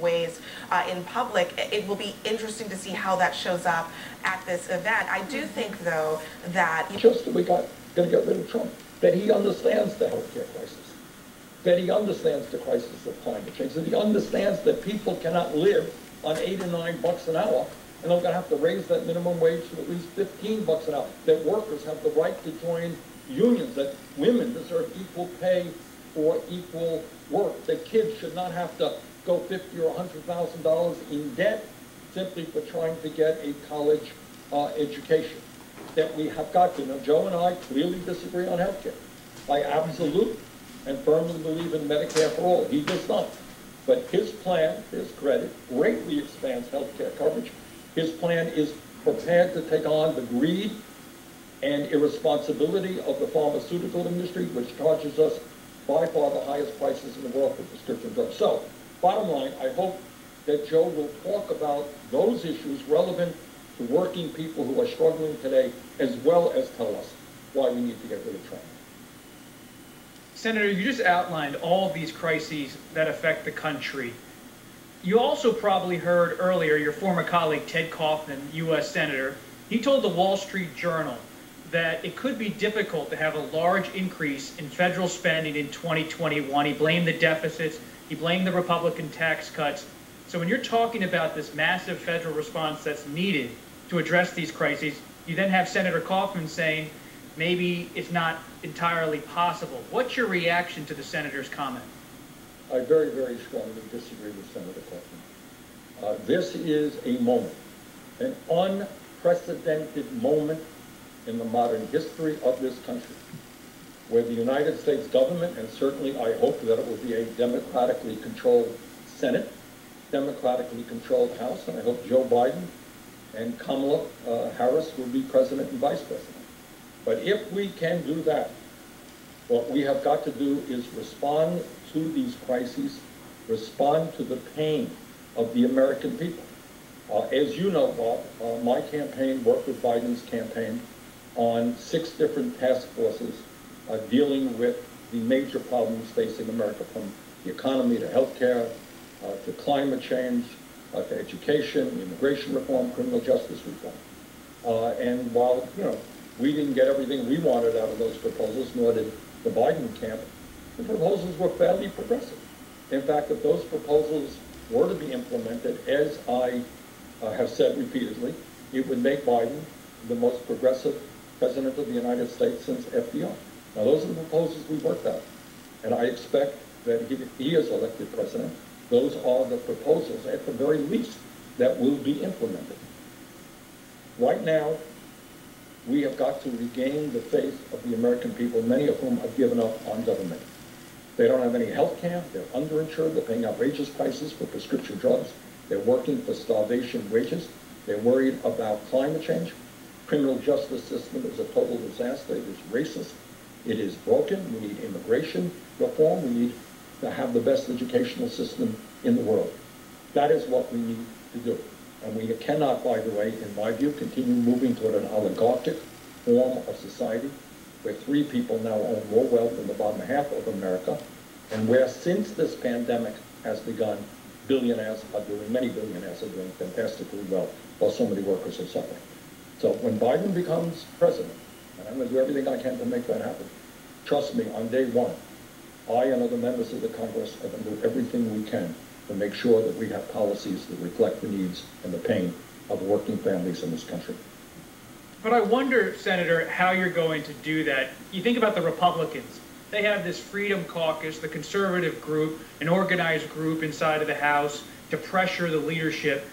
ways in public. It will be interesting to see how that shows up at this event. I do think, though, that... Just that we got going to get rid of Trump, that he understands the healthcare crisis, that he understands the crisis of climate change, that he understands that people cannot live on $8 or $9 an hour, and they're going to have to raise that minimum wage to at least $15 an hour, that workers have the right to join unions, that women deserve equal pay for equal work, that kids should not have to go $50,000 or $100,000 in debt simply for trying to get a college education. That we have got to. Now, Joe and I clearly disagree on health care. I absolutely and firmly believe in Medicare for all. He does not. But his plan, to his credit, greatly expands health care coverage. His plan is prepared to take on the greed and irresponsibility of the pharmaceutical industry, which charges us by far the highest prices in the world for prescription drugs. So, bottom line, I hope that Joe will talk about those issues relevant to working people who are struggling today, as well as tell us why we need to get rid of Trump. Senator, you just outlined all of these crises that affect the country. You also probably heard earlier your former colleague Ted Kaufman, U.S. Senator, he told the Wall Street Journal that it could be difficult to have a large increase in federal spending in 2021. He blamed the deficits, he blamed the Republican tax cuts. So when you're talking about this massive federal response that's needed to address these crises, you then have Senator Kaufman saying maybe it's not entirely possible. What's your reaction to the senator's comment? I very, very strongly disagree with Senator Kaufman. This is a moment, an unprecedented moment in the modern history of this country, where the United States government, and certainly I hope that it will be a democratically controlled Senate, democratically controlled House, and I hope Joe Biden and Kamala Harris will be president and vice president. But if we can do that, what we have got to do is respond to these crises, respond to the pain of the American people. As you know, Bob, my campaign worked with Biden's campaign on 6 different task forces dealing with the major problems facing America, from the economy to health care, to climate change, to education, immigration reform, criminal justice reform. And while, we didn't get everything we wanted out of those proposals, nor did the Biden camp, the proposals were fairly progressive. In fact, if those proposals were to be implemented, as I have said repeatedly, it would make Biden the most progressive president of the United States since FDR. Now, those are the proposals we worked out. And I expect that if he is elected president, those are the proposals, at the very least, that will be implemented. Right now, we have got to regain the faith of the American people, many of whom have given up on government. They don't have any health care, they're underinsured, they're paying outrageous prices for prescription drugs, they're working for starvation wages, they're worried about climate change. Criminal justice system is a total disaster, it is racist, it is broken, we need immigration reform, we need to have the best educational system in the world. That is what we need to do. And we cannot, by the way, in my view, continue moving toward an oligarchic form of society where 3 people now own more wealth than the bottom half of America, and where, since this pandemic has begun, many billionaires are doing fantastically well, while so many workers are suffering. So when Biden becomes president, and I'm going to do everything I can to make that happen, trust me, on day 1, I and other members of the Congress are going to do everything we can to make sure that we have policies that reflect the needs and the pain of working families in this country. But I wonder, Senator, how you're going to do that. You think about the Republicans. They have this Freedom Caucus, the conservative group, an organized group inside of the House to pressure the leadership.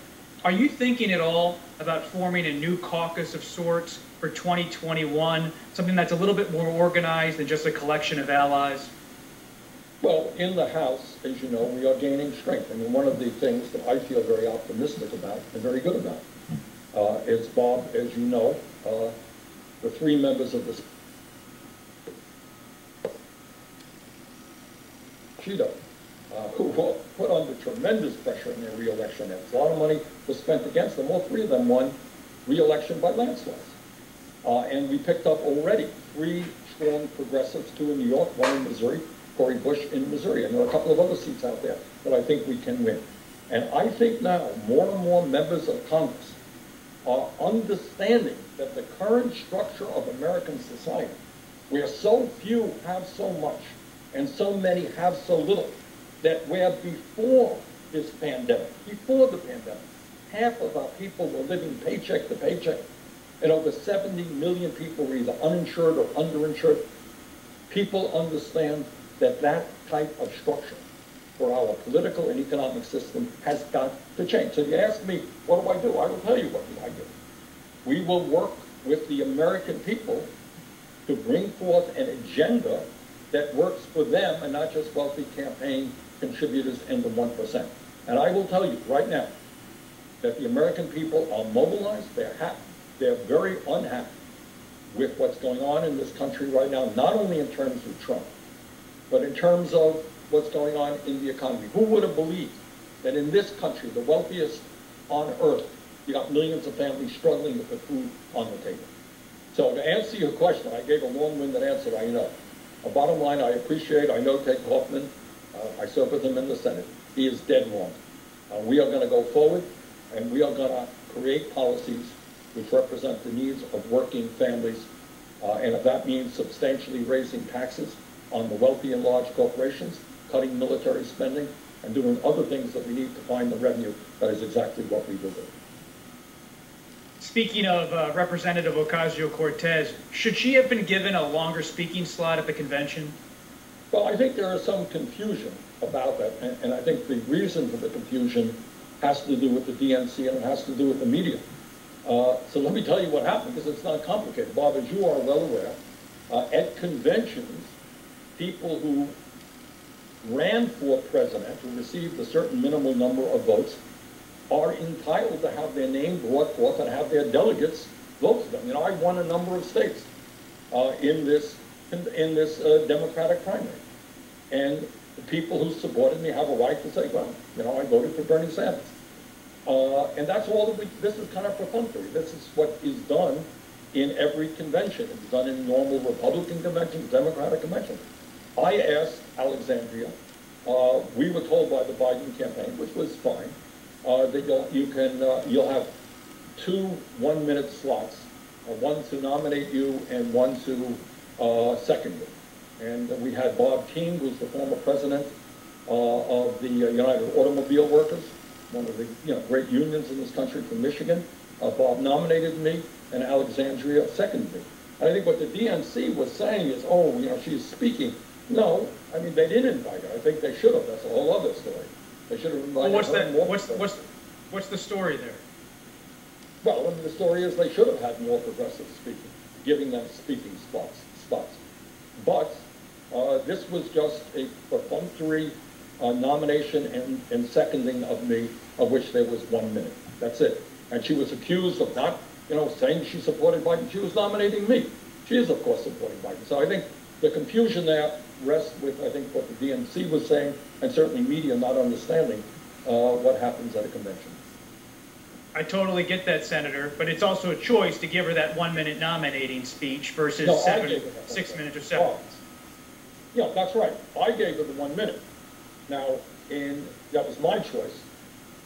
Are you thinking at all about forming a new caucus of sorts for 2021, something that's a little bit more organized than just a collection of allies? Well, in the House, as you know, we are gaining strength. I mean, one of the things that I feel very optimistic about and very good about is, Bob, as you know, the 3 members of the who were put under tremendous pressure in their re-election. A lot of money was spent against them. All 3 of them won re-election by landslides. And we picked up already 3 strong progressives, 2 in New York, 1 in Missouri, Cori Bush in Missouri, and there are a couple of other seats out there that I think we can win. And I think now more and more members of Congress are understanding that the current structure of American society, where so few have so much and so many have so little, that where before this pandemic, before the pandemic, half of our people were living paycheck to paycheck, and over 70 million people were either uninsured or underinsured. People understand that that type of structure for our political and economic system has got to change. So you ask me, what do? I will tell you what do I do. We will work with the American people to bring forth an agenda that works for them and not just wealthy campaign contributors in the 1%. And I will tell you right now that the American people are mobilized, they're happy, they're very unhappy with what's going on in this country right now, not only in terms of Trump, but in terms of what's going on in the economy. Who would have believed that in this country, the wealthiest on earth, you got millions of families struggling to put food on the table? So to answer your question, I gave a long-winded answer, I know. Bottom line, I know Ted Kaufman, I served with him in the Senate. He is dead wrong. We are going to go forward, and we are going to create policies which represent the needs of working families, and if that means substantially raising taxes on the wealthy and large corporations, cutting military spending, and doing other things that we need to find the revenue, that is exactly what we will do. Speaking of Representative Ocasio-Cortez, should she have been given a longer speaking slot at the convention? Well, I think there is some confusion about that, and I think the reason for the confusion has to do with the DNC and it has to do with the media. So let me tell you what happened, because it's not complicated. Bob, as you are well aware, at conventions, people who ran for president, who received a certain minimal number of votes, are entitled to have their name brought forth and have their delegates vote for them. You know, I won a number of states in this Democratic primary. And the people who supported me have a right to say, well, you know, I voted for Bernie Sanders. And that's all that this is kind of perfunctory. This is what is done in every convention. It's done in normal Republican conventions, Democratic conventions. I asked Alexandria, we were told by the Biden campaign, which was fine, that you'll have 2 1-minute slots, one to nominate you and one to second you. And we had Bob King, who's the former president of the United Automobile Workers, one of the great unions in this country from Michigan. Bob nominated me, and Alexandria seconded me. And I think what the DNC was saying is, oh, she's speaking. No, I mean, they didn't invite her. I think they should have. That's a whole other story. They should have invited her more. What's the story there? Well, I mean, the story is they should have had more progressives speaking, giving them speaking spots. But this was just a perfunctory nomination and seconding of me, of which there was 1 minute. That's it. And she was accused of not, saying she supported Biden. She was nominating me. She is, of course, supporting Biden. So I think the confusion there rests with, I think, what the DNC was saying, and certainly media not understanding what happens at a convention. I totally get that, Senator, but it's also a choice to give her that 1 minute nominating speech versus 6 minutes or 7 minutes. Yeah, that's right. I gave her the 1 minute. Now, that was my choice.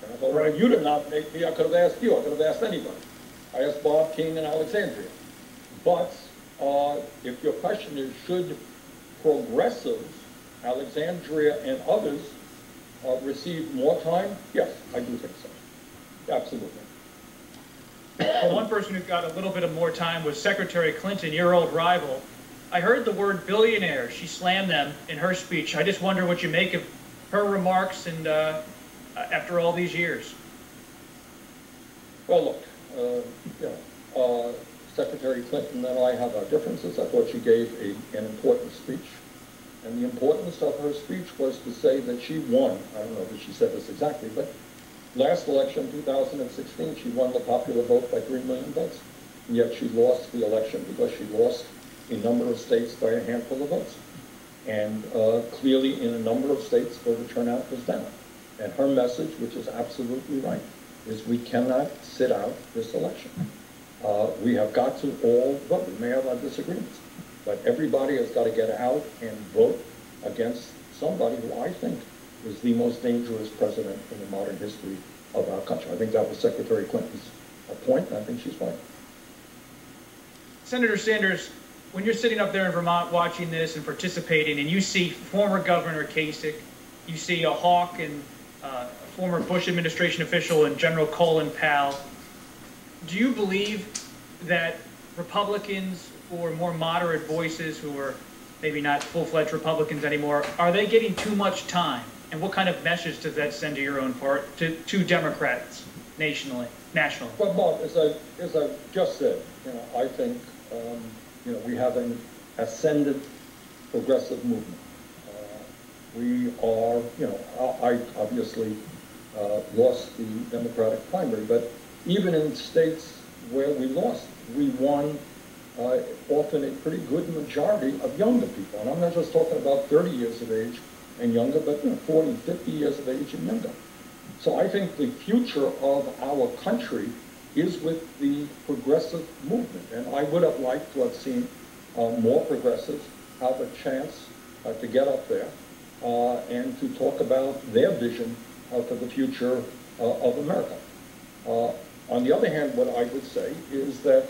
And I thought, well, you didn't nominate me, I could have asked you. I could have asked anybody. I asked Bob King and Alexandria. But if your question is, should progressives, Alexandria and others, receive more time? Yes, I do think so. Absolutely. Well, one person who got a little bit of more time was Secretary Clinton, your old rival. I heard the word billionaire. She slammed them in her speech. I just wonder what you make of her remarks and after all these years. Well, look, Secretary Clinton and I have our differences. I thought she gave an important speech. And the importance of her speech was to say that she won. I don't know that she said this exactly, but last election, 2016, she won the popular vote by 3 million votes. And yet she lost the election because she lost a number of states by a handful of votes. And clearly in a number of states, voter turnout was down. And her message, which is absolutely right, is we cannot sit out this election. We have got to all vote. We may have our disagreements, but everybody has got to get out and vote against somebody who I think is the most dangerous president in the modern history of our country. I think that was Secretary Clinton's point, and I think she's right. Senator Sanders, when you're sitting up there in Vermont watching this and participating, and you see former Governor Kasich, you see a hawk and former Bush administration official and General Colin Powell, do you believe that Republicans or more moderate voices who are maybe not full-fledged Republicans anymore, are they getting too much time? And what kind of message does that send to your own part, to Democrats nationally? Well, Bob, as I just said, I think we have an ascendant progressive movement. We are, I obviously lost the Democratic primary, but even in states where we lost, we won often a pretty good majority of younger people. And I'm not just talking about 30 years of age and younger, but 40, 50 years of age and younger. So I think the future of our country is with the progressive movement. And I would have liked to have seen more progressives have a chance to get up there and to talk about their vision for the future of America. On the other hand, what I would say is that,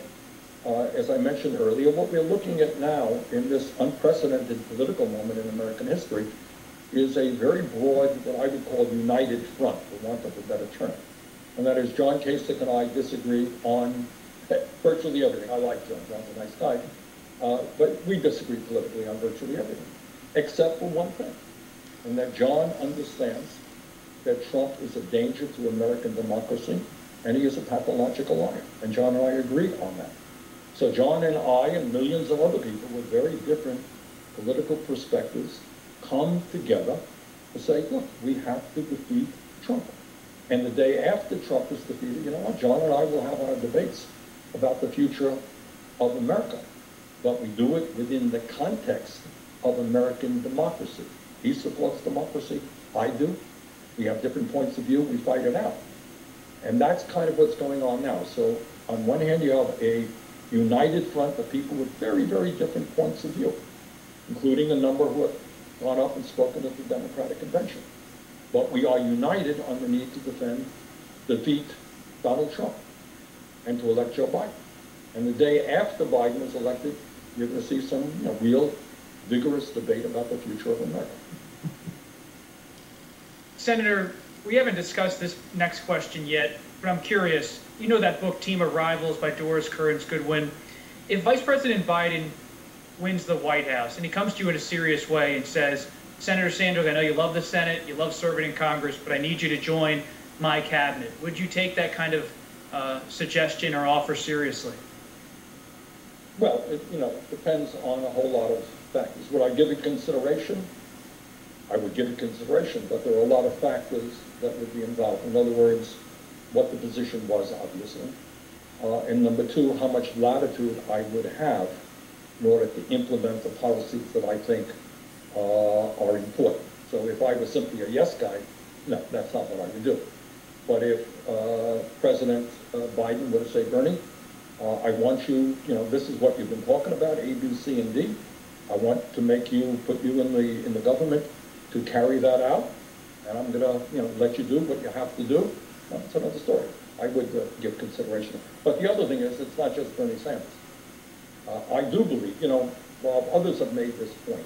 as I mentioned earlier, what we're looking at now in this unprecedented political moment in American history is a very broad, what I would call united front, for want of a better term. And that is John Kasich and I disagree on virtually everything. I like John. John's a nice guy. But we disagree politically on virtually everything, except for one thing, and that John understands that Trump is a danger to American democracy, and he is a pathological liar. And John and I agree on that. So John and I and millions of other people with very different political perspectives come together to say, look, we have to defeat Trump. And the day after Trump is defeated, you know what, John and I will have our debates about the future of America. But we do it within the context of American democracy. He supports democracy, I do. We have different points of view, we fight it out. And that's kind of what's going on now. So on one hand, you have a united front of people with very, very different points of view, including a number who have gone up and spoken at the Democratic Convention. But we are united on the need to defeat Donald Trump and to elect Joe Biden. And the day after Biden is elected, you're going to see some real vigorous debate about the future of America. Senator, we haven't discussed this next question yet, but I'm curious. You know that book, Team of Rivals by Doris Kearns Goodwin. If Vice President Biden wins the White House and he comes to you in a serious way and says, Senator Sanders, I know you love the Senate, you love serving in Congress, but I need you to join my cabinet, would you take that kind of suggestion or offer seriously? Well, it depends on a whole lot of factors. Would I give it consideration? I would give it consideration, but there are a lot of factors that would be involved. In other words, what the position was, obviously. And number two, how much latitude I would have in order to implement the policies that I think are important. So if I was simply a yes guy, no, that's not what I would do. But if President Biden were to say, Bernie, I want you, this is what you've been talking about, A, B, C, and D. I want to put you in the government to carry that out, and I'm going to, let you do what you have to do. That's another story. I would give consideration. But the other thing is, it's not just Bernie Sanders. I do believe, while others have made this point,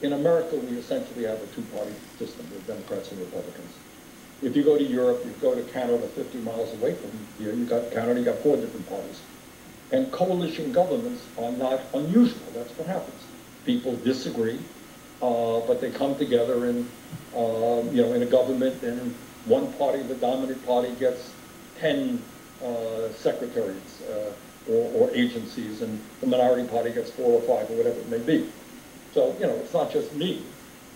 in America we essentially have a two-party system with Democrats and Republicans. If you go to Europe, you go to Canada 50 miles away from here, you got Canada, you got 4 different parties. And coalition governments are not unusual. That's what happens. People disagree, but they come together in a government, and one party, the dominant party, gets 10 secretaries or agencies, and the minority party gets 4 or 5 or whatever it may be. So, it's not just me,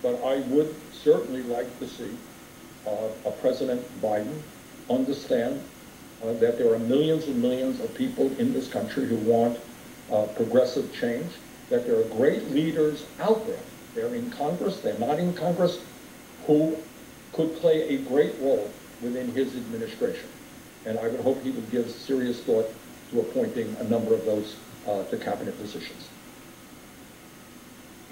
but I would certainly like to see President Biden understand that there are millions and millions of people in this country who want progressive change, that there are great leaders out there. They're in Congress, they're not in Congress, who could play a great role within his administration. And I would hope he would give serious thought to appointing a number of those to cabinet positions.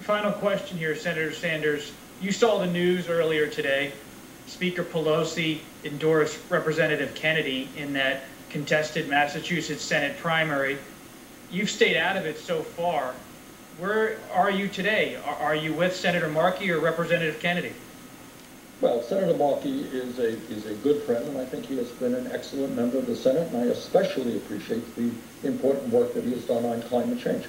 Final question here, Senator Sanders. You saw the news earlier today. Speaker Pelosi endorsed Representative Kennedy in that contested Massachusetts Senate primary. You've stayed out of it so far. Where are you today? Are you with Senator Markey or Representative Kennedy? Well, Senator Markey is a good friend, and I think he has been an excellent member of the Senate, and I especially appreciate the important work that he has done on climate change,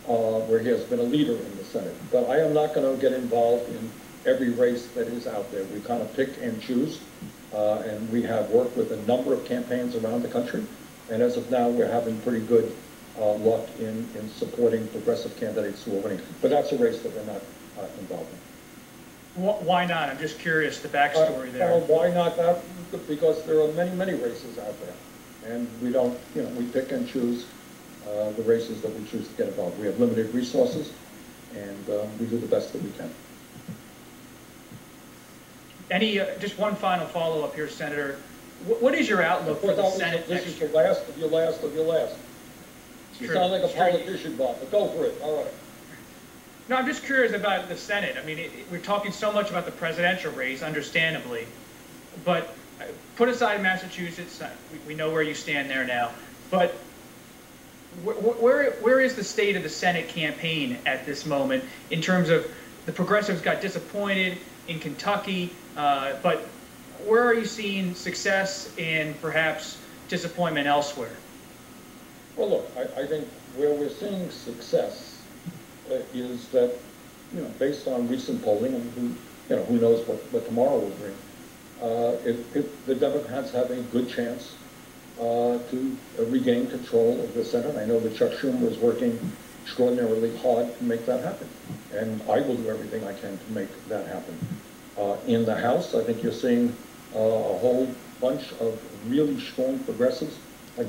where he has been a leader in the Senate. But I am not going to get involved in every race that is out there. We kind of pick and choose, and we have worked with a number of campaigns around the country, and as of now, we're having pretty good luck in supporting progressive candidates who are winning. But that's a race that we're not involved in. Why not? I'm just curious, the backstory there. Why not that? Because there are many, many races out there. And we don't, we pick and choose the races that we choose to get involved. We have limited resources, and we do the best that we can. Just one final follow-up here, Senator. What is your outlook for the Senate This next is the last of your last of your last. You sound like a politician, Bob, but go for it. All right. No, I'm just curious about the Senate. I mean, we're talking so much about the presidential race, understandably, but put aside Massachusetts, we know where you stand there now, but where is the state of the Senate campaign at this moment in terms of the progressives got disappointed in Kentucky, but where are you seeing success and perhaps disappointment elsewhere? Well, look, I think where we're seeing success is that, based on recent polling, and who knows what tomorrow will bring, the Democrats have a good chance to regain control of the Senate. I know that Chuck Schumer is working extraordinarily hard to make that happen, and I will do everything I can to make that happen. In the House, I think you're seeing a whole bunch of really strong progressives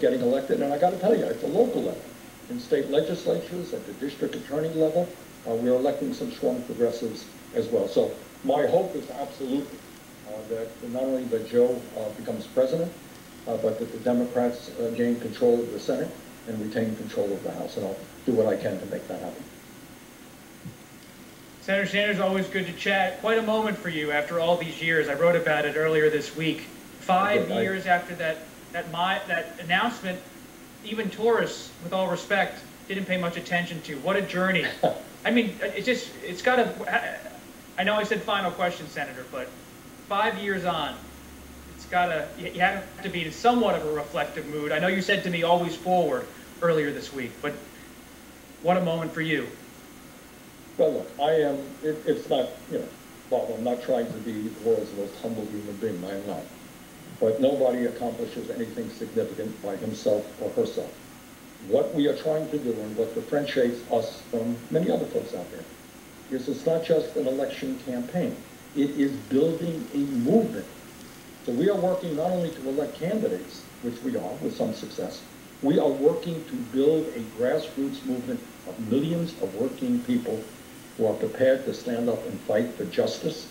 getting elected, and I got to tell you, at the local level, in state legislatures, at the district attorney level, we're electing some strong progressives as well. So my hope is absolutely that not only that Joe becomes president, but that the Democrats gain control of the Senate and retain control of the House, and I'll do what I can to make that happen. Senator Sanders, always good to chat. Quite a moment for you after all these years. I wrote about it earlier this week. 5 years after that announcement, even tourists, with all respect, didn't pay much attention to. What a journey. I mean, it's got to, I know I said final question, Senator, but 5 years on, it's got to, you have to be in somewhat of a reflective mood. I know you said to me, always forward, earlier this week, but what a moment for you. Well, look, it's not, Bob, I'm not trying to be the world's most humble human being. I am not. But nobody accomplishes anything significant by himself or herself. What we are trying to do, and what differentiates us from many other folks out there, is it's not just an election campaign. It is building a movement. So we are working not only to elect candidates, which we are with some success, we are working to build a grassroots movement of millions of working people who are prepared to stand up and fight for justice,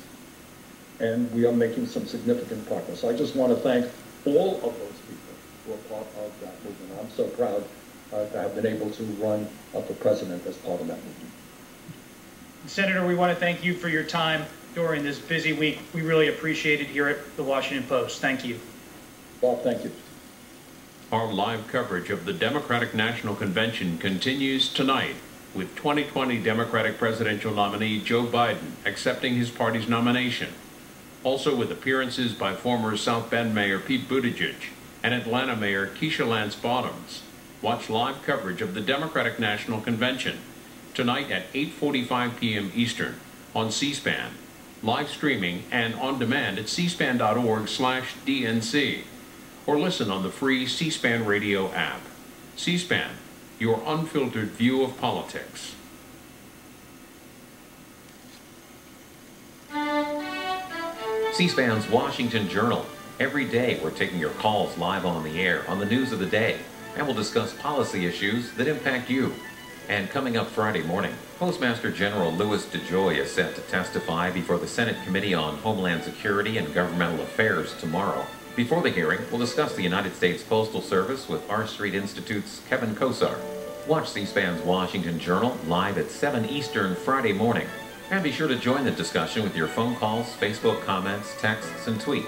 and we are making some significant progress. I just want to thank all of those people who are part of that movement. I'm so proud to have been able to run for president as part of that movement. Senator, we want to thank you for your time during this busy week. We really appreciate it here at the Washington Post. Thank you. Bob, thank you. Our live coverage of the Democratic National Convention continues tonight, with 2020 Democratic presidential nominee Joe Biden accepting his party's nomination. Also with appearances by former South Bend Mayor Pete Buttigieg and Atlanta Mayor Keisha Lance Bottoms. Watch live coverage of the Democratic National Convention tonight at 8:45 p.m. Eastern on C-SPAN, live streaming and on demand at cspan.org/DNC, or listen on the free C-SPAN radio app. C-SPAN, your unfiltered view of politics. C-SPAN's Washington Journal. Every day we're taking your calls live on the air on the news of the day, and we'll discuss policy issues that impact you. And coming up Friday morning, Postmaster General Louis DeJoy is set to testify before the Senate Committee on Homeland Security and Governmental Affairs tomorrow. Before the hearing, we'll discuss the United States Postal Service with R Street Institute's Kevin Kosar. Watch C-SPAN's Washington Journal live at 7 Eastern Friday morning. And be sure to join the discussion with your phone calls, Facebook comments, texts, and tweets.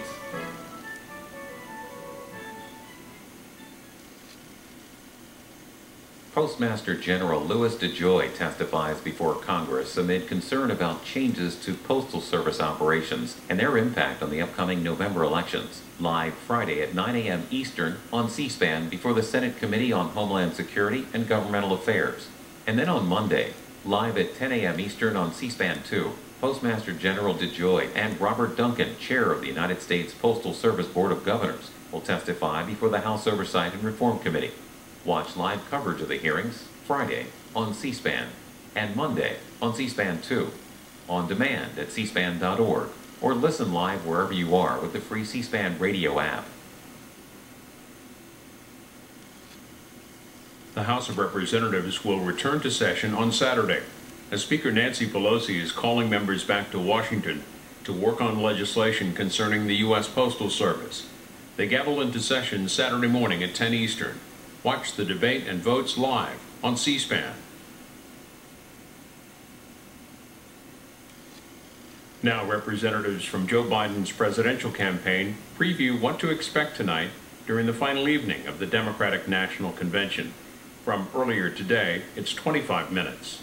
Postmaster General Louis DeJoy testifies before Congress amid concern about changes to Postal Service operations and their impact on the upcoming November elections. Live Friday at 9 a.m. Eastern on C-SPAN before the Senate Committee on Homeland Security and Governmental Affairs. And then on Monday, live at 10 a.m. Eastern on C-SPAN 2, Postmaster General DeJoy and Robert Duncan, Chair of the United States Postal Service Board of Governors, will testify before the House Oversight and Reform Committee. Watch live coverage of the hearings Friday on C-SPAN and Monday on C-SPAN 2, on demand at cspan.org, or listen live wherever you are with the free C-SPAN radio app. The House of Representatives will return to session on Saturday, as Speaker Nancy Pelosi is calling members back to Washington to work on legislation concerning the U.S. Postal Service. They gavel into session Saturday morning at 10 Eastern. Watch the debate and votes live on C-SPAN. Now, representatives from Joe Biden's presidential campaign preview what to expect tonight during the final evening of the Democratic National Convention. From earlier today, it's 25 minutes.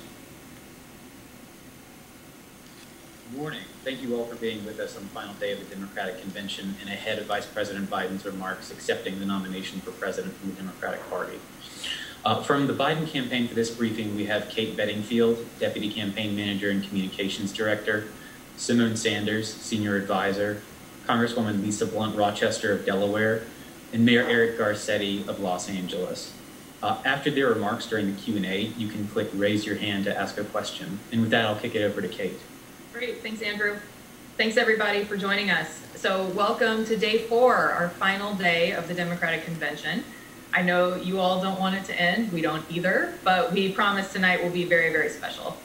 Good morning. Thank you all for being with us on the final day of the Democratic Convention and ahead of Vice President Biden's remarks accepting the nomination for president from the Democratic Party. From the Biden campaign for this briefing, we have Kate Bedingfield, Deputy Campaign Manager and Communications Director, Simone Sanders, Senior Advisor, Congresswoman Lisa Blunt Rochester of Delaware, and Mayor Eric Garcetti of Los Angeles. After their remarks during the Q&A, you can click Raise Your Hand to ask a question. And with that, I'll kick it over to Kate. Great, thanks Andrew. Thanks everybody for joining us. So welcome to day 4, our final day of the Democratic Convention. I know you all don't want it to end, we don't either, but we promise tonight will be very, very special.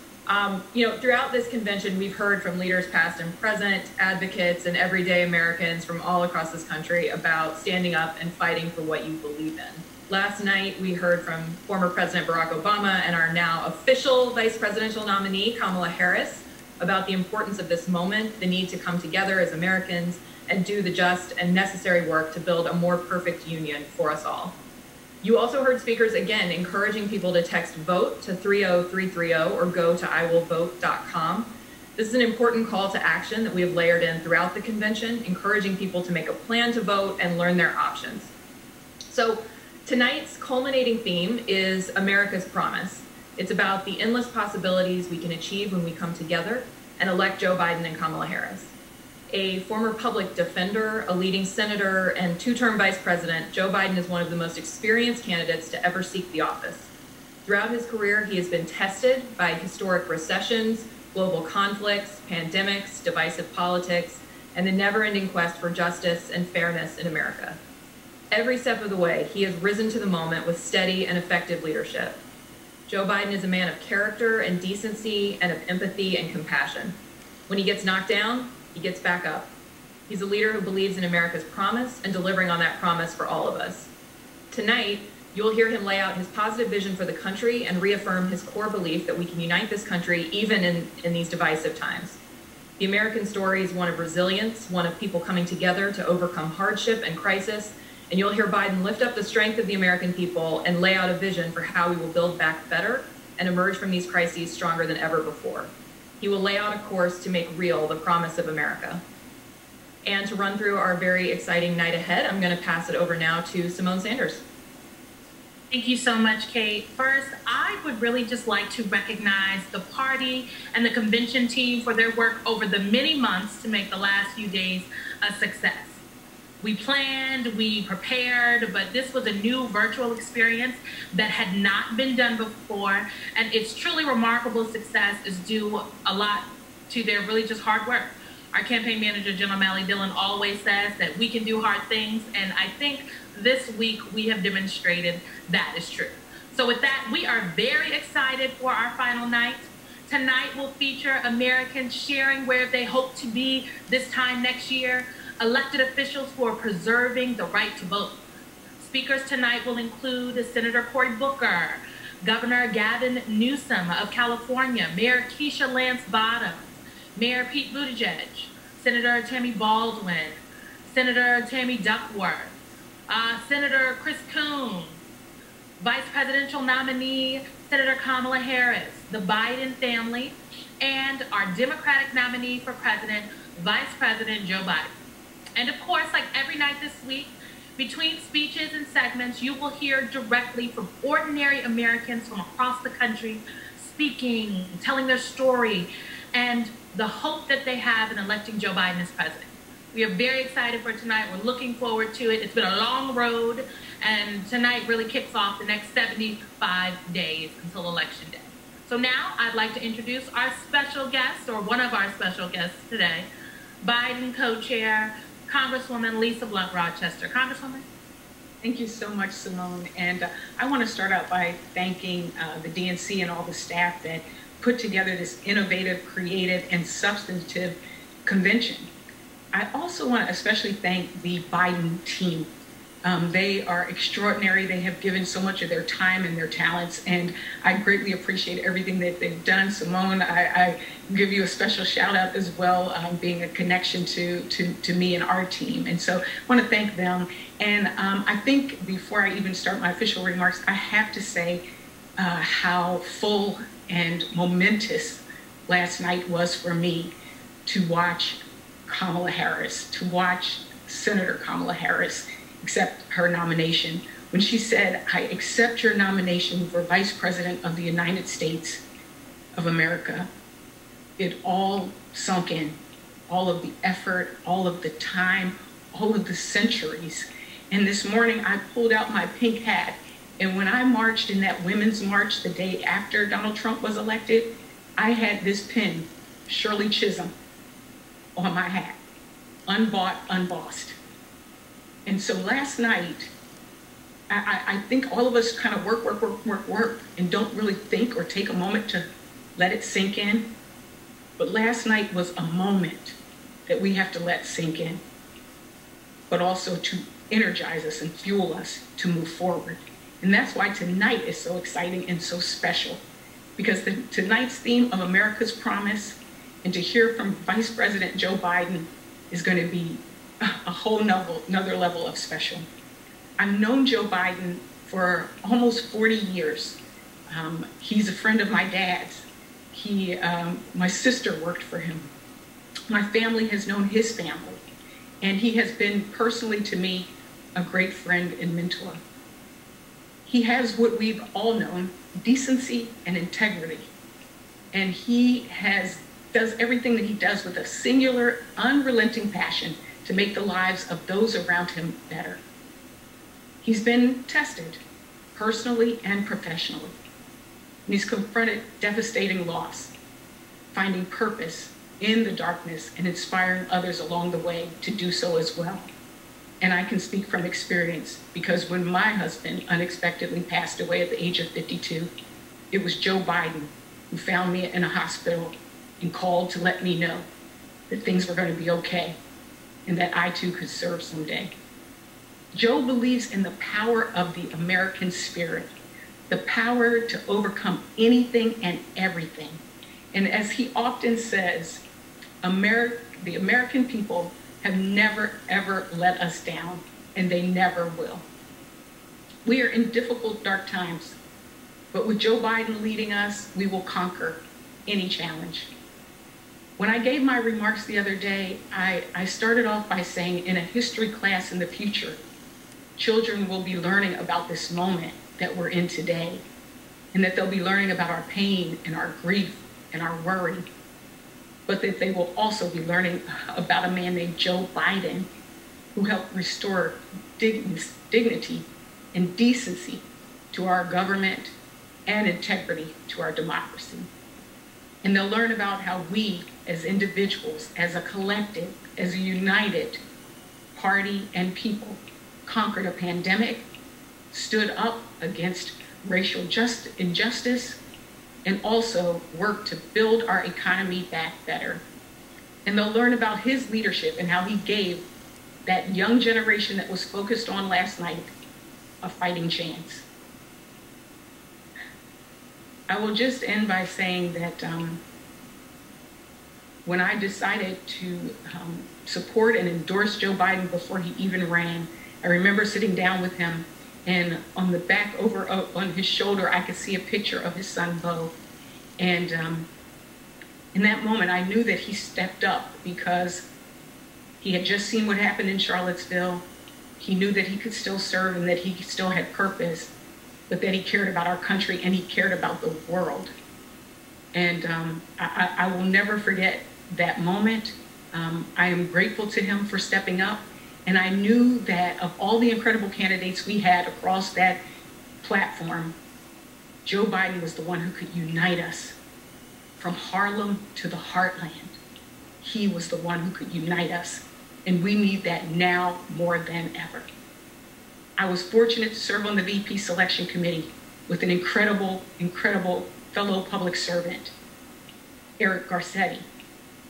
Throughout this convention, we've heard from leaders past and present, advocates, and everyday Americans from all across this country about standing up and fighting for what you believe in. Last night, we heard from former President Barack Obama and our now official vice presidential nominee, Kamala Harris, about the importance of this moment, the need to come together as Americans and do the just and necessary work to build a more perfect union for us all. You also heard speakers again encouraging people to text VOTE to 30330 or go to iwillvote.com. This is an important call to action that we have layered in throughout the convention, encouraging people to make a plan to vote and learn their options. So tonight's culminating theme is America's Promise. It's about the endless possibilities we can achieve when we come together and elect Joe Biden and Kamala Harris. A former public defender, a leading senator, and 2-term vice president, Joe Biden is one of the most experienced candidates to ever seek the office. Throughout his career, he has been tested by historic recessions, global conflicts, pandemics, divisive politics, and the never-ending quest for justice and fairness in America. Every step of the way, he has risen to the moment with steady and effective leadership. Joe Biden is a man of character and decency and of empathy and compassion. When he gets knocked down, he gets back up. He's a leader who believes in America's promise and delivering on that promise for all of us. Tonight, you'll hear him lay out his positive vision for the country and reaffirm his core belief that we can unite this country even in these divisive times. The American story is one of resilience, one of people coming together to overcome hardship and crisis, and you'll hear Biden lift up the strength of the American people and lay out a vision for how we will build back better and emerge from these crises stronger than ever before. He will lay out a course to make real the promise of America. And to run through our very exciting night ahead, I'm going to pass it over now to Simone Sanders. Thank you so much, Kate. First, I would really just like to recognize the party and the convention team for their work over the many months to make the last few days a success. We planned, we prepared, but this was a new virtual experience that had not been done before, and its truly remarkable success is due a lot to their really just hard work. Our campaign manager, Jen O'Malley Dillon, always says that we can do hard things, and I think this week we have demonstrated that is true. So with that, we are very excited for our final night. Tonight will feature Americans sharing where they hope to be this time next year, elected officials who are preserving the right to vote. Speakers tonight will include Senator Cory Booker, Governor Gavin Newsom of California, Mayor Keisha Lance Bottoms, Mayor Pete Buttigieg, Senator Tammy Baldwin, Senator Tammy Duckworth, Senator Chris Coons, Vice Presidential nominee Senator Kamala Harris, the Biden family, and our Democratic nominee for president, Vice President Joe Biden. And of course, like every night this week, between speeches and segments, you will hear directly from ordinary Americans from across the country speaking, telling their story, and the hope that they have in electing Joe Biden as president. We are very excited for tonight. We're looking forward to it. It's been a long road, and tonight really kicks off the next 75 days until Election Day. So now I'd like to introduce our special guest, or one of our special guests today, Biden co-chair, Congresswoman Lisa Blunt Rochester. Congresswoman? Thank you so much, Simone. And I want to start out by thanking the DNC and all the staff that put together this innovative, creative, and substantive convention. I also want to especially thank the Biden team. They are extraordinary. They have given so much of their time and their talents, and I greatly appreciate everything that they've done. Simone, I give you a special shout out as well, being a connection to me and our team. And so I want to thank them. And I think before I even start my official remarks, I have to say how full and momentous last night was for me to watch Kamala Harris, to watch Senator Kamala Harris accept her nomination. When she said, "I accept your nomination for Vice President of the United States of America," it all sunk in. All of the effort, all of the time, all of the centuries. And this morning I pulled out my pink hat, and when I marched in that Women's March the day after Donald Trump was elected, I had this pin, Shirley Chisholm, on my hat, unbought, unbossed. And so last night, I think all of us kind of work, and don't really think or take a moment to let it sink in. But last night was a moment that we have to let sink in, but also to energize us and fuel us to move forward. And that's why tonight is so exciting and so special, because tonight's theme of America's Promise, and to hear from Vice President Joe Biden, is going to be a whole another level of special. I've known Joe Biden for almost 40 years. He's a friend of my dad's. My sister worked for him. My family has known his family, and he has been personally to me a great friend and mentor. He has what we've all known, decency and integrity, and he does everything that he does with a singular, unrelenting passion to make the lives of those around him better. He's been tested, personally and professionally. And he's confronted devastating loss, finding purpose in the darkness and inspiring others along the way to do so as well. And I can speak from experience, because when my husband unexpectedly passed away at the age of 52, it was Joe Biden who found me in a hospital and called to let me know that things were going to be okay and that I too could serve someday. Joe believes in the power of the American spirit, the power to overcome anything and everything. And as he often says, the American people have never, ever let us down, and they never will. We are in difficult, dark times, but with Joe Biden leading us, we will conquer any challenge. When I gave my remarks the other day, I started off by saying, in a history class in the future, children will be learning about this moment that we're in today, and that they'll be learning about our pain and our grief and our worry, but that they will also be learning about a man named Joe Biden, who helped restore dignity and decency to our government and integrity to our democracy. And they'll learn about how we, as individuals, as a collective, as a united party and people, conquered a pandemic, stood up against racial injustice, and also worked to build our economy back better. And they'll learn about his leadership and how he gave that young generation that was focused on last night a fighting chance. I will just end by saying that when I decided to support and endorse Joe Biden before he even ran, I remember sitting down with him, and on the back on his shoulder, I could see a picture of his son, Bo. And in that moment, I knew that he stepped up because he had just seen what happened in Charlottesville. He knew that he could still serve and that he still had purpose, but that he cared about our country and he cared about the world. And I will never forget that moment. I am grateful to him for stepping up. And I knew that of all the incredible candidates we had across that platform, Joe Biden was the one who could unite us from Harlem to the heartland. He was the one who could unite us. And we need that now more than ever. I was fortunate to serve on the VP selection committee with an incredible, incredible fellow public servant, Eric Garcetti.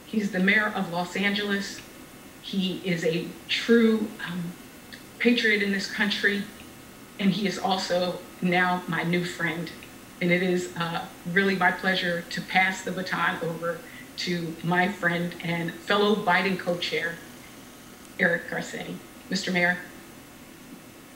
He's the mayor of Los Angeles. He is a true patriot in this country, and he is also now my new friend. And it is really my pleasure to pass the baton over to my friend and fellow Biden co-chair, Eric Garcetti. Mr. Mayor.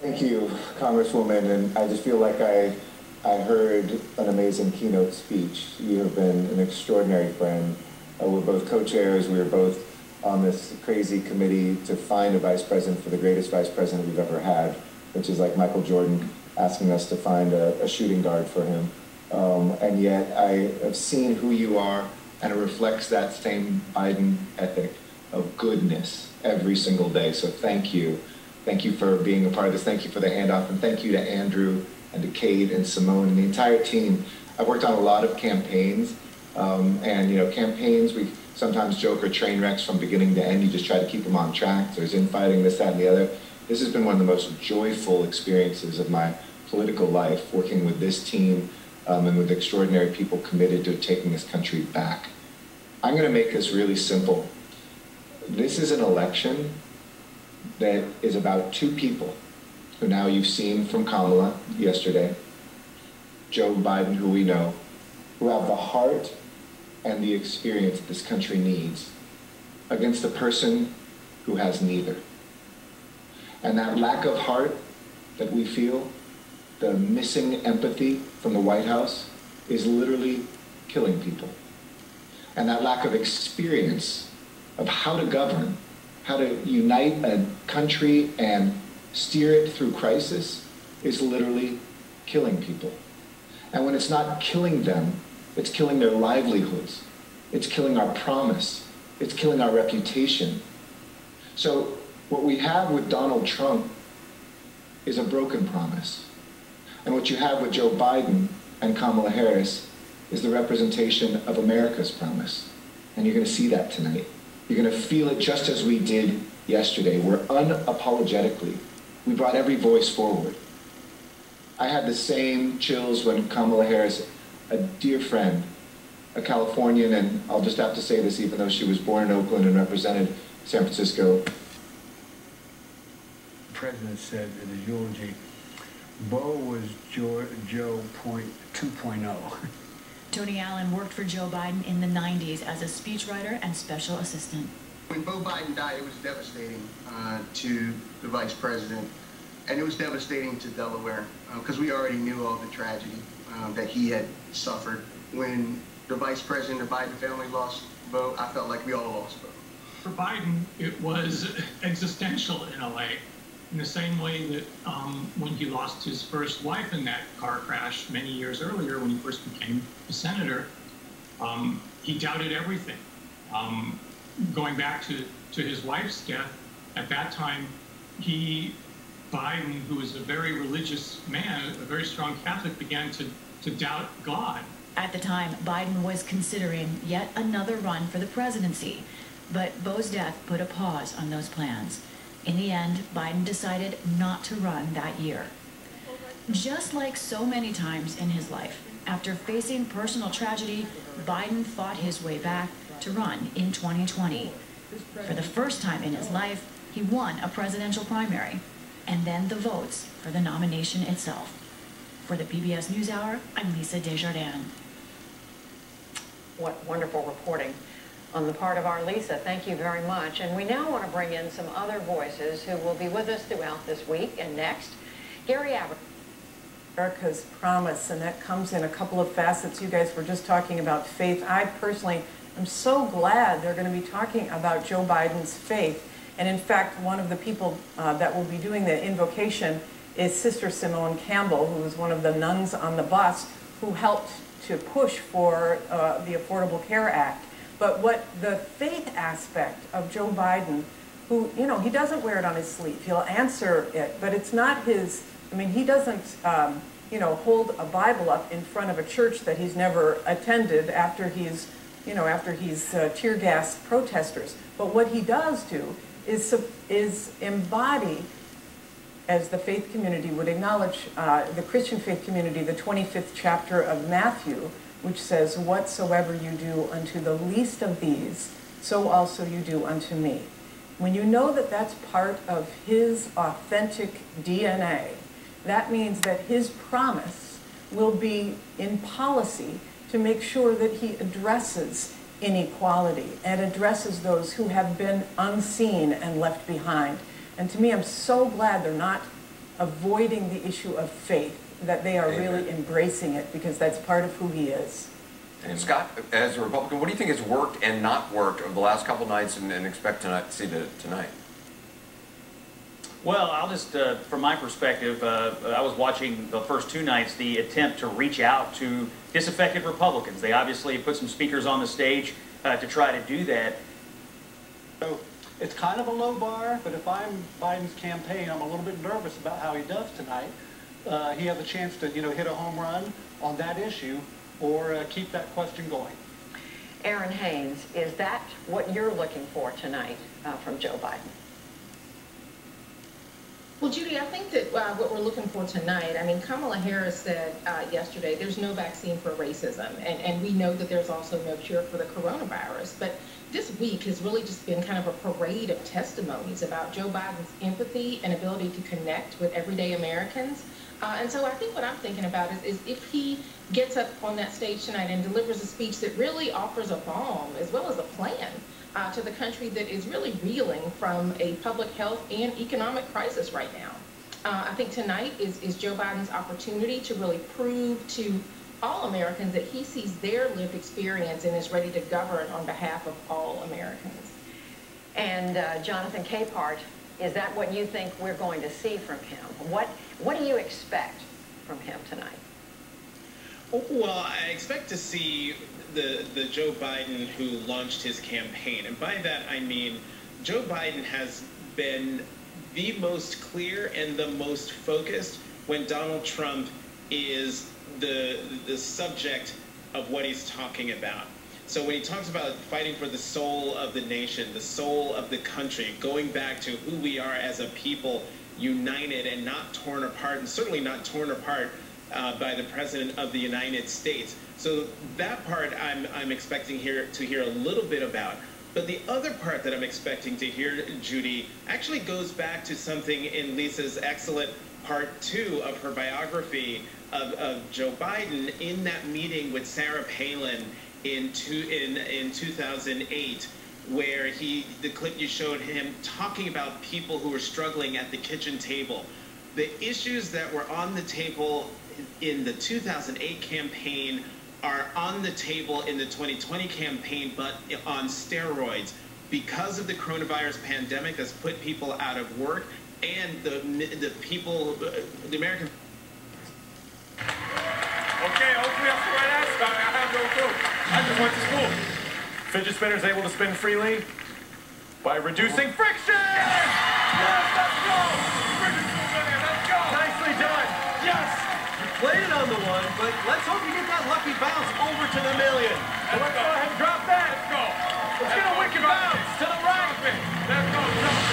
Thank you, Congresswoman, and I just feel like I heard an amazing keynote speech. You have been an extraordinary friend. We're both co-chairs. We were both on this crazy committee to find a vice president for the greatest vice president we've ever had, which is like Michael Jordan asking us to find a shooting guard for him. And yet I have seen who you are, and it reflects that same Biden ethic of goodness every single day. So thank you. Thank you for being a part of this. Thank you for the handoff, and thank you to Andrew and to Kate and Simone and the entire team. I've worked on a lot of campaigns, and you know, campaigns, we sometimes joke are train wrecks from beginning to end. You just try to keep them on track. There's infighting, this, that, and the other. This has been one of the most joyful experiences of my political life, working with this team and with extraordinary people committed to taking this country back. I'm going to make this really simple. This is an election that is about two people who now you've seen from Kamala yesterday, Joe Biden, who we know, who have the heart and the experience that this country needs, against a person who has neither. And that lack of heart that we feel, the missing empathy from the White House, is literally killing people. And that lack of experience of how to govern, how to unite a country and steer it through crisis, is literally killing people. And when it's not killing them, it's killing their livelihoods. It's killing our promise. It's killing our reputation. So what we have with Donald Trump is a broken promise. And what you have with Joe Biden and Kamala Harris is the representation of America's promise. And you're going to see that tonight. You're going to feel it just as we did yesterday, where unapologetically we brought every voice forward. I had the same chills when Kamala Harris, a dear friend, a Californian, and I'll just have to say this even though she was born in Oakland and represented San Francisco. The president said in his eulogy, Bo was Joe 2.0. Tony Allen worked for Joe Biden in the 90s as a speechwriter and special assistant. When Bo Biden died, it was devastating to the vice president, and it was devastating to Delaware because we already knew all the tragedy that he had suffered. When the vice president and the Biden family lost Bo, I felt like we all lost Bo. For Biden, it was existential in a way, in the same way that when he lost his first wife in that car crash many years earlier, when he first became a senator, he doubted everything. Going back to his wife's death, at that time, Biden, who was a very religious man, a very strong Catholic, began to doubt God. At the time, Biden was considering yet another run for the presidency, but Bo's death put a pause on those plans. In the end, Biden decided not to run that year. Just like so many times in his life, after facing personal tragedy, Biden fought his way back to run in 2020. For the first time in his life, he won a presidential primary, and then the votes for the nomination itself. For the PBS NewsHour, I'm Lisa Desjardins. What wonderful reporting on the part of our Lisa. Thank you very much. And we now want to bring in some other voices who will be with us throughout this week and next. Gary Abbott. America's promise, and that comes in a couple of facets. You guys were just talking about faith. I personally am so glad they're going to be talking about Joe Biden's faith. And in fact, one of the people that will be doing the invocation is Sister Simone Campbell, who was one of the nuns on the bus who helped to push for the Affordable Care Act. But what the faith aspect of Joe Biden, who, you know, he doesn't wear it on his sleeve. He'll answer it, but it's not his. I mean, he doesn't, you know, hold a Bible up in front of a church that he's never attended after he's, you know, after he's tear gassed protesters. But what he does do is embody, as the faith community would acknowledge, the Christian faith community, the 25th chapter of Matthew, which says, "Whatsoever you do unto the least of these, so also you do unto me." When you know that that's part of his authentic DNA, that means that his promise will be in policy to make sure that he addresses inequality and addresses those who have been unseen and left behind. And to me, I'm so glad they're not avoiding the issue of faith, that they are really embracing it, because that's part of who he is. And Scott, as a Republican, what do you think has worked and not worked over the last couple nights and expect to see tonight? Well, I'll just, from my perspective, I was watching the first two nights, the attempt to reach out to disaffected Republicans. They obviously put some speakers on the stage to try to do that. So it's kind of a low bar, but if I'm Biden's campaign, I'm a little bit nervous about how he does tonight. He has a chance to, you know, hit a home run on that issue or keep that question going. Aaron Haynes, is that what you're looking for tonight from Joe Biden? Well, Judy, I think that what we're looking for tonight, I mean, Kamala Harris said yesterday there's no vaccine for racism, and we know that there's also no cure for the coronavirus. But this week has really just been kind of a parade of testimonies about Joe Biden's empathy and ability to connect with everyday Americans. And so I think what I'm thinking about is if he gets up on that stage tonight and delivers a speech that really offers a balm as well as a plan to the country that is really reeling from a public health and economic crisis right now. I think tonight is Joe Biden's opportunity to really prove to all Americans that he sees their lived experience and is ready to govern on behalf of all Americans. And Jonathan Capehart, is that what you think we're going to see from him? What do you expect from him tonight? Well, I expect to see the Joe Biden who launched his campaign. And by that, I mean Joe Biden has been the most clear and the most focused when Donald Trump is the subject of what he's talking about. So when he talks about fighting for the soul of the nation, the soul of the country, going back to who we are as a people, united and not torn apart, and certainly not torn apart by the President of the United States. So that part I'm expecting to hear a little bit about. But the other part that I'm expecting to hear, Judy, actually goes back to something in Lisa's excellent part 2 of her biography of Joe Biden in that meeting with Sarah Palin in 2008, where the clip you showed him talking about people who were struggling at the kitchen table. The issues that were on the table in the 2008 campaign are on the table in the 2020 campaign, but on steroids, because of the coronavirus pandemic that's put people out of work, and the people, the American. Okay, hopefully that's the right answer. I have no clue. I just went to school. Fidget spinners able to spin freely by reducing friction! Yes, let's go! Fidget spinner, let's go! Nicely done! Yes! You played it on the one, but let's hope you get that lucky bounce over to the million. So let's go ahead and drop that. Let's go. Let's get a wicked bounce to the right. Drop it. Let's go. Drop it.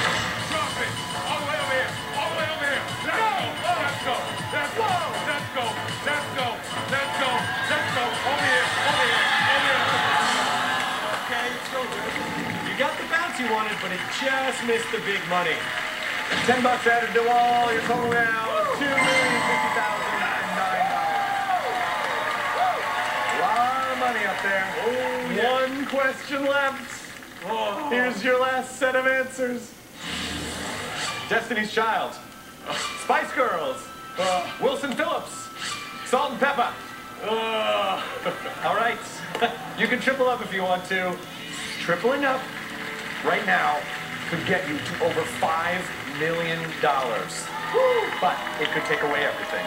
Drop it. All the way over here. All the way over here. Let's go. Let's go. Let's go. Let's go. Let's go. Let's go. Let's go. Over here. Over here. Over here. Okay, it's so good. You got the bounce you wanted, but it just missed the big money. $10 added to all. Your total now $2,050,009. money up there. Oh, yeah. One question left. Oh. Here's your last set of answers. Destiny's Child, Spice Girls, Wilson Phillips, Salt and Pepper. All right, you can triple up if you want to. Tripling up right now could get you to over $5 million. But it could take away everything.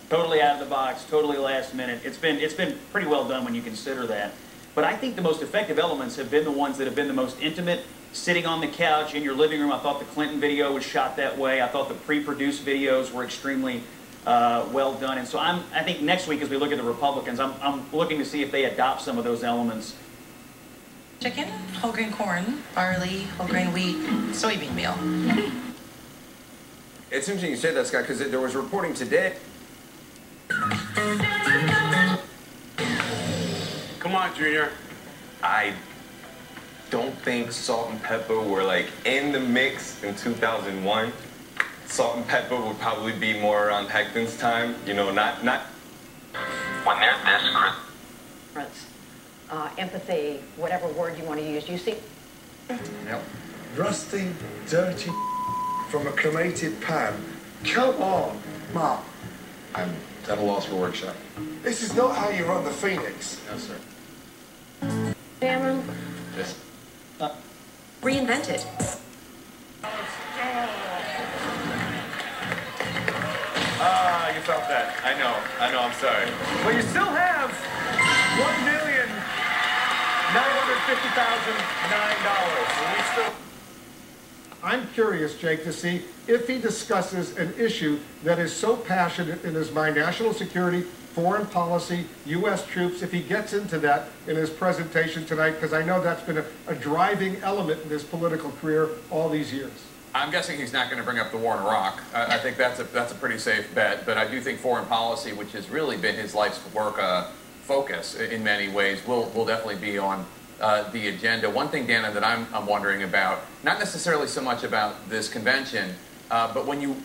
Totally out of the box, totally last minute. It's been pretty well done when you consider that. But I think the most effective elements have been the ones that have been the most intimate, sitting on the couch in your living room. I thought the Clinton video was shot that way. I thought the pre-produced videos were extremely well done. And so I think next week as we look at the Republicans, I'm looking to see if they adopt some of those elements. Chicken, whole grain corn, barley, whole grain wheat, soybean meal. It's interesting you say that, Scott, because there was reporting today. Come on, Junior. I don't think Salt and Pepper were like in the mix in 2001. Salt and Pepper would probably be more around Hecton's time, you know, not when they're this. Empathy, whatever word you want to use. You see? Yep. Rusty, dirty from a cremated pan. Come on, Mark. I'm at a loss for workshop. This is not how you run the Phoenix. No, sir. Salmon. Yes. Reinvented. Ah, you felt that. I know, I'm sorry. But you still have $1,950,009. We still... I'm curious, Jake, to see if he discusses an issue that is so passionate in his mind, national security, foreign policy, U.S. troops, if he gets into that in his presentation tonight, because I know that's been a driving element in his political career all these years. I'm guessing he's not going to bring up the war in Iraq. I think that's a pretty safe bet, but I do think foreign policy, which has really been his life's work focus in many ways, will definitely be on the agenda. One thing, Dana, that I'm wondering about, not necessarily so much about this convention, but when you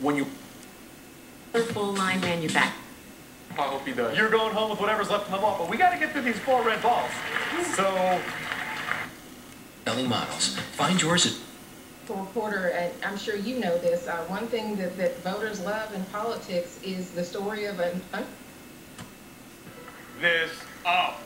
Full line manufacturing. I hope he does. You're going home with whatever's left in the vault, but we got to get through these 4 red balls. So, selling models. Find yours at. For reporter, and I'm sure you know this, one thing that voters love in politics is the story of this up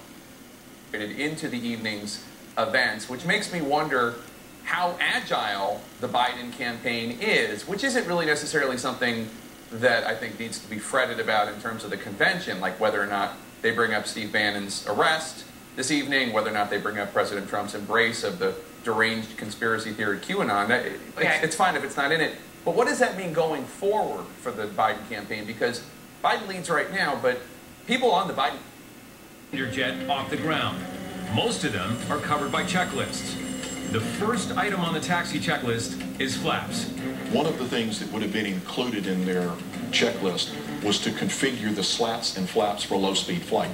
into the evening's events, which makes me wonder how agile the Biden campaign is, which isn't really necessarily something that I think needs to be fretted about in terms of the convention, like whether or not they bring up Steve Bannon's arrest this evening, whether or not they bring up President Trump's embrace of the deranged conspiracy theory QAnon. It's fine if it's not in it. But what does that mean going forward for the Biden campaign? Because Biden leads right now, but people on the Biden jet off the ground. Most of them are covered by checklists. The first item on the taxi checklist is flaps. One of the things that would have been included in their checklist was to configure the slats and flaps for low-speed flight.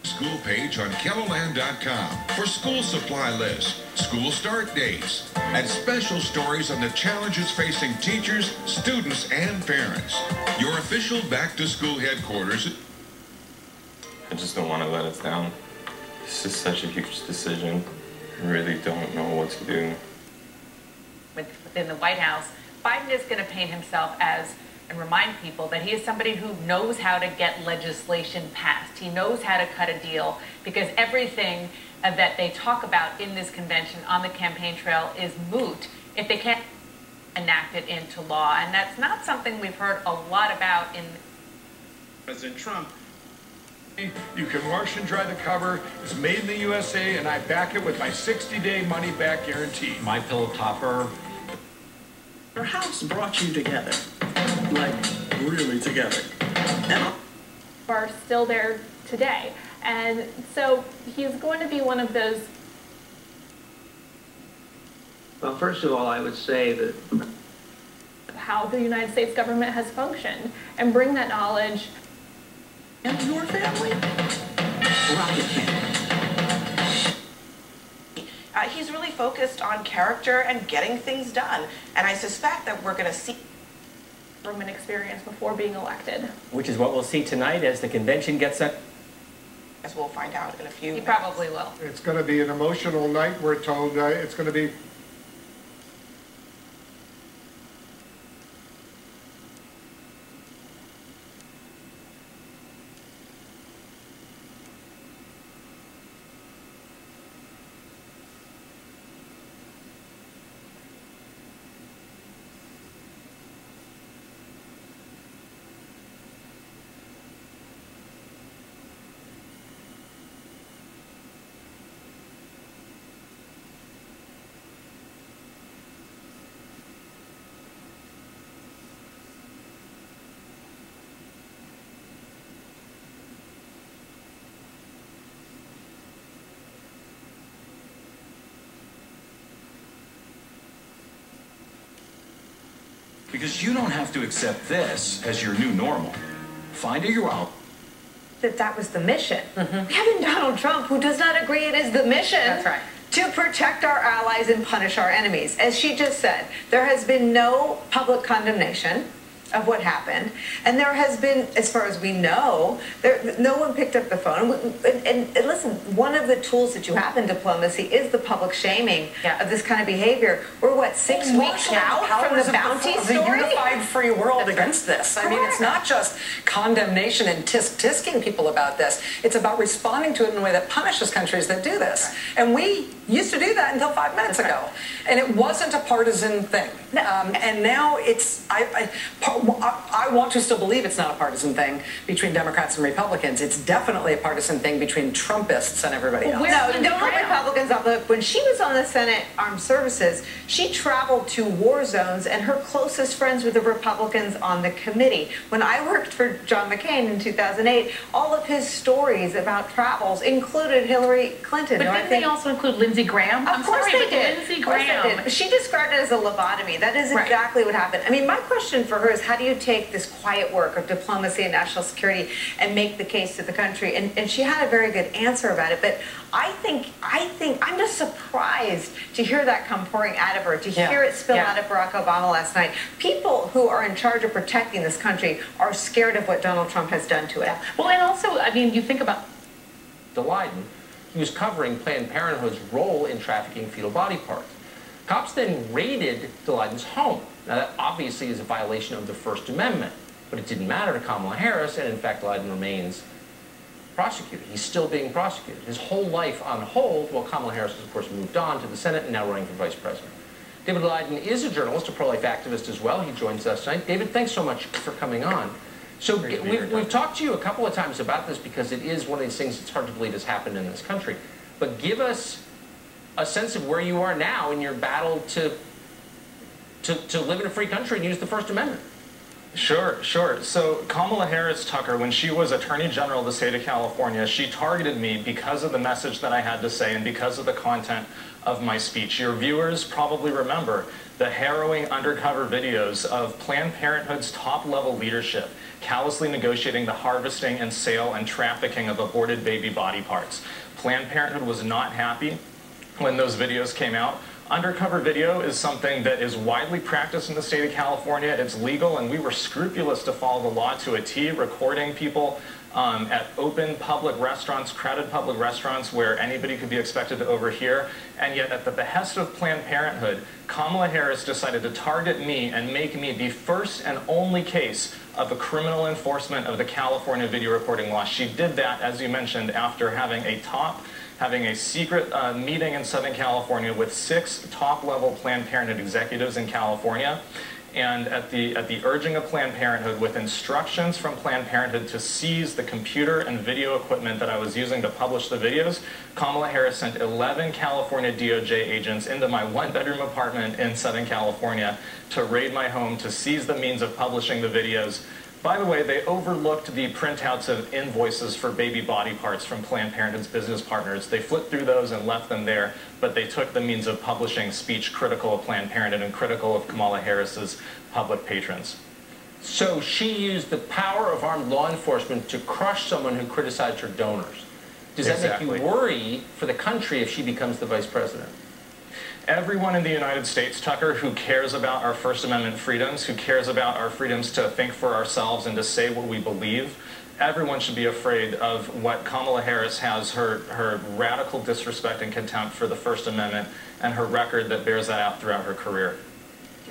School page on KELOland.com for school supply lists, school start dates, and special stories on the challenges facing teachers, students, and parents. Your official back-to-school headquarters. I just don't want to let us down. This is such a huge decision. I really don't know what to do. Within the White House, Biden is going to paint himself as and remind people that he is somebody who knows how to get legislation passed. He knows how to cut a deal because everything that they talk about in this convention on the campaign trail is moot if they can't enact it into law. And that's not something we've heard a lot about in President Trump. You can wash and dry the cover. It's made in the USA, and I back it with my 60-day money-back guarantee. My pillow topper. Your house brought you together, like really together. And are still there today. And so he's going to be one of those. Well, first of all, I would say that how the United States government has functioned and bring that knowledge. And your family? Rocket family. He's really focused on character and getting things done. And I suspect that we're going to see government experience before being elected. Which is what we'll see tonight as the convention gets set. as we'll find out in a few minutes. He probably will. It's going to be an emotional night, we're told. It's going to be... Because you don't have to accept this as your new normal. Find a your out. That was the mission. We have Donald Trump, who does not agree it is the mission. That's right. To protect our allies and punish our enemies. As she just said, there has been no public condemnation of what happened, and there has been, as far as we know, no one picked up the phone. And listen, one of the tools that you have in diplomacy is the public shaming of this kind of behavior. We're what, 6 weeks out from the bounty the story? unified free world against this. I mean, it's not just condemnation and tisk-tisking people about this. It's about responding to it in a way that punishes countries that do this. And we used to do that until 5 minutes ago. And it wasn't a partisan thing. And now it's, I want to still believe it's not a partisan thing between Democrats and Republicans. It's definitely a partisan thing between Trumpists and everybody else. No, don't let Republicans off the hook. When she was on the Senate Armed Services, she traveled to war zones, and her closest friends were the Republicans on the committee. When I worked for John McCain in 2008, all of his stories about travels included Hillary Clinton. But didn't they also include Lindsey Graham? Of course they did. Lindsey Graham. She described it as a lobotomy. That is exactly what happened. I mean, my question for her is, how do you take this quiet work of diplomacy and national security and make the case to the country? And she had a very good answer about it. But I think I'm just surprised to hear that come pouring out of her, to hear it spill out of Barack Obama last night. People who are in charge of protecting this country are scared of what Donald Trump has done to it. Well, and also, I mean, you think about Leiden, he was covering Planned Parenthood's role in trafficking fetal body parts. Cops then raided Leiden's home. Now, that obviously is a violation of the First Amendment, but it didn't matter to Kamala Harris, and in fact, Leiden remains prosecuted. He's still being prosecuted. His whole life on hold, while Kamala Harris has, of course, moved on to the Senate and now running for vice president. David Leiden is a journalist, a pro-life activist as well. He joins us tonight. David, thanks so much for coming on. So we've talked to you a couple of times about this because it is one of these things that's hard to believe has happened in this country. But give us a sense of where you are now in your battle to live in a free country and use the First Amendment. Sure. So Kamala Harris, Tucker, when she was Attorney General of the state of California, she targeted me because of the message that I had to say and because of the content of my speech. Your viewers probably remember the harrowing undercover videos of Planned Parenthood's top-level leadership callously negotiating the harvesting and sale and trafficking of aborted baby body parts. Planned Parenthood was not happy when those videos came out. Undercover video is something that is widely practiced in the state of California. It's legal, and we were scrupulous to follow the law to a T, recording people at open public restaurants, crowded public restaurants where anybody could be expected to overhear. And yet, at the behest of Planned Parenthood, Kamala Harris decided to target me and make me the first and only case of a criminal enforcement of the California video recording law. She did that, as you mentioned, after having a secret meeting in Southern California with 6 top-level Planned Parenthood executives in California. And at the urging of Planned Parenthood, with instructions from Planned Parenthood to seize the computer and video equipment that I was using to publish the videos, Kamala Harris sent 11 California DOJ agents into my one-bedroom apartment in Southern California to raid my home, to seize the means of publishing the videos. By the way, they overlooked the printouts of invoices for baby body parts from Planned Parenthood's business partners. They flipped through those and left them there, but they took the means of publishing speech critical of Planned Parenthood and critical of Kamala Harris's public patrons. So she used the power of armed law enforcement to crush someone who criticized her donors. Does that make you worry for the country if she becomes the vice president? Everyone in the United States, Tucker, who cares about our First Amendment freedoms, who cares about our freedoms to think for ourselves and to say what we believe, everyone should be afraid of what Kamala Harris has, her radical disrespect and contempt for the First Amendment and her record that bears that out throughout her career.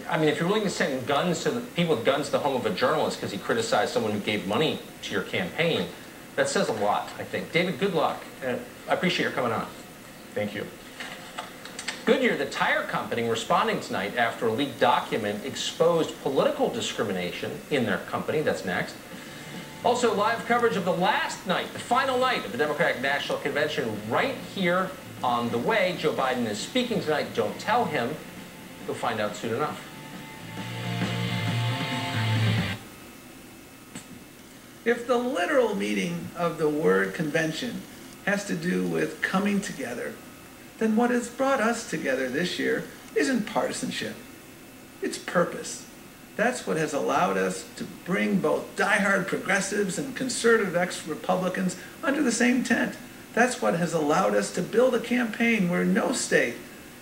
I mean, if you're willing to send guns to people with guns to the home of a journalist because he criticized someone who gave money to your campaign, that says a lot, I think. David, good luck. I appreciate your coming on. Thank you. Goodyear, the tire company, responding tonight after a leaked document exposed political discrimination in their company. That's next. Also, live coverage of the last night, the final night of the Democratic National Convention right here on the way. Joe Biden is speaking tonight. Don't tell him. You'll find out soon enough. If the literal meaning of the word convention has to do with coming together, then what has brought us together this year isn't partisanship. It's purpose. That's what has allowed us to bring both diehard progressives and conservative ex-Republicans under the same tent. That's what has allowed us to build a campaign where no state,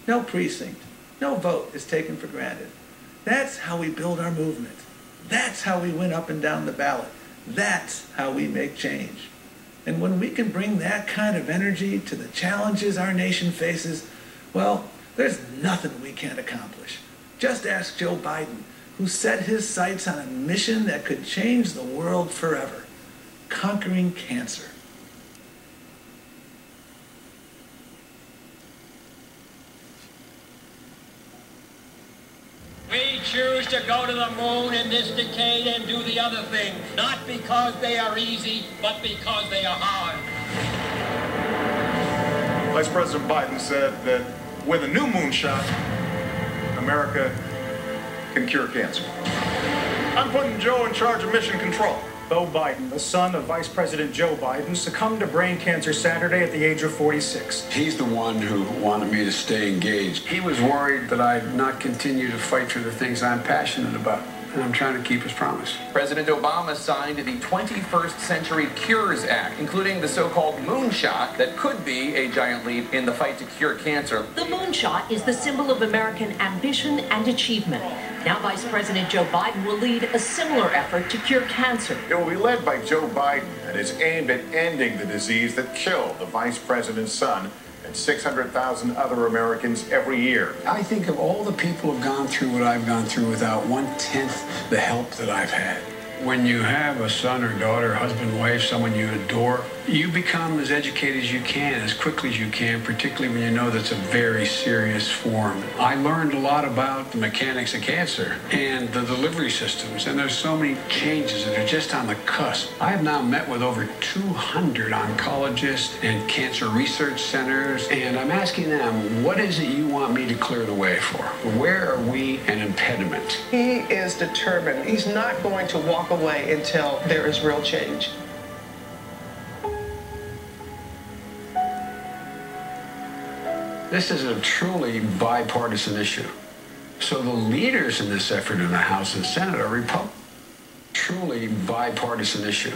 no precinct, no vote is taken for granted. That's how we build our movement. That's how we win up and down the ballot. That's how we make change. And when we can bring that kind of energy to the challenges our nation faces, well, there's nothing we can't accomplish. Just ask Joe Biden, who set his sights on a mission that could change the world forever, conquering cancer. We choose to go to the moon in this decade and do the other thing, not because they are easy, but because they are hard. Vice President Biden said that with a new moonshot, America can cure cancer. I'm putting Joe in charge of mission control. Beau Biden, the son of Vice President Joe Biden, succumbed to brain cancer Saturday at the age of 46. He's the one who wanted me to stay engaged. He was worried that I'd not continue to fight for the things I'm passionate about, and I'm trying to keep his promise. President Obama signed the 21st Century Cures Act, including the so-called moonshot that could be a giant leap in the fight to cure cancer. The moonshot is the symbol of American ambition and achievement. Now Vice President Joe Biden will lead a similar effort to cure cancer. It will be led by Joe Biden and is aimed at ending the disease that killed the vice president's son and 600,000 other Americans every year. I think of all the people who've gone through what I've gone through without 1/10 the help that I've had. When you have a son or daughter, husband, wife, someone you adore, you become as educated as you can, as quickly as you can, particularly when you know that's a very serious form. I learned a lot about the mechanics of cancer and the delivery systems, and there's so many changes that are just on the cusp. I have now met with over 200 oncologists and cancer research centers, and I'm asking them, what is it you want me to clear the way for? Where are we an impediment? He is determined. He's not going to walk away until there is real change. This is a truly bipartisan issue. So the leaders in this effort in the House and Senate are Republicans. Truly bipartisan issue.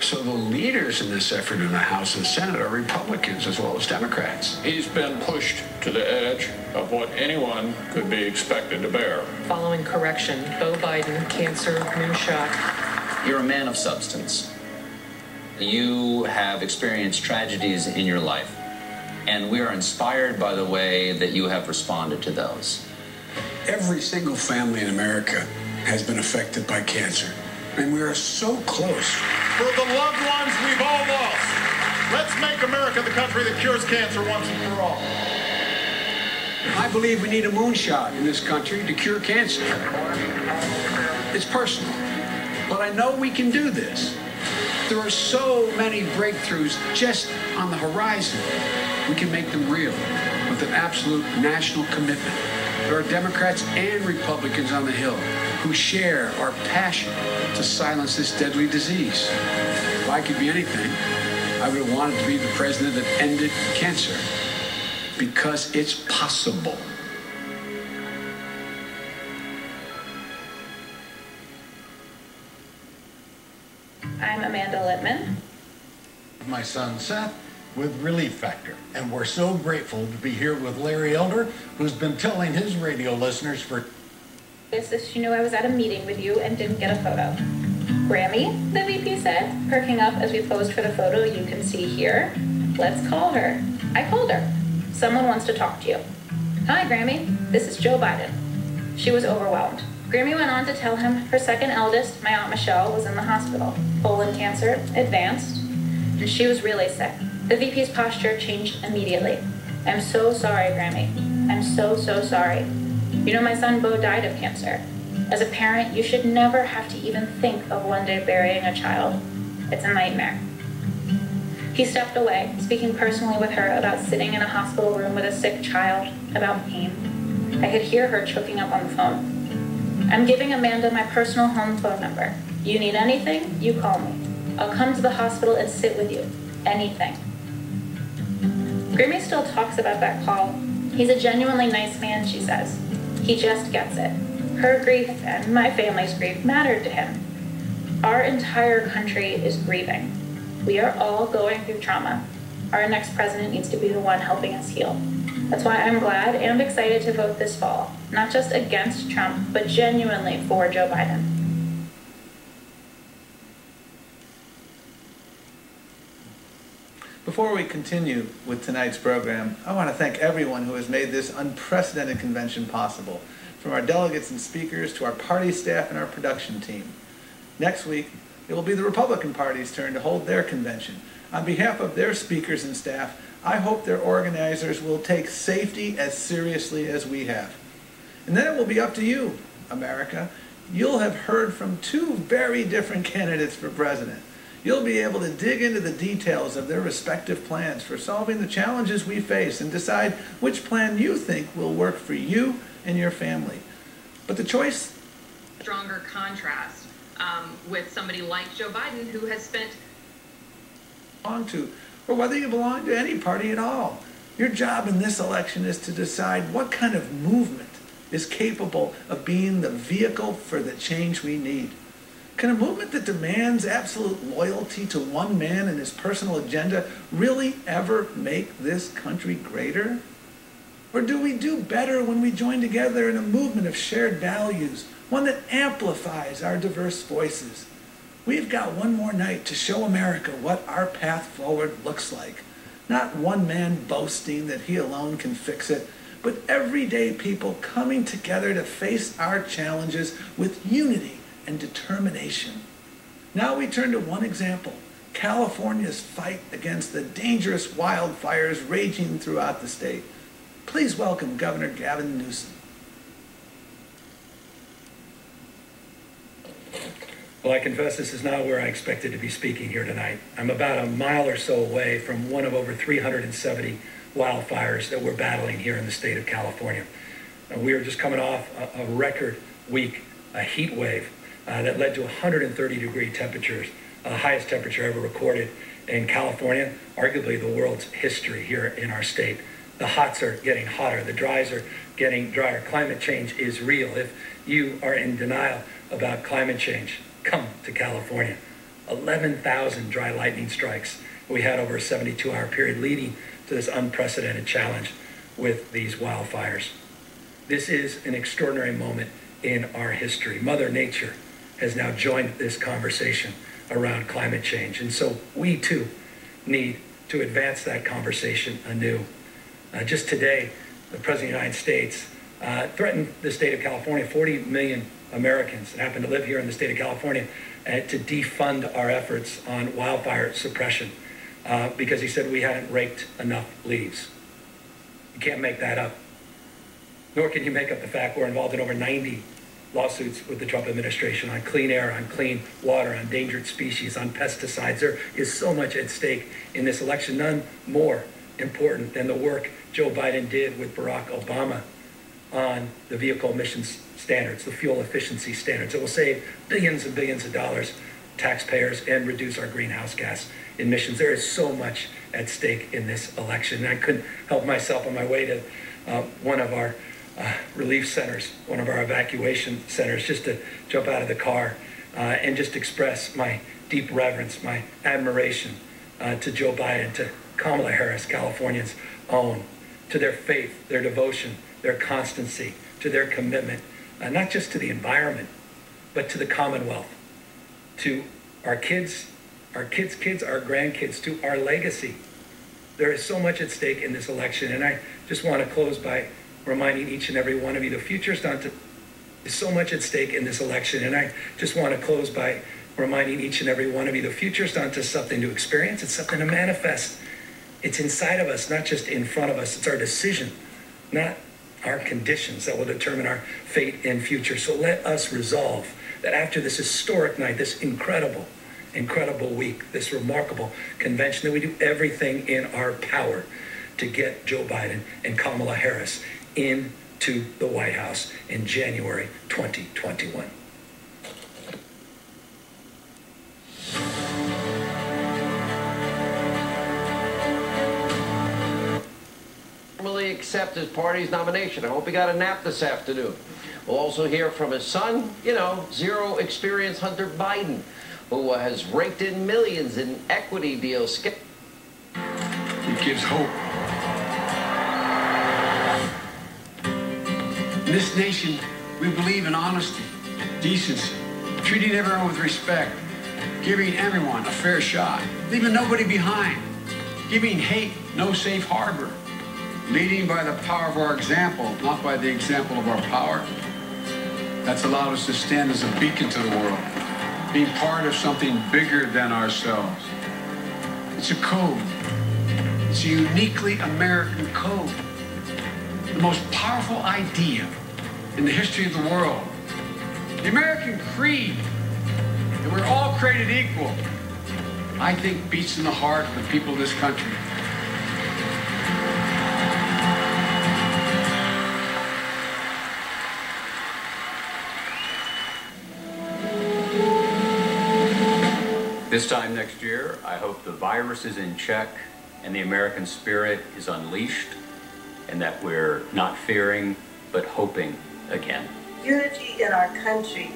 So the leaders in this effort in the House and Senate are Republicans as well as Democrats. He's been pushed to the edge of what anyone could be expected to bear. Following correction, Beau Biden, cancer, moonshot. You're a man of substance. You have experienced tragedies in your life, and we are inspired by the way that you have responded to those. Every single family in America has been affected by cancer, and we are so close. For the loved ones we've all lost, let's make America the country that cures cancer once and for all. I believe we need a moonshot in this country to cure cancer. It's personal, but I know we can do this. There are so many breakthroughs just on the horizon. We can make them real with an absolute national commitment. There are Democrats and Republicans on the Hill who share our passion to silence this deadly disease. If I could be anything, I would have wanted to be the president that ended cancer, because it's possible. I'm Amanda Littman. My son Seth with Relief Factor, and we're so grateful to be here with Larry Elder, who's been telling his radio listeners for... She knew I was at a meeting with you and didn't get a photo. Grammy, the VP said, perking up as we posed for the photo you can see here. Let's call her. I called her. Someone wants to talk to you. Hi, Grammy. This is Joe Biden. She was overwhelmed. Grammy went on to tell him her second eldest, my Aunt Michelle, was in the hospital. Colon cancer, advanced, and she was really sick. The VP's posture changed immediately. I'm so sorry, Grammy. I'm so, so sorry. You know, my son Bo died of cancer. As a parent, you should never have to even think of one day burying a child. It's a nightmare. He stepped away, speaking personally with her about sitting in a hospital room with a sick child, about pain. I could hear her choking up on the phone. I'm giving Amanda my personal home phone number. You need anything, you call me. I'll come to the hospital and sit with you. Anything. Grammy still talks about that call. He's a genuinely nice man, she says. He just gets it. Her grief and my family's grief mattered to him. Our entire country is grieving. We are all going through trauma. Our next president needs to be the one helping us heal. That's why I'm glad and excited to vote this fall, not just against Trump, but genuinely for Joe Biden. Before we continue with tonight's program, I want to thank everyone who has made this unprecedented convention possible, from our delegates and speakers to our party staff and our production team. Next week, it will be the Republican Party's turn to hold their convention. On behalf of their speakers and staff, I hope their organizers will take safety as seriously as we have. And then it will be up to you, America. You'll have heard from two very different candidates for president. You'll be able to dig into the details of their respective plans for solving the challenges we face and decide which plan you think will work for you and your family. But the choice? Stronger contrast with somebody like Joe Biden, who has spent belong to, or whether you belong to any party at all. Your job in this election is to decide what kind of movement is capable of being the vehicle for the change we need. Can a movement that demands absolute loyalty to one man and his personal agenda really ever make this country greater? Or do we do better when we join together in a movement of shared values, one that amplifies our diverse voices? We've got one more night to show America what our path forward looks like. Not one man boasting that he alone can fix it, but everyday people coming together to face our challenges with unity and determination. Now we turn to one example, California's fight against the dangerous wildfires raging throughout the state. Please welcome Governor Gavin Newsom. Well, I confess this is not where I expected to be speaking here tonight. I'm about a mile or so away from one of over 370 wildfires that we're battling here in the state of California. We are just coming off a record week, a heat wave that led to 130-degree temperatures, the highest temperature ever recorded in California, arguably the world's history here in our state. The hots are getting hotter, the dries are getting drier. Climate change is real. If you are in denial about climate change, come to California. 11,000 dry lightning strikes we had over a 72-hour period, leading to this unprecedented challenge with these wildfires. This is an extraordinary moment in our history. Mother Nature has now joined this conversation around climate change, and so we too need to advance that conversation anew. Just today, the President of the United States threatened the state of California, 40 million Americans that happen to live here in the state of California, to defund our efforts on wildfire suppression because he said we hadn't raked enough leaves. You can't make that up. Nor can you make up the fact we're involved in over 90 lawsuits with the Trump administration on clean air, on clean water, on endangered species, on pesticides. There is so much at stake in this election, none more important than the work Joe Biden did with Barack Obama on the vehicle emissions standards, the fuel efficiency standards. It will save billions and billions of dollars taxpayers and reduce our greenhouse gas emissions. There is so much at stake in this election. And I couldn't help myself on my way to one of our relief centers, one of our evacuation centers, just to jump out of the car and just express my deep reverence, my admiration to Joe Biden, to Kamala Harris, Californians' own, to their faith, their devotion, their constancy, to their commitment, not just to the environment, but to the Commonwealth. to our kids, our kids', our grandkids, to our legacy. There is so much at stake in this election, and I just want to close by reminding each and every one of you the future's not to. There's so much at stake in this election, and I just want to close by reminding each and every one of you the future's not just something to experience, it's something to manifest. It's inside of us, not just in front of us. It's our decision, not our conditions, that will determine our fate and future. So let us resolve that after this historic night, this incredible week, this remarkable convention, that we do everything in our power to get Joe Biden and Kamala Harris into the White House in January 2021. Formally accept his party's nomination. I hope he got a nap this afternoon. We'll also hear from his son, zero experience Hunter Biden, who has raked in millions in equity deals. He gives hope. In this nation, we believe in honesty, decency, treating everyone with respect, giving everyone a fair shot, leaving nobody behind, giving hate no safe harbor, leading by the power of our example, not by the example of our power. That's allowed us to stand as a beacon to the world, being part of something bigger than ourselves. It's a code. It's a uniquely American code. The most powerful idea in the history of the world. The American creed, that we're all created equal, I think beats in the heart of the people of this country. This time next year, I hope the virus is in check and the American spirit is unleashed, and that we're not fearing, but hoping again. Unity in our country.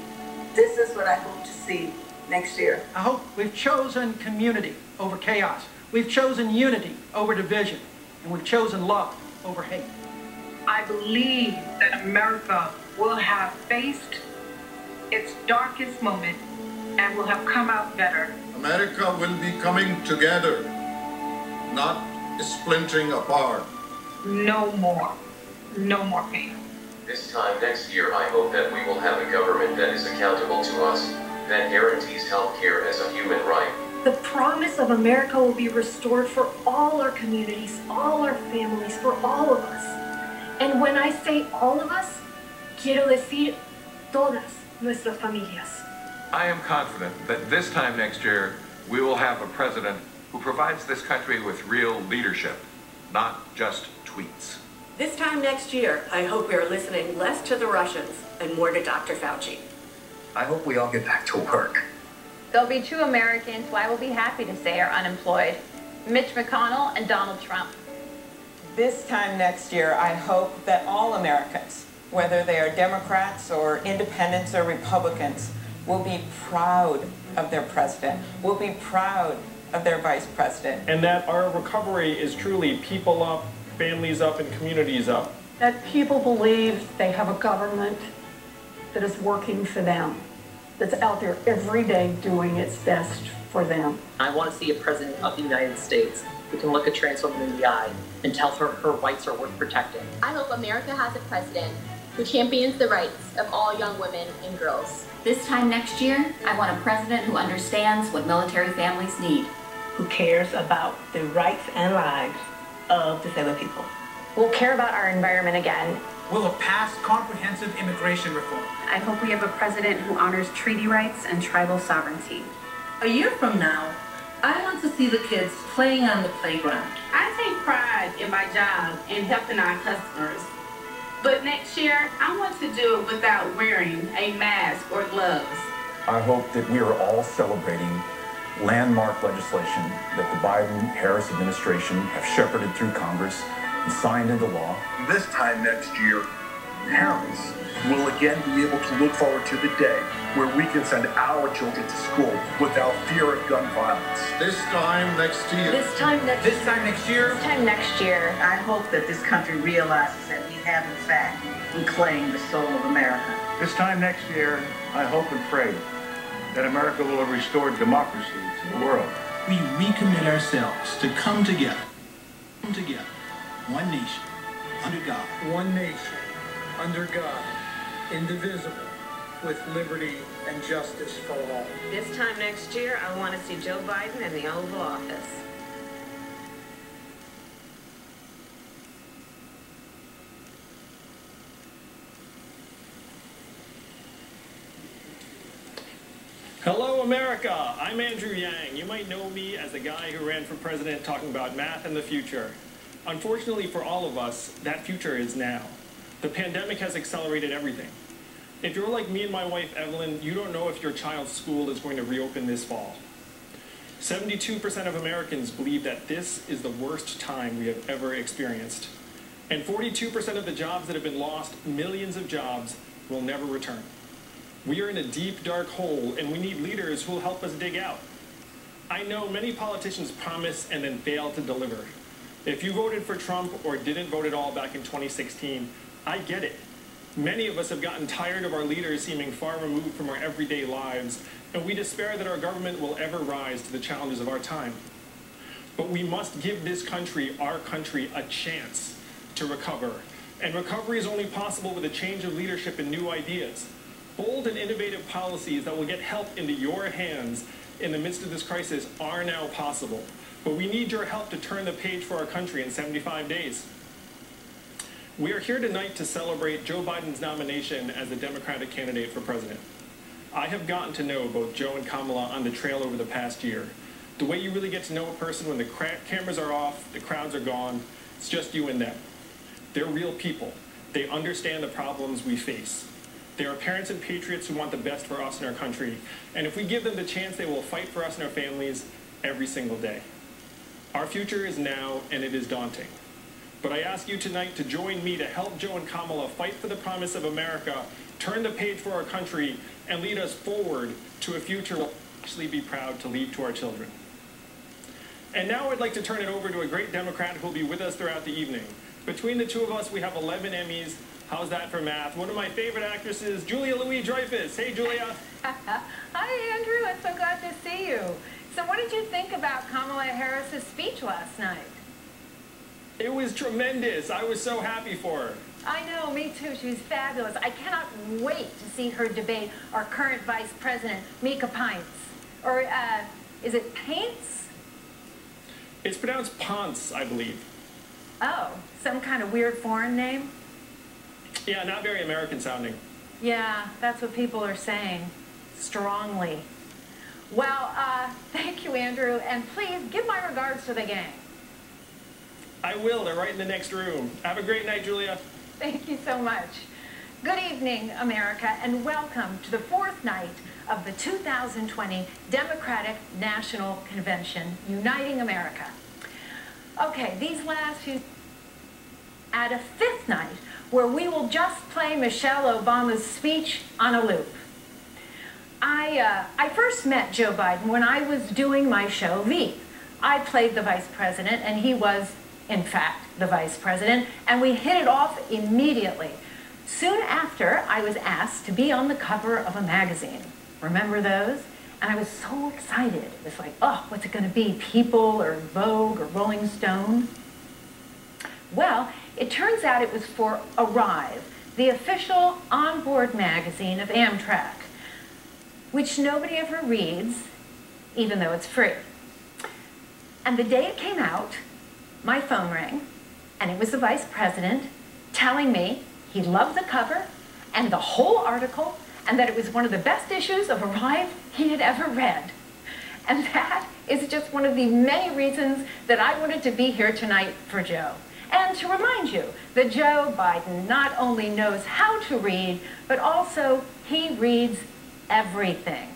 This is what I hope to see next year. I hope we've chosen community over chaos. We've chosen unity over division. And we've chosen love over hate. I believe that America will have faced its darkest moment and will have come out better. America will be coming together, not splintering apart. No more pain. This time next year, I hope that we will have a government that is accountable to us, that guarantees health care as a human right. The promise of America will be restored for all our communities, all our families, for all of us. And when I say all of us, quiero decir todas nuestras familias. I am confident that this time next year, we will have a president who provides this country with real leadership, not just tweets. This time next year, I hope we are listening less to the Russians and more to Dr. Fauci. I hope we all get back to work. There'll be two Americans who I will be happy to say are unemployed, Mitch McConnell and Donald Trump. This time next year, I hope that all Americans, whether they are Democrats or independents or Republicans, will be proud of their president, will be proud of their vice president. And that our recovery is truly people up, families up, and communities up. That people believe they have a government that is working for them, that's out there every day doing its best for them. I want to see a president of the United States who can look a trans woman in the eye and tell her her rights are worth protecting. I hope America has a president who champions the rights of all young women and girls. This time next year, I want a president who understands what military families need. Who cares about the rights and lives of disabled people. We'll care about our environment again. We'll have passed comprehensive immigration reform. I hope we have a president who honors treaty rights and tribal sovereignty. A year from now, I want to see the kids playing on the playground. I take pride in my job and helping our customers. But next year, I want to do it without wearing a mask or gloves. I hope that we are all celebrating landmark legislation that the Biden-Harris administration have shepherded through Congress and signed into law. This time next year, parents will again be able to look forward to the day where we can send our children to school without fear of gun violence. This time next year. This time next year. This time next year. I hope that this country realizes that we have, in fact, reclaimed the soul of America. This time next year, I hope and pray that America will have restored democracy to the world. We recommit ourselves to come together, one nation, under God. One nation, under God, indivisible, with liberty and justice for all. This time next year, I want to see Joe Biden in the Oval Office. Hello, America. I'm Andrew Yang. You might know me as the guy who ran for president talking about math and the future. Unfortunately for all of us, that future is now. The pandemic has accelerated everything. If you're like me and my wife, Evelyn, you don't know if your child's school is going to reopen this fall. 72% of Americans believe that this is the worst time we have ever experienced. And 42% of the jobs that have been lost, millions of jobs, will never return. We are in a deep, dark hole, and we need leaders who will help us dig out. I know many politicians promise and then fail to deliver. If you voted for Trump or didn't vote at all back in 2016, I get it. Many of us have gotten tired of our leaders seeming far removed from our everyday lives, and we despair that our government will ever rise to the challenges of our time. But we must give this country, our country, a chance to recover. And recovery is only possible with a change of leadership and new ideas. Bold and innovative policies that will get help into your hands in the midst of this crisis are now possible. But we need your help to turn the page for our country in 75 days. We are here tonight to celebrate Joe Biden's nomination as the Democratic candidate for president. I have gotten to know both Joe and Kamala on the trail over the past year. The way you really get to know a person when the cameras are off, the crowds are gone, it's just you and them. They're real people. They understand the problems we face. They are parents and patriots who want the best for us and our country. And if we give them the chance, they will fight for us and our families every single day. Our future is now, and it is daunting. But I ask you tonight to join me to help Joe and Kamala fight for the promise of America, turn the page for our country, and lead us forward to a future we'll actually be proud to leave to our children. And now I'd like to turn it over to a great Democrat who will be with us throughout the evening. Between the two of us, we have 11 Emmys. How's that for math? One of my favorite actresses, Julia Louis-Dreyfus. Hey, Julia. Hi, Andrew. I'm so glad to see you. So what did you think about Kamala Harris's speech last night? It was tremendous. I was so happy for her. I know, me too. She was fabulous. I cannot wait to see her debate our current Vice President, Mika Pints. Or, is it Paints? It's pronounced Ponce, I believe. Oh, some kind of weird foreign name? Yeah, not very American sounding. Yeah, that's what people are saying. Strongly. Well, thank you, Andrew, and please give my regards to the gang. I will. They're right in the next room. Have a great night, Julia. Thank you so much. Good evening, America, and welcome to the fourth night of the 2020 Democratic National Convention, Uniting America. Okay, these last few add a fifth night where we will just play Michelle Obama's speech on a loop. I first met Joe Biden when I was doing my show, Veep. I played the vice president, and he was, in fact, the vice president, and we hit it off immediately. Soon after, I was asked to be on the cover of a magazine. Remember those? And I was so excited. It was like, oh, what's it going to be? People or Vogue or Rolling Stone? Well, it turns out it was for Arrive, the official onboard magazine of Amtrak, which nobody ever reads, even though it's free. And the day it came out, my phone rang, and it was the vice president telling me he loved the cover and the whole article, and that it was one of the best issues of Arrive he had ever read. And that is just one of the many reasons that I wanted to be here tonight for Joe. And to remind you that Joe Biden not only knows how to read, but also he reads everything.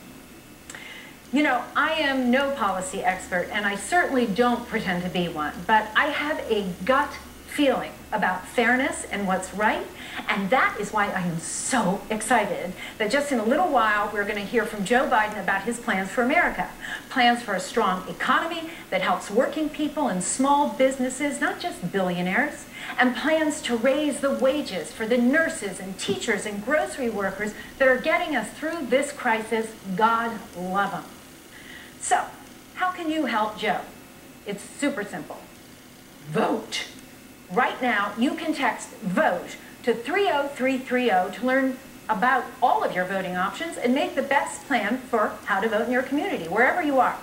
You know, I am no policy expert, and I certainly don't pretend to be one, but I have a gut feeling about fairness and what's right. And that is why I am so excited that just in a little while we're going to hear from Joe Biden about his plans for America. Plans for a strong economy that helps working people and small businesses, not just billionaires. And plans to raise the wages for the nurses and teachers and grocery workers that are getting us through this crisis. God love them. So, how can you help Joe? It's super simple. Vote. Right now, you can text VOTE to 30330 to learn about all of your voting options and make the best plan for how to vote in your community, wherever you are.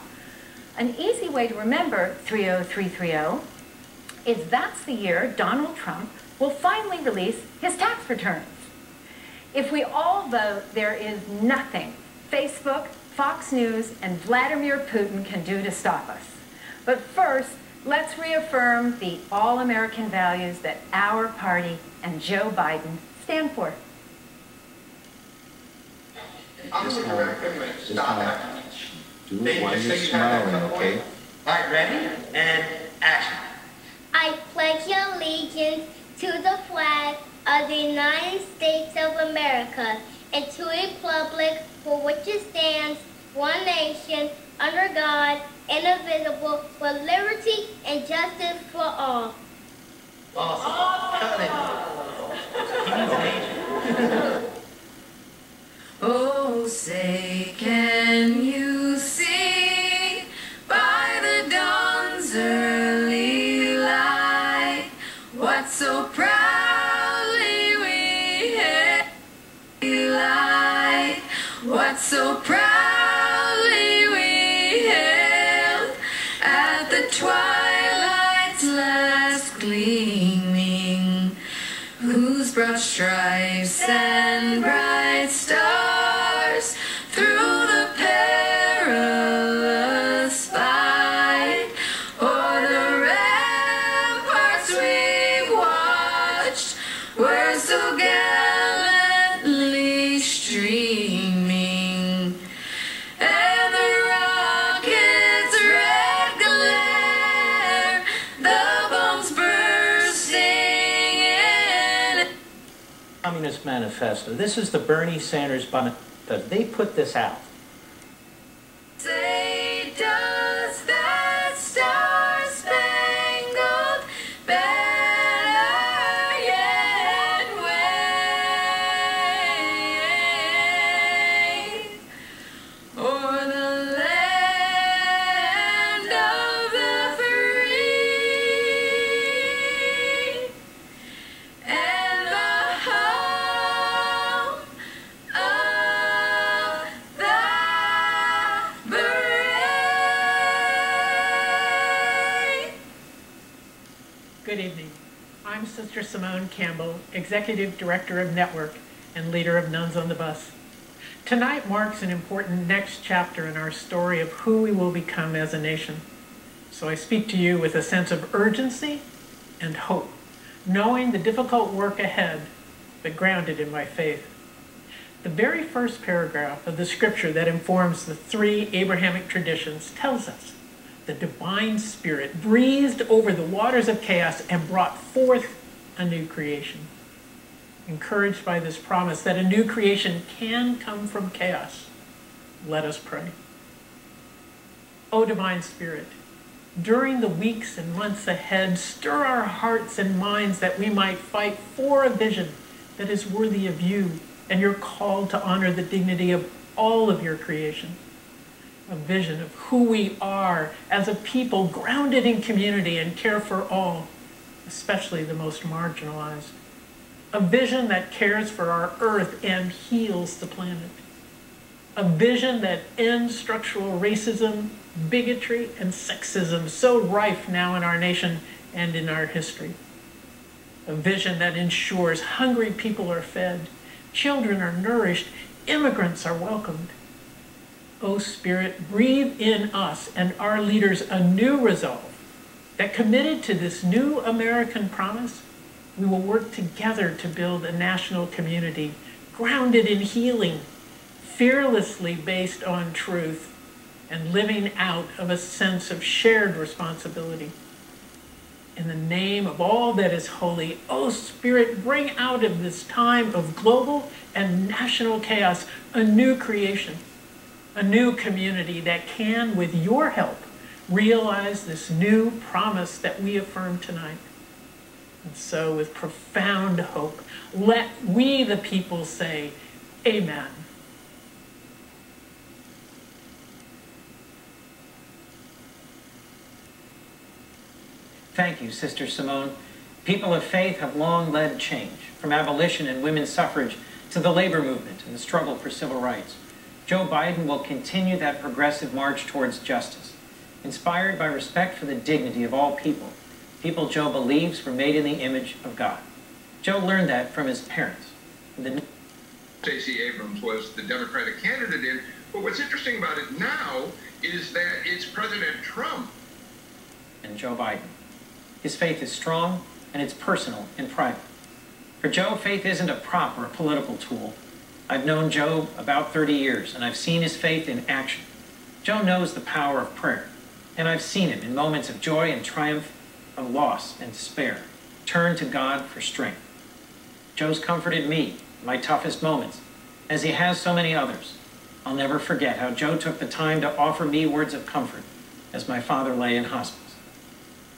An easy way to remember 30330 is that's the year Donald Trump will finally release his tax returns. If we all vote, there is nothing Facebook, Fox News, and Vladimir Putin can do to stop us. But first, let's reaffirm the all-American values that our party and Joe Biden stand for. I'm going to recommend stop that. Do it while you're smiling, okay? All right, ready? And action. I pledge allegiance to the flag of the United States of America and to the republic for which it stands, one nation, under God, indivisible, with liberty and justice for all. Awesome. Oh, say, can you see by the dawn's early light what so proudly we hailed? What so proudly we hailed at the twilight's last gleaming, whose broad stripes and bright stars through the perilous fight o'er the ramparts we've watched were so gallantly streaming, and the rocket's red glare, the bombs bursting in. Communist Manifesto. This is the Bernie Sanders manifesto. They put this out. Say, does that star-spangled banner yet wave o'er the land of the free and the home of the brave? Good evening. I'm Sister Simone Campbell, Executive Director of Network and leader of Nuns on the Bus. Tonight marks an important next chapter in our story of who we will become as a nation. So I speak to you with a sense of urgency and hope, knowing the difficult work ahead, but grounded in my faith. The very first paragraph of the scripture that informs the three Abrahamic traditions tells us the divine spirit breathed over the waters of chaos and brought forth a new creation. Encouraged by this promise that a new creation can come from chaos, let us pray. O divine spirit, during the weeks and months ahead, stir our hearts and minds that we might fight for a vision that is worthy of you and your call to honor the dignity of all of your creation. A vision of who we are as a people grounded in community and care for all, especially the most marginalized. A vision that cares for our earth and heals the planet. A vision that ends structural racism, bigotry, and sexism so rife now in our nation and in our history. A vision that ensures hungry people are fed, children are nourished, immigrants are welcomed. O Spirit, breathe in us and our leaders a new resolve that, committed to this new American promise, we will work together to build a national community grounded in healing, fearlessly based on truth, and living out of a sense of shared responsibility. In the name of all that is holy, O Spirit, bring out of this time of global and national chaos a new creation, a new community that can, with your help, realize this new promise that we affirm tonight. And so, with profound hope, let we the people say, Amen. Thank you, Sister Simone. People of faith have long led change, from abolition and women's suffrage to the labor movement and the struggle for civil rights. Joe Biden will continue that progressive march towards justice, inspired by respect for the dignity of all people. People Joe believes were made in the image of God. Joe learned that from his parents. Stacey Abrams was the Democratic candidate in, but what's interesting about it now is that it's President Trump and Joe Biden. His faith is strong, and it's personal and private. For Joe, faith isn't a prop or a political tool. I've known Joe about 30 years, and I've seen his faith in action. Joe knows the power of prayer, and I've seen him in moments of joy and triumph, of loss and despair, turn to God for strength. Joe's comforted me in my toughest moments, as he has so many others. I'll never forget how Joe took the time to offer me words of comfort as my father lay in hospice.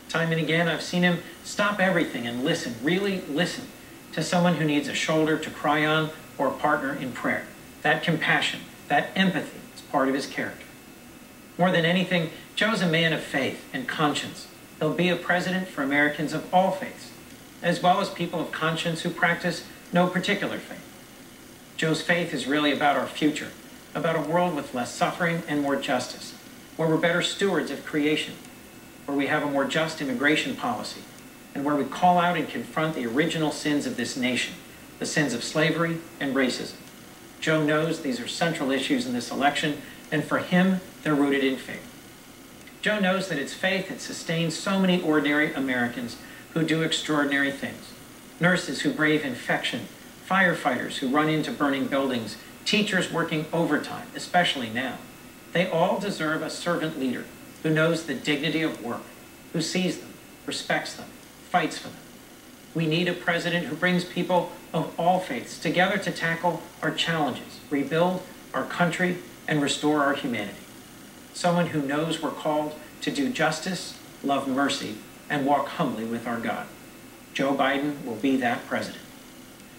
Time and again, I've seen him stop everything and listen, really listen, to someone who needs a shoulder to cry on or a partner in prayer. That compassion, that empathy is part of his character. More than anything, Joe's a man of faith and conscience. He'll be a president for Americans of all faiths, as well as people of conscience who practice no particular faith. Joe's faith is really about our future, about a world with less suffering and more justice, where we're better stewards of creation, where we have a more just immigration policy, and where we call out and confront the original sins of this nation, the sins of slavery and racism. Joe knows these are central issues in this election, and for him, they're rooted in faith. Joe knows that it's faith that sustains so many ordinary Americans who do extraordinary things. Nurses who brave infection, firefighters who run into burning buildings, teachers working overtime, especially now. They all deserve a servant leader who knows the dignity of work, who sees them, respects them, fights for them. We need a president who brings people of all faiths together to tackle our challenges, rebuild our country, and restore our humanity. Someone who knows we're called to do justice, love mercy, and walk humbly with our God. Joe Biden will be that president.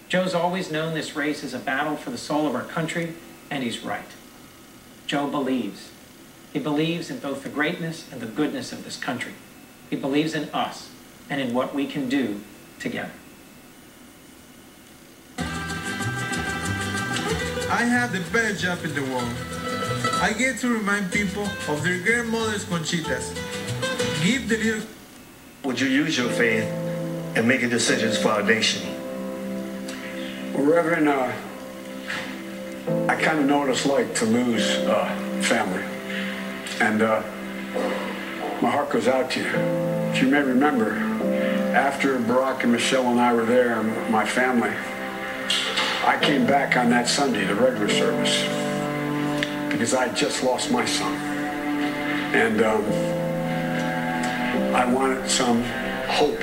Joe's always known this race is a battle for the soul of our country, and he's right. Joe believes. He believes in both the greatness and the goodness of this country. He believes in us and in what we can do together. I have the best job in the world. I get to remind people of their grandmother's conchitas. Give the little... Would you use your faith and make decisions for our nation? Well, Reverend, I kind of know what it's like to lose family. And my heart goes out to you. If you may remember, after Barack and Michelle and I were there, and my family, I came back on that Sunday, the regular service, because I had just lost my son. And I wanted some hope,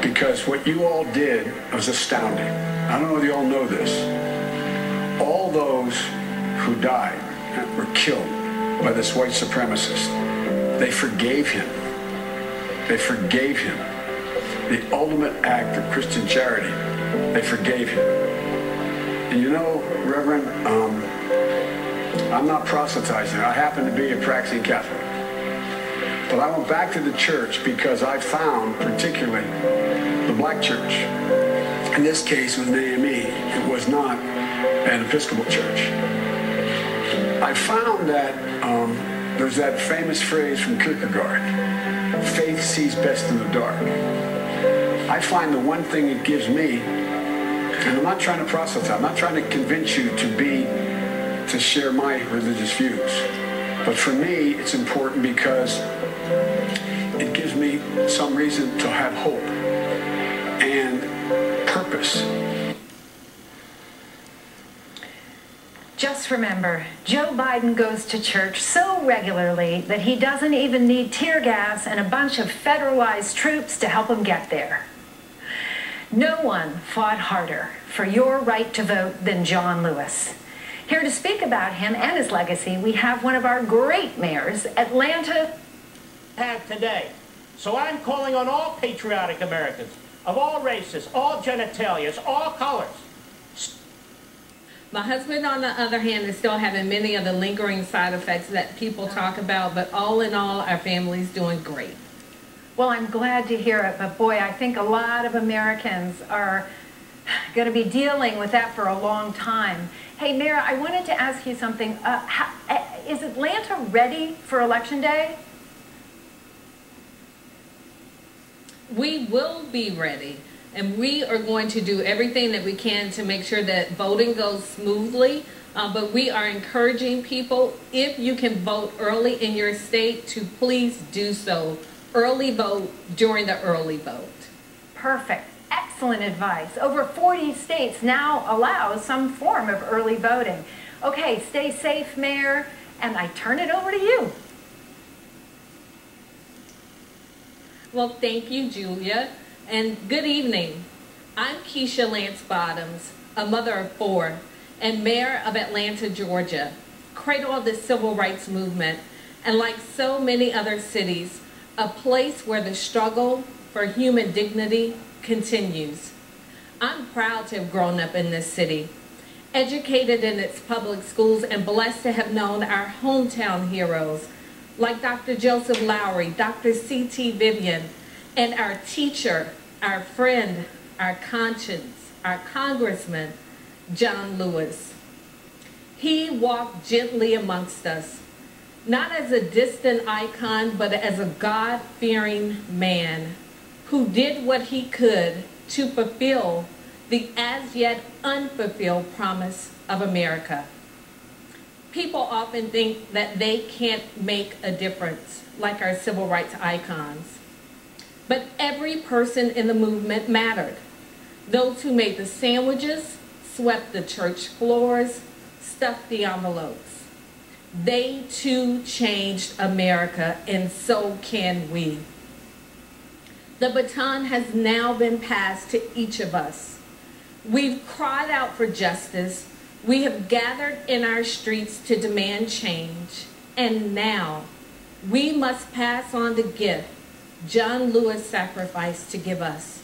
because what you all did was astounding. I don't know if you all know this. All those who died were killed by this white supremacist. They forgave him. They forgave him. The ultimate act of Christian charity. They forgave him. And you know, Reverend, I'm not proselytizing. I happen to be a practicing Catholic. But I went back to the church because I found, particularly, the black church. In this case, it was an AME. It was not an Episcopal church. I found that there's that famous phrase from Kierkegaard, faith sees best in the dark. I find the one thing it gives me, and I'm not trying to proselytize, I'm not trying to convince you to share my religious views. But for me, it's important because it gives me some reason to have hope and purpose. Just remember, Joe Biden goes to church so regularly that he doesn't even need tear gas and a bunch of federalized troops to help him get there. No one fought harder for your right to vote than John Lewis. Here to speak about him and his legacy, we have one of our great mayors, Atlanta. Have today. So I'm calling on all patriotic Americans of all races, all genitalias, all colors. My husband, on the other hand, is still having many of the lingering side effects that people talk about, but all in all, our family's doing great. Well, I'm glad to hear it, but boy, I think a lot of Americans are going to be dealing with that for a long time. Hey, Mayor, I wanted to ask you something. Is Atlanta ready for Election Day? We will be ready. And we are going to do everything that we can to make sure that voting goes smoothly. But we are encouraging people, if you can vote early in your state, to please do so. Early vote during the early vote. Perfect. Excellent advice. Over 40 states now allow some form of early voting. Okay, stay safe, Mayor, and I turn it over to you. Well, thank you, Julia. And good evening. I'm Keisha Lance Bottoms, a mother of 4, and mayor of Atlanta, Georgia, cradle of the civil rights movement, and like so many other cities, a place where the struggle for human dignity continues. I'm proud to have grown up in this city, educated in its public schools, and blessed to have known our hometown heroes like Dr. Joseph Lowry, Dr. C.T. Vivian, and our teacher, our friend, our conscience, our congressman, John Lewis. He walked gently amongst us, not as a distant icon, but as a God-fearing man who did what he could to fulfill the as yet unfulfilled promise of America. People often think that they can't make a difference, like our civil rights icons. But every person in the movement mattered. Those who made the sandwiches, swept the church floors, stuffed the envelopes. They too changed America, and so can we. The baton has now been passed to each of us. We've cried out for justice. We have gathered in our streets to demand change. And now we must pass on the gift John Lewis sacrificed to give us.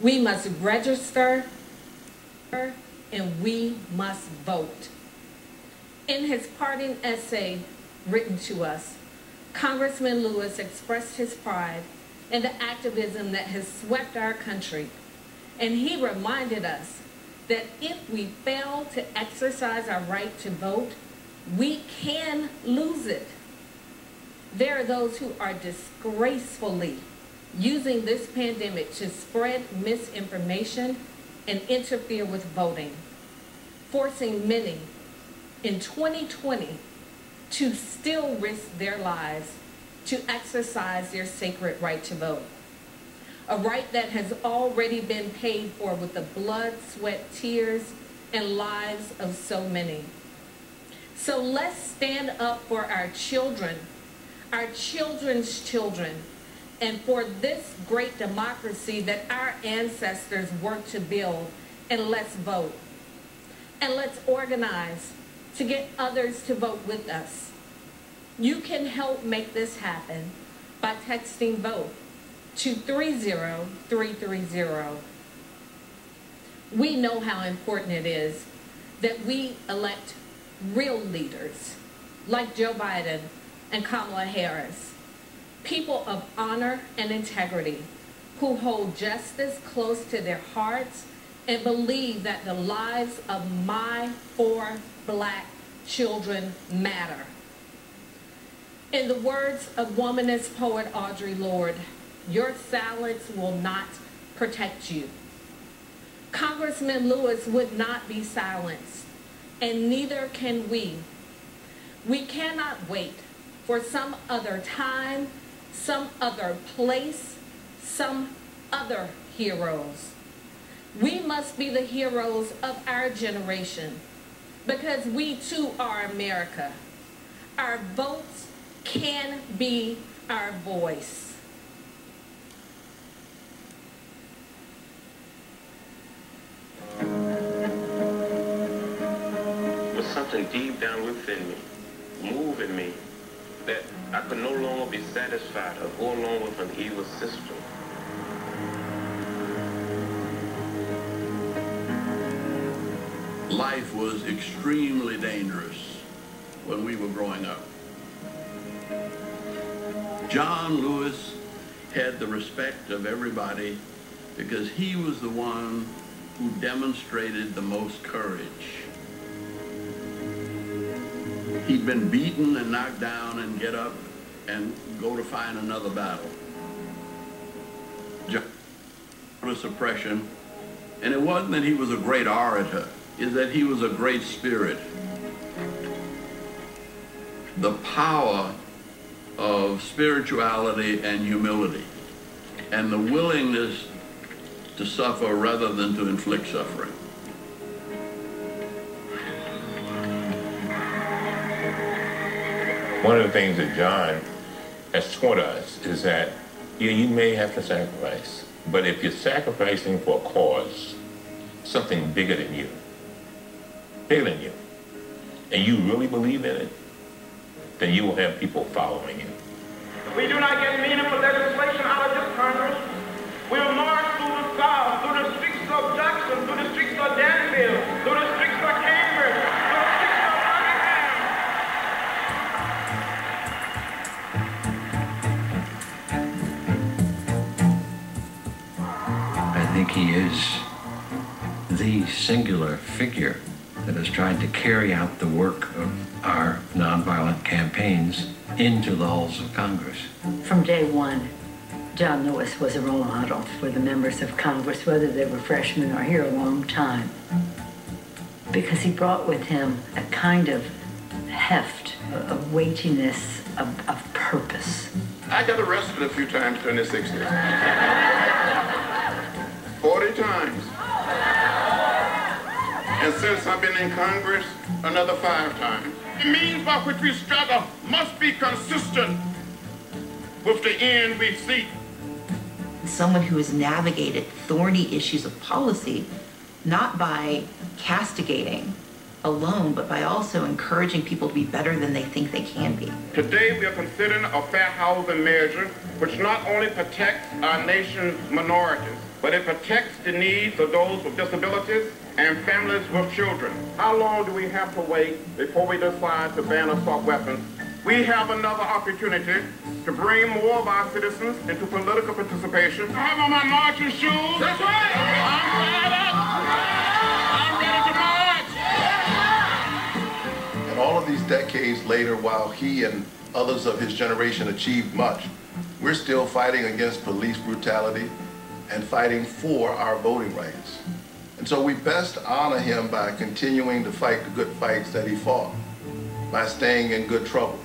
We must register and we must vote. In his parting essay written to us, Congressman Lewis expressed his pride in the activism that has swept our country. And he reminded us that if we fail to exercise our right to vote, we can lose it. There are those who are disgracefully using this pandemic to spread misinformation and interfere with voting, forcing many in 2020 to still risk their lives to exercise their sacred right to vote. A right that has already been paid for with the blood, sweat, tears, and lives of so many. So let's stand up for our children, our children's children, and for this great democracy that our ancestors worked to build, and let's vote. And let's organize to get others to vote with us. You can help make this happen by texting VOTE to 30330. We know how important it is that we elect real leaders like Joe Biden and Kamala Harris, people of honor and integrity who hold justice close to their hearts and believe that the lives of my 4 Black children matter. In the words of womanist poet Audre Lorde, your silence will not protect you. Congressman Lewis would not be silenced, and neither can we. We cannot wait for some other time, some other place, some other heroes. We must be the heroes of our generation, because we too are America. Our votes can be our voice. Was something deep down within me, moving me, that I could no longer be satisfied or go along with an evil system. Life was extremely dangerous when we were growing up. John Lewis had the respect of everybody because he was the one who demonstrated the most courage. He'd been beaten and knocked down and get up and go to find another battle. John was suppression, and it wasn't that he was a great orator, is that he was a great spirit. The power of spirituality and humility, and the willingness to suffer rather than to inflict suffering. One of the things that John has taught us is that you may have to sacrifice, but if you're sacrificing for a cause, something bigger than you, and you really believe in it, then you will have people following you. If we do not get meaningful legislation out of this Congress, we'll march through the South, through the streets of Jackson, through the streets of Danville, through the streets of Cambridge, through the streets of Birmingham. I think he is the singular figure that has tried to carry out the work of our nonviolent campaigns into the halls of Congress. From day one, John Lewis was a role model for the members of Congress, whether they were freshmen or here a long time, because he brought with him a kind of heft, a weightiness of purpose. I got arrested a few times during the 60s. 40 times. And since I've been in Congress, another 5 times. The means by which we struggle must be consistent with the end we seek. Someone who has navigated thorny issues of policy, not by castigating alone, but by also encouraging people to be better than they think they can be. Today we are considering a fair housing measure which not only protects our nation's minorities, but it protects the needs of those with disabilities and families with children. How long do we have to wait before we decide to ban assault weapons? We have another opportunity to bring more of our citizens into political participation. I have on my marching shoes. That's right. I'm fired up. I'm ready to march. And all of these decades later, while he and others of his generation achieved much, we're still fighting against police brutality and fighting for our voting rights. And so we best honor him by continuing to fight the good fights that he fought, by staying in good trouble.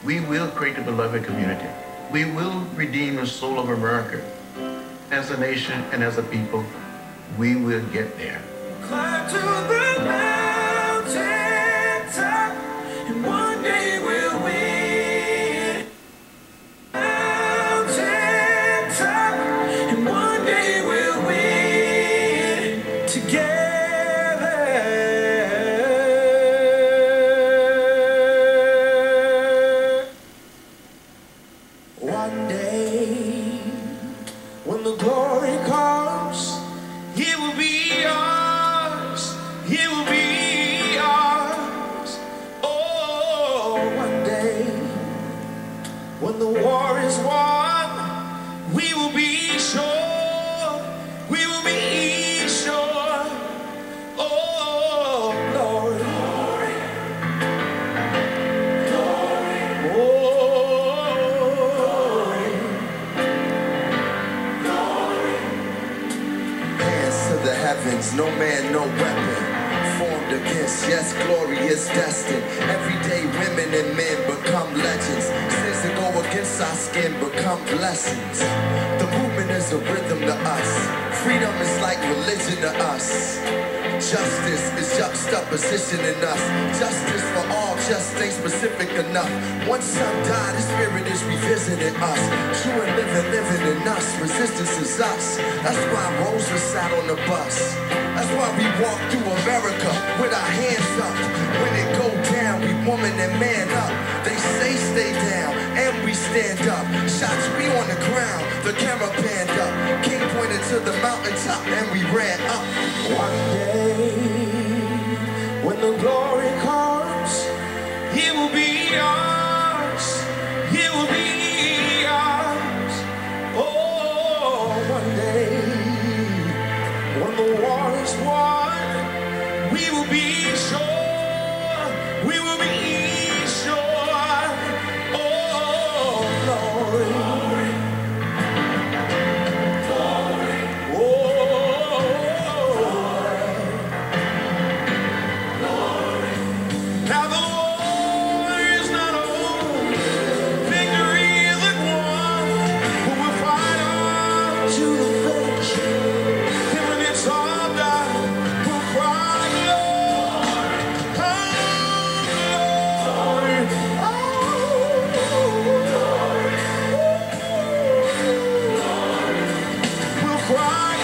We will create a beloved community. We will redeem the soul of America. As a nation and as a people, we will get there. Climb to the mountain top, and one day we'll win. Mountain top, and one day we'll win. Together. When the war is won, we will be sure, we will be sure. Oh, glory, glory, glory. Oh, glory, glory. Hands to the heavens, no man, no weapon formed against, yes, glory is destined. Everyday women and men become legends. Sins that go against our skin become blessings. The movement is a rhythm to us. Freedom is like religion to us. Justice is juxtaposition in us. Justice for all just ain't specific enough. One son died, his spirit is revisiting us. True and living in us. Resistance is us. That's why Rosa sat on the bus. That's why we walk through America with our hands up. When it go down, we woman and man up. They say stay down, and we stand up. Shots we on the ground, the camera panned up. King pointed to the mountaintop, and we ran up. One day, when the glory comes, it will be ours. It will be ours. Oh, one day, when the war is won, we will be sure, we will be sure. Oh, glory, glory, glory. Now the war is not over, victory isn't won, but we'll fight on to the finish. And when it's all done, we'll cry, Lord, oh, Lord, oh, Lord, we'll cry,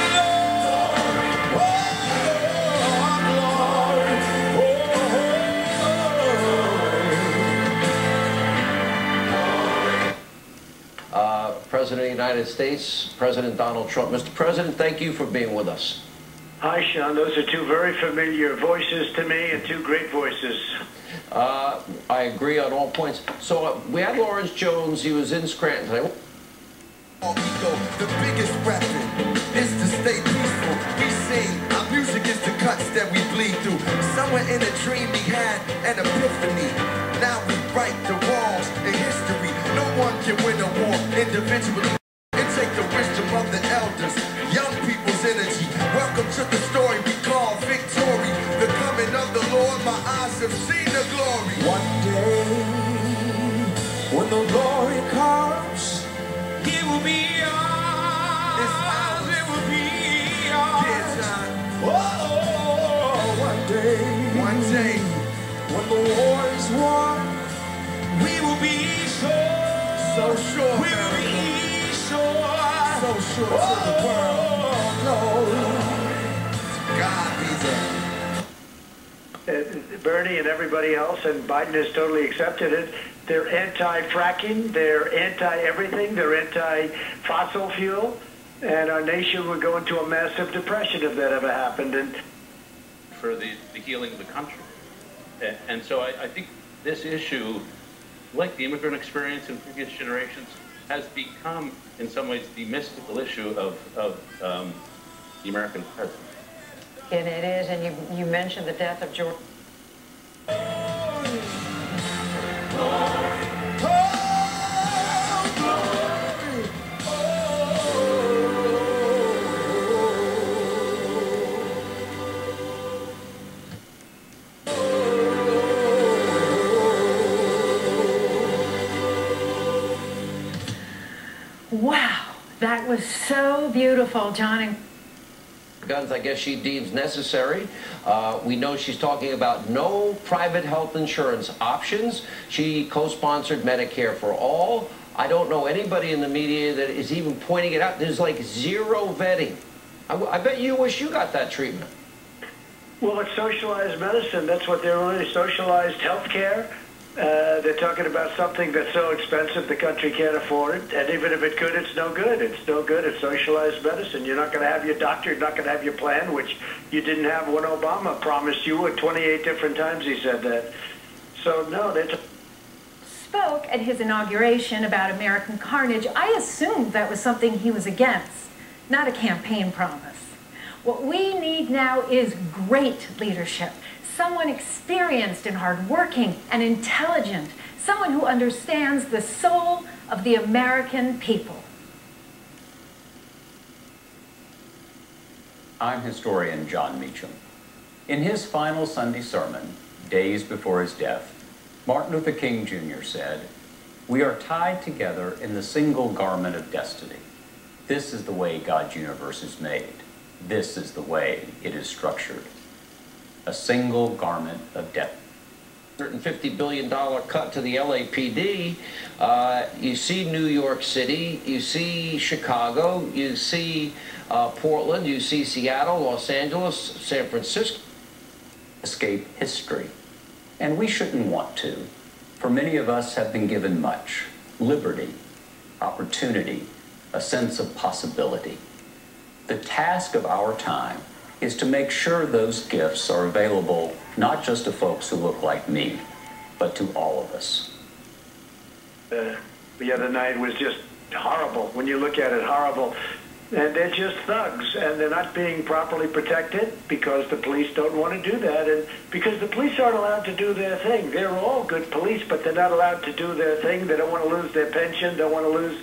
Lord, oh, President of the United States, President Donald Trump. Mr. President, thank you for being with us. Hi, Sean. Those are two very familiar voices to me and two great voices. I agree on all points. So we had Lawrence Jones. He was in Scranton today. The biggest weapon is to stay peaceful. We sing, our music is the cuts that we bleed through. Somewhere in a dream we had an epiphany. Now we right the wrongs in history. No one can win a war individually. It takes the wisdom of the elders, young people's energy. Welcome to the story we call victory. The coming of the Lord, my eyes have seen the glory. One day, when the glory comes, it will be ours. It's ours. It will be ours. Oh, one day, when the war is won, we will be sure. So sure. We will be sure. So sure to the world. God be the. Bernie and everybody else, and Biden has totally accepted it. They're anti-fracking, they're anti-everything, they're anti-fossil fuel, and our nation would go into a massive depression if that ever happened. And for the healing of the country. And so I think this issue, like the immigrant experience in previous generations, has become, in some ways, the mystical issue of the American president. And it is, and you mentioned the death of George. Wow, that was so beautiful, John. And guns, I guess she deems necessary. We know she's talking about no private health insurance options. She co-sponsored Medicare for All. I don't know anybody in the media that is even pointing it out. There's like zero vetting. I bet you wish you got that treatment. well, it's socialized medicine. That's what they're really, socialized health care. They're talking about something that's so expensive the country can't afford it, and even if it could, it's no good. It's no good. It's socialized medicine. You're not going to have your doctor. You're not going to have your plan, which you didn't have when Obama promised you at 28 different times he said that. So, no, that's... spoke at his inauguration about American carnage, I assumed that was something he was against, not a campaign promise. What we need now is great leadership, someone experienced and hardworking and intelligent, someone who understands the soul of the American people. I'm historian John Meacham. In his final Sunday sermon, days before his death, Martin Luther King Jr. said, "We are tied together in the single garment of destiny. This is the way God's universe is made. This is the way it is structured. A single garment of destiny." $150 billion cut to the LAPD. You see New York City, you see Chicago, you see Portland, you see Seattle, Los Angeles, San Francisco. Escape history. And we shouldn't want to, for many of us have been given much: liberty, opportunity, a sense of possibility. The task of our time is to make sure those gifts are available not just to folks who look like me, but to all of us. The other night was just horrible. When you look at it, horrible. And they're just thugs, and they're not being properly protected because the police don't want to do that, and because the police aren't allowed to do their thing. They're all good police, but they're not allowed to do their thing. They don't want to lose their pension, don't want to lose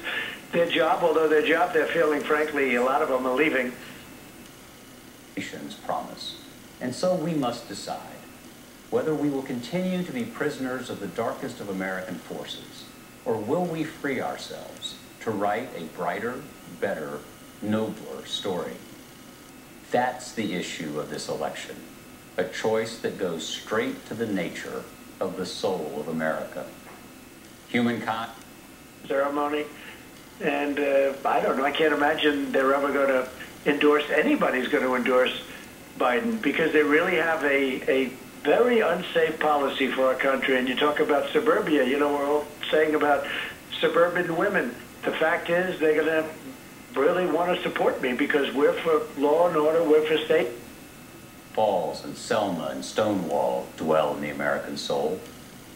their job, although their job, they're feeling, frankly, a lot of them are leaving. Promise. And so we must decide whether we will continue to be prisoners of the darkest of American forces, or will we free ourselves to write a brighter, better, nobler story. That's the issue of this election, a choice that goes straight to the nature of the soul of America. Humankind. Ceremony, and I don't know, I can't imagine they're ever going to endorse, anybody's going to endorse Biden, because they really have a very unsafe policy for our country. And you talk about suburbia, you know, we're all saying about suburban women. The fact is they're going to really want to support me because we're for law and order, we're for state. Falls and Selma and Stonewall dwell in the American soul,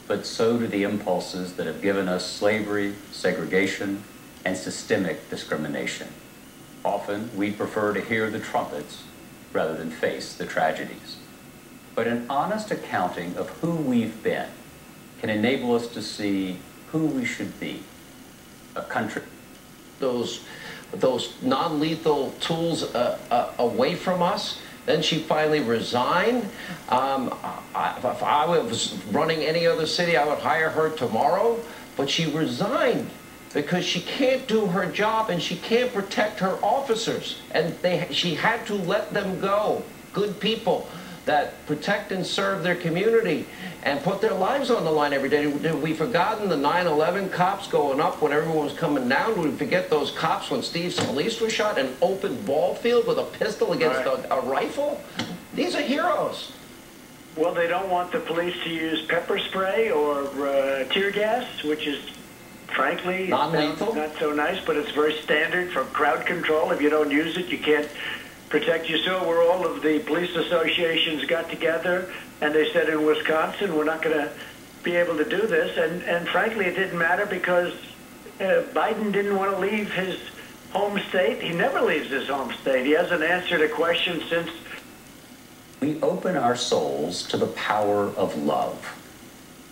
but so do the impulses that have given us slavery, segregation, and systemic discrimination. Often, we prefer to hear the trumpets rather than face the tragedies. But an honest accounting of who we've been can enable us to see who we should be. A country. Those non-lethal tools away from us. Then she finally resigned. If I was running any other city, I would hire her tomorrow. But she resigned because she can't do her job and she can't protect her officers. And she had to let them go. Good people that protect and serve their community and put their lives on the line every day. Have we forgotten the 9/11 cops going up when everyone was coming down? Do we forget those cops when Steve Scalise was shot in an open ball field with a pistol against a rifle? These are heroes. Well, they don't want the police to use pepper spray or tear gas, which is, frankly, non-lethal. Not so nice, but it's very standard for crowd control. If you don't use it, you can't protect yourself. Where all of the police associations got together and they said in Wisconsin, we're not going to be able to do this. And frankly, it didn't matter because Biden didn't want to leave his home state. He never leaves his home state. He hasn't answered a question since. We open our souls to the power of love.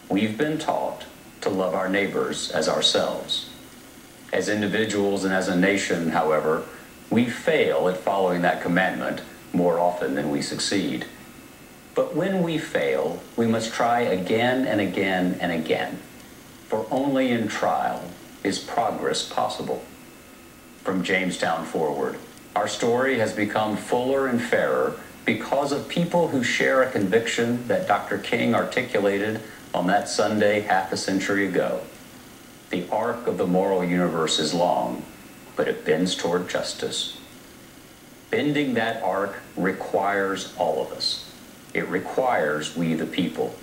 We've been taught to love our neighbors as ourselves. As individuals and as a nation, however, we fail at following that commandment more often than we succeed. But when we fail, we must try again and again and again, for only in trial is progress possible. From Jamestown forward, our story has become fuller and fairer because of people who share a conviction that Dr. King articulated on that Sunday half a century ago. The arc of the moral universe is long, but it bends toward justice. Bending that arc requires all of us. It requires we the people.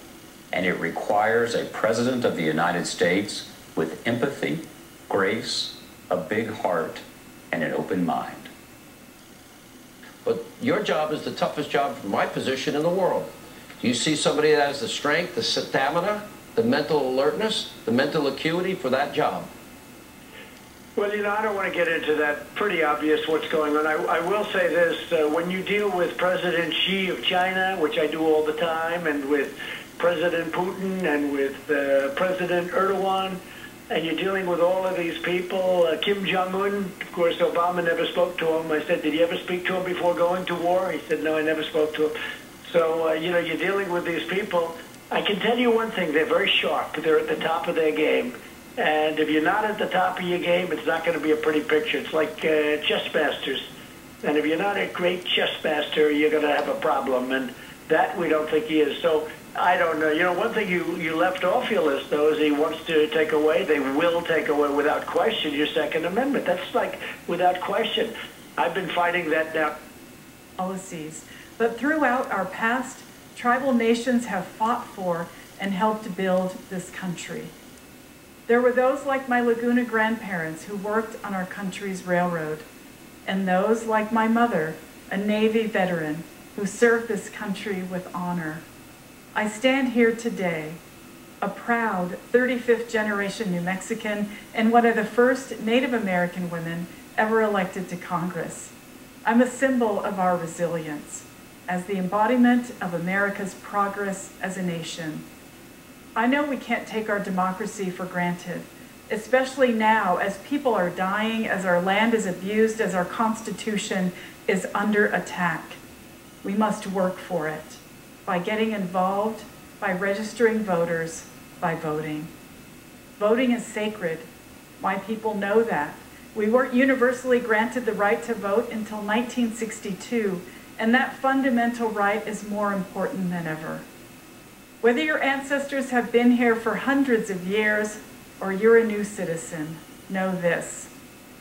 And it requires a President of the United States with empathy, grace, a big heart, and an open mind. But your job is the toughest job from my position in the world. Do you see somebody that has the strength, the stamina, the mental alertness, the mental acuity for that job? Well, you know, I don't want to get into that. Pretty obvious what's going on. I will say this. When you deal with President Xi of China, which I do all the time, and with President Putin and with President Erdogan, and you're dealing with all of these people, Kim Jong-un, of course, Obama never spoke to him. I said, did you ever speak to him before going to war? He said, no, I never spoke to him. So, you know, you're dealing with these people. I can tell you one thing. They're very sharp. They're at the top of their game. And if you're not at the top of your game, it's not going to be a pretty picture. It's like chess masters. And if you're not a great chess master, you're going to have a problem. And that we don't think he is. So I don't know. You know, one thing you left off your list, though, is he wants to take away, they will take away without question your Second Amendment. That's like without question. I've been fighting that now. Policies. But throughout our past, tribal nations have fought for and helped build this country. There were those like my Laguna grandparents who worked on our country's railroad, and those like my mother, a Navy veteran, who served this country with honor. I stand here today, a proud 35th generation New Mexican and one of the first Native American women ever elected to Congress. I'm a symbol of our resilience as the embodiment of America's progress as a nation. I know we can't take our democracy for granted, especially now as people are dying, as our land is abused, as our Constitution is under attack. We must work for it by getting involved, by registering voters, by voting. Voting is sacred. My people know that. We weren't universally granted the right to vote until 1962, and that fundamental right is more important than ever. Whether your ancestors have been here for hundreds of years or you're a new citizen, know this.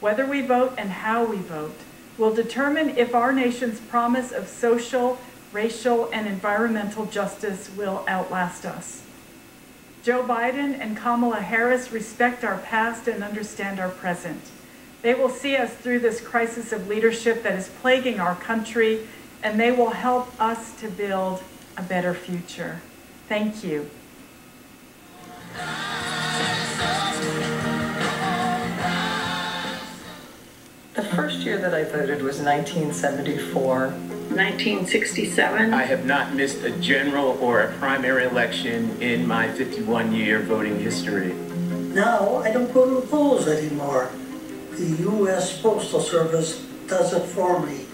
Whether we vote and how we vote will determine if our nation's promise of social, racial, and environmental justice will outlast us. Joe Biden and Kamala Harris respect our past and understand our present. They will see us through this crisis of leadership that is plaguing our country, and they will help us to build a better future. Thank you. The first year that I voted was 1974. 1967. I have not missed a general or a primary election in my 51-year voting history. Now I don't go to the polls anymore. The U.S. Postal Service does it for me.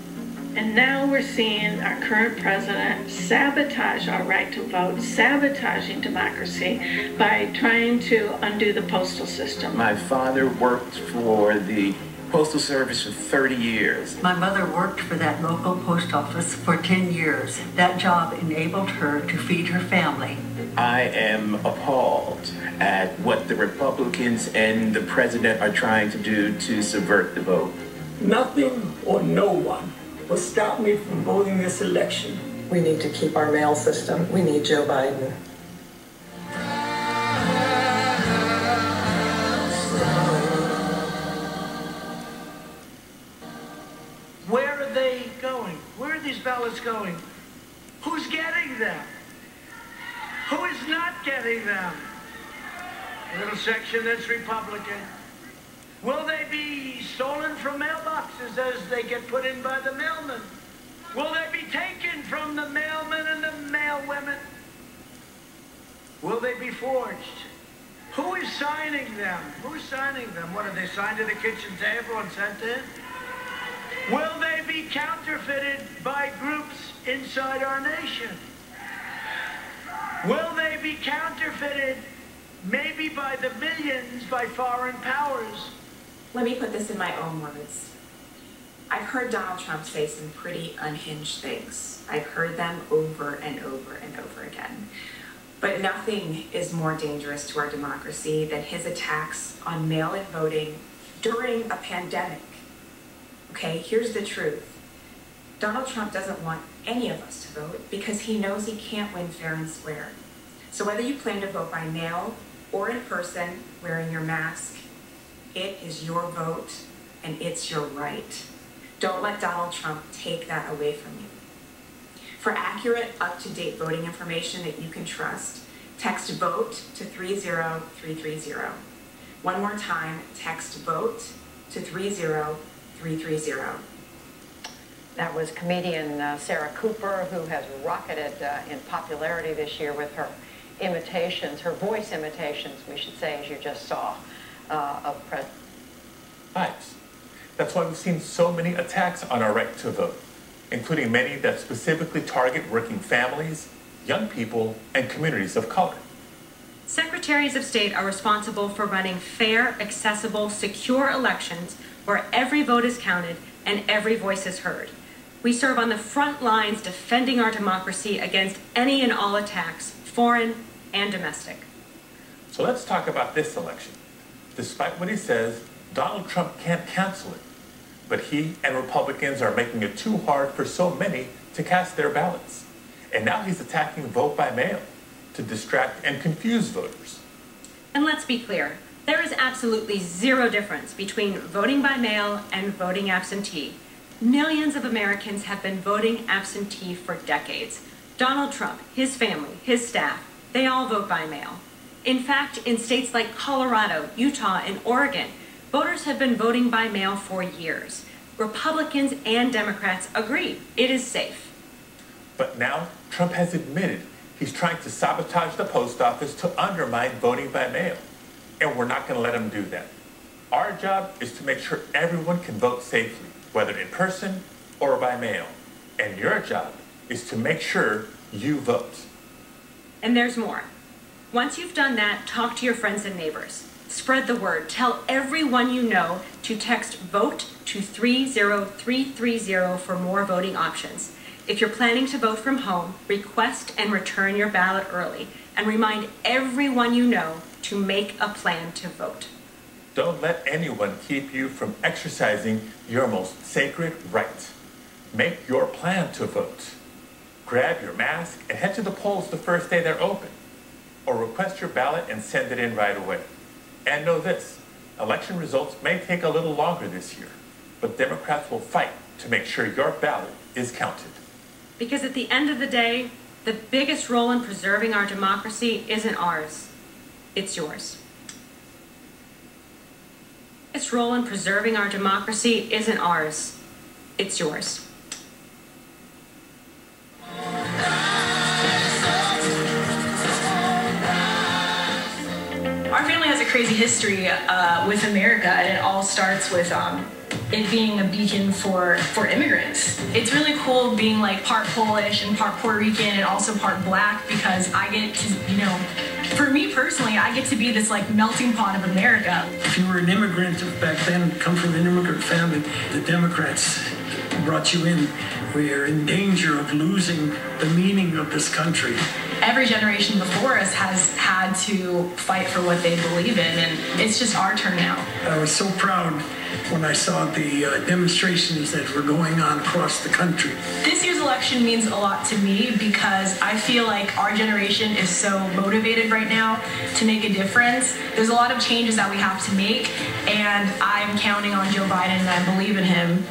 And now we're seeing our current president sabotage our right to vote, sabotaging democracy by trying to undo the postal system. My father worked for the Postal Service for 30 years. My mother worked for that local post office for 10 years. That job enabled her to feed her family. I am appalled at what the Republicans and the president are trying to do to subvert the vote. Nothing or no one will stop me from voting this election. We need to keep our mail system. We need Joe Biden. Where are they going? Where are these ballots going? Who's getting them? Who is not getting them? A little section that's Republican. Will they be stolen from mailboxes as they get put in by the mailmen? Will they be taken from the mailmen and the mailwomen? Will they be forged? Who is signing them? Who's signing them? What, are they signed at the kitchen table and sent in? Will they be counterfeited by groups inside our nation? Will they be counterfeited maybe by the millions by foreign powers? Let me put this in my own words. I've heard Donald Trump say some pretty unhinged things. I've heard them over and over and over again. But nothing is more dangerous to our democracy than his attacks on mail-in voting during a pandemic. Okay, here's the truth. Donald Trump doesn't want any of us to vote because he knows he can't win fair and square. So whether you plan to vote by mail or in person wearing your mask, it is your vote and it's your right. Don't let Donald Trump take that away from you. For accurate, up-to-date voting information that you can trust, Text VOTE to 30330. One more time, text VOTE to 30330. That was comedian Sarah Cooper, who has rocketed in popularity this year with her imitations, her voice imitations, we should say, as you just saw, of President. Right. That's why we've seen so many attacks on our right to vote, including many that specifically target working families, young people, and communities of color. Secretaries of State are responsible for running fair, accessible, secure elections where every vote is counted and every voice is heard. We serve on the front lines defending our democracy against any and all attacks, foreign and domestic. So let's talk about this election. Despite what he says, Donald Trump can't cancel it. But he and Republicans are making it too hard for so many to cast their ballots. And now he's attacking vote by mail to distract and confuse voters. And let's be clear, there is absolutely zero difference between voting by mail and voting absentee. Millions of Americans have been voting absentee for decades. Donald Trump, his family, his staff, they all vote by mail. In fact, in states like Colorado, Utah, and Oregon, voters have been voting by mail for years. Republicans and Democrats agree it is safe. But now, Trump has admitted he's trying to sabotage the post office to undermine voting by mail. And we're not going to let him do that. Our job is to make sure everyone can vote safely, whether in person or by mail. And your job is to make sure you vote. And there's more. Once you've done that, talk to your friends and neighbors. Spread the word. Tell everyone you know to text VOTE to 30330 for more voting options. If you're planning to vote from home, request and return your ballot early. And remind everyone you know to make a plan to vote. Don't let anyone keep you from exercising your most sacred right. Make your plan to vote. Grab your mask and head to the polls the first day they're open. Or request your ballot and send it in right away. And know this, election results may take a little longer this year, but Democrats will fight to make sure your ballot is counted. Because at the end of the day, the biggest role in preserving our democracy isn't ours, it's yours. The biggest role in preserving our democracy isn't ours, it's yours. Our family has a crazy history with America, and it all starts with it being a beacon for immigrants. It's really cool being like part Polish and part Puerto Rican and also part Black, because I get to, you know, for me personally, I get to be this like melting pot of America. If you were an immigrant back then, come from an immigrant family, the Democrats brought you in. We are in danger of losing the meaning of this country. Every generation before us has had to fight for what they believe in, and it's just our turn now. I was so proud when I saw the demonstrations that were going on across the country. This year's election means a lot to me because I feel like our generation is so motivated right now to make a difference. There's a lot of changes that we have to make, and I'm counting on Joe Biden, and I believe in him.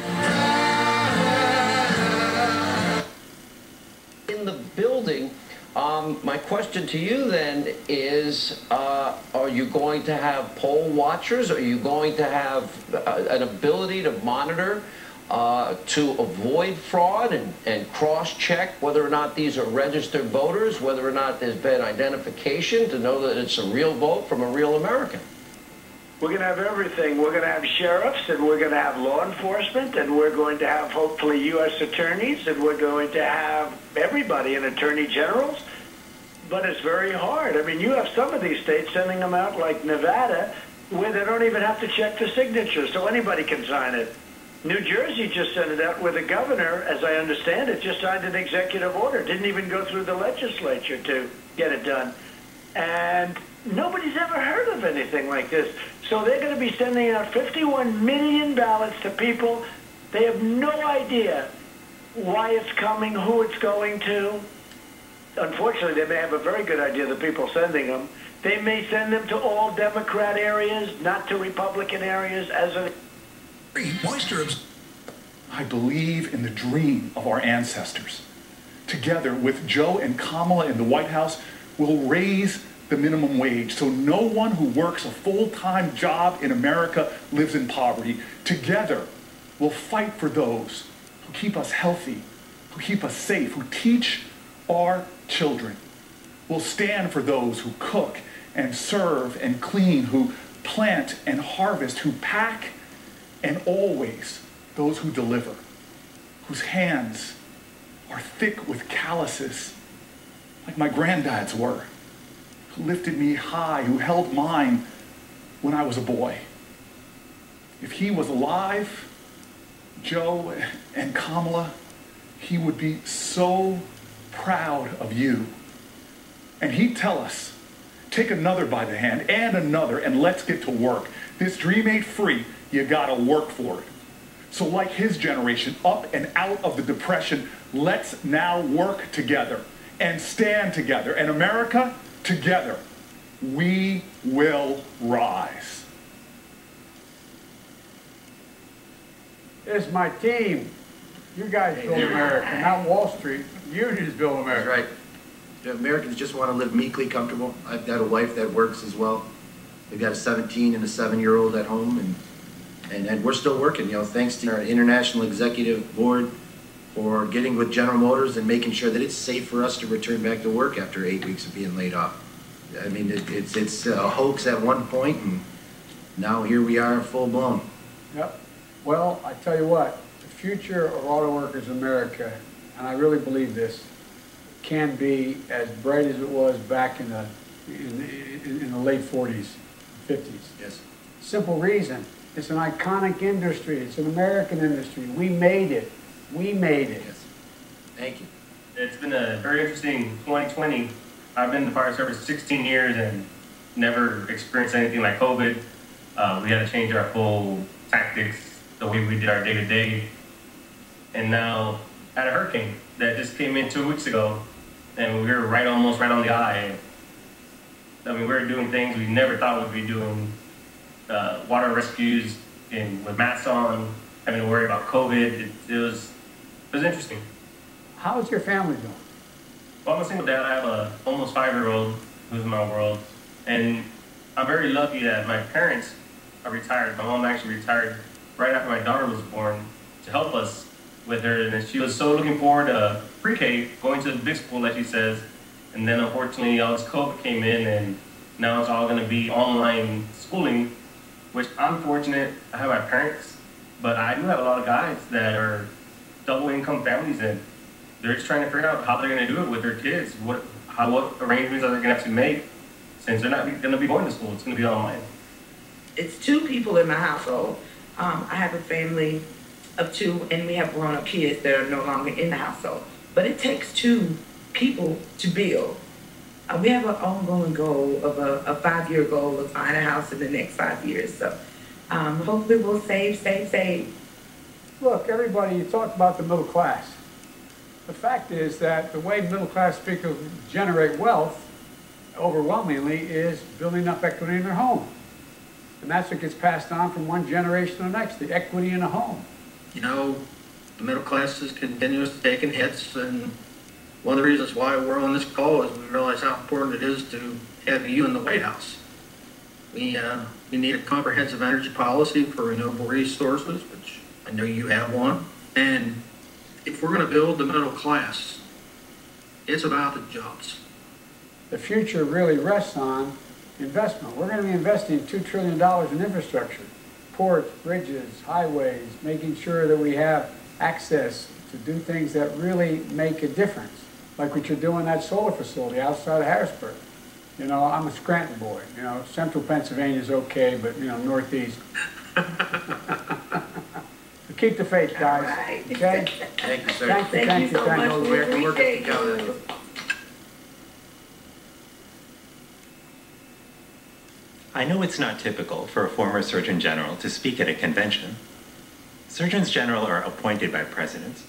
In the building, my question to you then is, are you going to have poll watchers? Are you going to have an ability to monitor to avoid fraud and cross-check whether or not these are registered voters, whether or not there's been identification to know that it's a real vote from a real American? We're going to have everything. We're going to have sheriffs, and we're going to have law enforcement, and we're going to have, hopefully, U.S. attorneys, and we're going to have everybody and attorney generals. But it's very hard. I mean, you have some of these states sending them out, like Nevada, where they don't even have to check the signatures, so anybody can sign it. New Jersey just sent it out where the governor, as I understand it, just signed an executive order. Didn't even go through the legislature to get it done. And nobody's ever heard of anything like this. So they're going to be sending out 51 million ballots to people. They have no idea why it's coming, who it's going to. Unfortunately, they may have a very good idea, the people sending them. They may send them to all Democrat areas, not to Republican areas, as a... I believe in the dream of our ancestors. Together with Joe and Kamala in the White House, will raise the minimum wage so no one who works a full-time job in America lives in poverty. Together, we'll fight for those who keep us healthy, who keep us safe, who teach our children. We'll stand for those who cook and serve and clean, who plant and harvest, who pack, and always those who deliver, whose hands are thick with calluses, like my granddad's were, who lifted me high, who held mine when I was a boy. If he was alive, Joe and Kamala, he would be so proud of you. And he'd tell us, take another by the hand and another, and let's get to work. This dream ain't free. You gotta work for it. So like his generation, up and out of the Depression, let's now work together and stand together. And America, together, we will rise. It's my team. You guys build America, not Wall Street. Unions build America. That's right. The Americans just want to live meekly comfortable. I've got a wife that works as well. We've got a 17 and a 7-year-old at home, and we're still working. You know, thanks to our international executive board for getting with General Motors and making sure that it's safe for us to return back to work after 8 weeks of being laid off. I mean, it's a hoax at one point, and now here we are full blown. Yep. Well, I tell you what, the future of auto workers in America, and I really believe this, can be as bright as it was back in the late 40s, 50s. Yes. Simple reason. It's an iconic industry. It's an American industry. We made it. We made it. Yes. Thank you. It's been a very interesting 2020. I've been in the fire service 16 years and never experienced anything like COVID. We had to change our whole tactics, the way we did our day-to-day. And now, had a hurricane that just came in 2 weeks ago, and we were almost right on the eye. I mean, we were doing things we never thought we'd be doing. Water rescues with masks on, having to worry about COVID. It was interesting. How's your family doing? Well, I'm a single dad. I have a almost 5-year-old who's in my world. And I'm very lucky that my parents are retired. My mom actually retired right after my daughter was born to help us with her. And she was so looking forward to pre-K, going to the big school, like she says. And then unfortunately, all this COVID came in, and now it's all going to be online schooling, which I'm fortunate. I have my parents, but I do have a lot of guys that are double income families, and they're just trying to figure out how they're going to do it with their kids. What arrangements are they going to have to make, since they're not going to be going to school? It's going to be online. It's 2 people in my household. I have a family of 2, and we have grown-up kids that are no longer in the household. But it takes 2 people to build. We have an ongoing goal of a 5-year goal of buying a house in the next 5 years. So hopefully we'll save. Look, everybody, you talked about the middle class. The fact is that the way middle class people generate wealth overwhelmingly is building up equity in their home. And that's what gets passed on from one generation to the next, the equity in a home. You know, the middle class is continuously taking hits, and one of the reasons why we're on this call is we realize how important it is to have you in the White House. We need a comprehensive energy policy for renewable resources, which I know you have one. And if we're going to build the middle class, it's about the jobs. The future really rests on investment. We're going to be investing $2 trillion in infrastructure, ports, bridges, highways, making sure that we have access to do things that really make a difference, like what you're doing at solar facility outside of Harrisburg. You know, I'm a Scranton boy. You know, central Pennsylvania is okay, but, you know, northeast. Keep the faith, guys. Right. Okay? Thank you, sir. Thank you so much. American workers together. I know it's not typical for a former Surgeon General to speak at a convention. Surgeons General are appointed by presidents,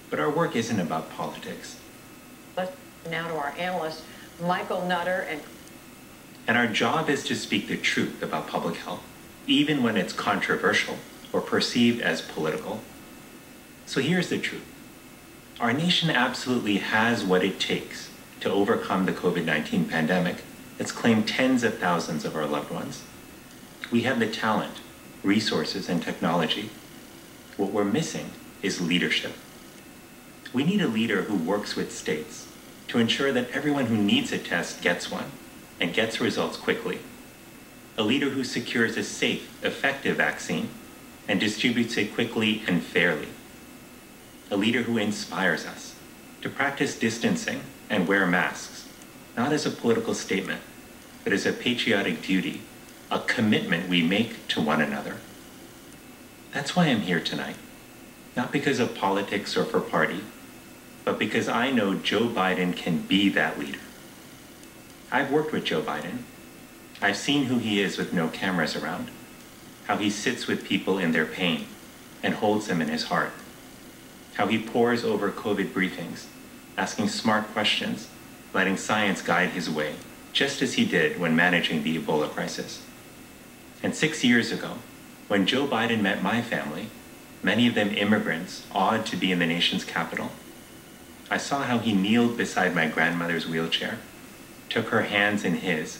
but our work isn't about politics. Let's now to our analyst, Michael Nutter. And our job is to speak the truth about public health, even when it's controversial or perceived as political. So here's the truth. Our nation absolutely has what it takes to overcome the COVID-19 pandemic that's claimed tens of thousands of our loved ones. We have the talent, resources, and technology. What we're missing is leadership. We need a leader who works with states to ensure that everyone who needs a test gets one and gets results quickly. A leader who secures a safe, effective vaccine and distributes it quickly and fairly. A leader who inspires us to practice distancing and wear masks, not as a political statement, but as a patriotic duty, a commitment we make to one another. That's why I'm here tonight, not because of politics or for party, but because I know Joe Biden can be that leader. I've worked with Joe Biden. I've seen who he is with no cameras around, how he sits with people in their pain and holds them in his heart, how he pores over COVID briefings, asking smart questions, letting science guide his way, just as he did when managing the Ebola crisis. And 6 years ago, when Joe Biden met my family, many of them immigrants awed to be in the nation's capital, I saw how he kneeled beside my grandmother's wheelchair, took her hands in his,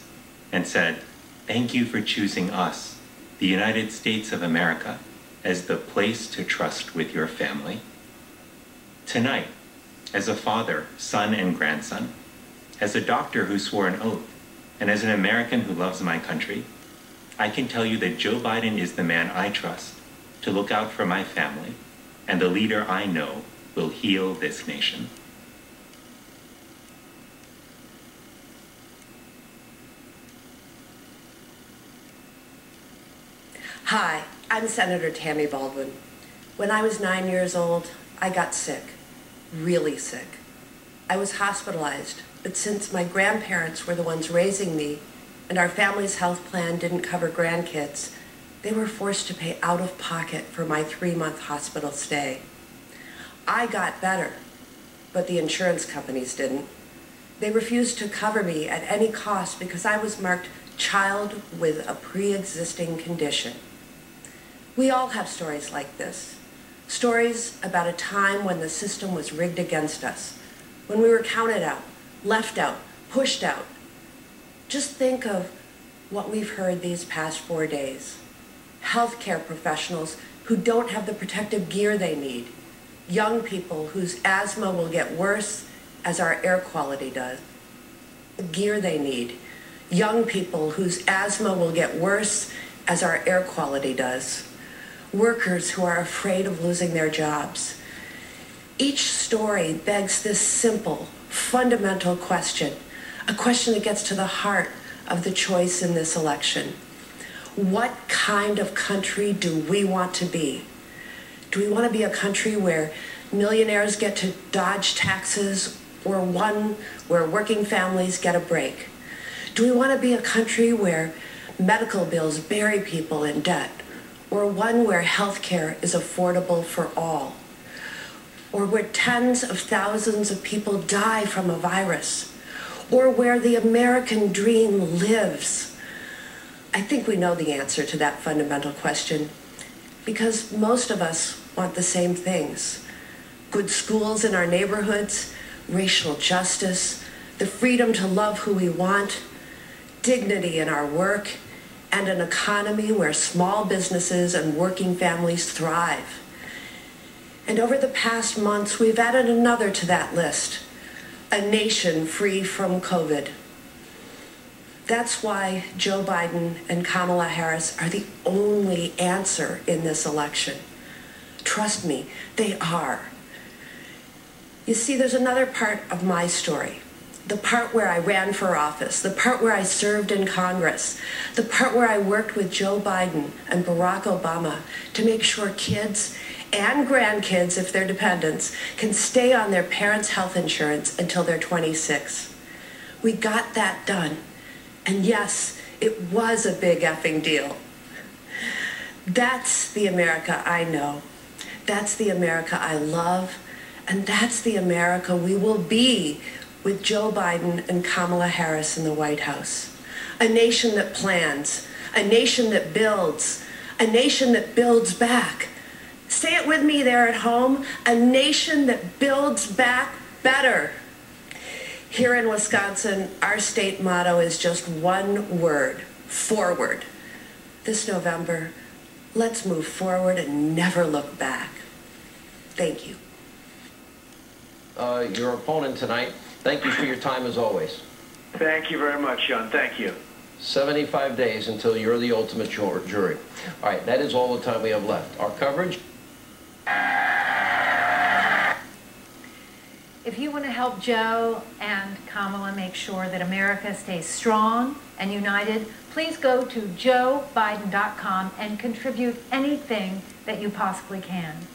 and said, "Thank you for choosing us, the United States of America, as the place to trust with your family." Tonight, as a father, son, and grandson, as a doctor who swore an oath, and as an American who loves my country, I can tell you that Joe Biden is the man I trust to look out for my family, and the leader I know will heal this nation. Hi, I'm Senator Tammy Baldwin. When I was 9 years old, I got sick, really sick. I was hospitalized, but since my grandparents were the ones raising me and our family's health plan didn't cover grandkids, they were forced to pay out of pocket for my 3-month hospital stay. I got better, but the insurance companies didn't. They refused to cover me at any cost because I was marked child with a pre-existing condition. We all have stories like this. Stories about a time when the system was rigged against us, when we were counted out, left out, pushed out. Just think of what we've heard these past 4 days. Healthcare professionals who don't have the protective gear they need. Young people whose asthma will get worse as our air quality does. The gear they need. Young people whose asthma will get worse as our air quality does. Workers who are afraid of losing their jobs. Each story begs this simple, fundamental question, a question that gets to the heart of the choice in this election. What kind of country do we want to be? Do we want to be a country where millionaires get to dodge taxes, or one where working families get a break? Do we want to be a country where medical bills bury people in debt, or one where health care is affordable for all, or where tens of thousands of people die from a virus, or where the American dream lives? I think we know the answer to that fundamental question, because most of us want the same things. Good schools in our neighborhoods, racial justice, the freedom to love who we want, dignity in our work, and an economy where small businesses and working families thrive. And over the past months, we've added another to that list, a nation free from COVID. That's why Joe Biden and Kamala Harris are the only answer in this election. Trust me, they are. You see, there's another part of my story. The part where I ran for office, the part where I served in Congress, the part where I worked with Joe Biden and Barack Obama to make sure kids and grandkids, if they're dependents, can stay on their parents' health insurance until they're 26. We got that done. And yes, it was a big effing deal. That's the America I know. That's the America I love. And that's the America we will be with Joe Biden and Kamala Harris in the White House. A nation that plans, a nation that builds, a nation that builds back. Say it with me there at home, a nation that builds back better. Here in Wisconsin, our state motto is just one word: forward. This November, let's move forward and never look back. Thank you. Your opponent tonight, thank you for your time as always. Thank you very much, Sean. Thank you. 75 days until you're the ultimate jury. All right, that is all the time we have left. Our coverage. If you want to help Joe and Kamala make sure that America stays strong and united, please go to joebiden.com and contribute anything that you possibly can.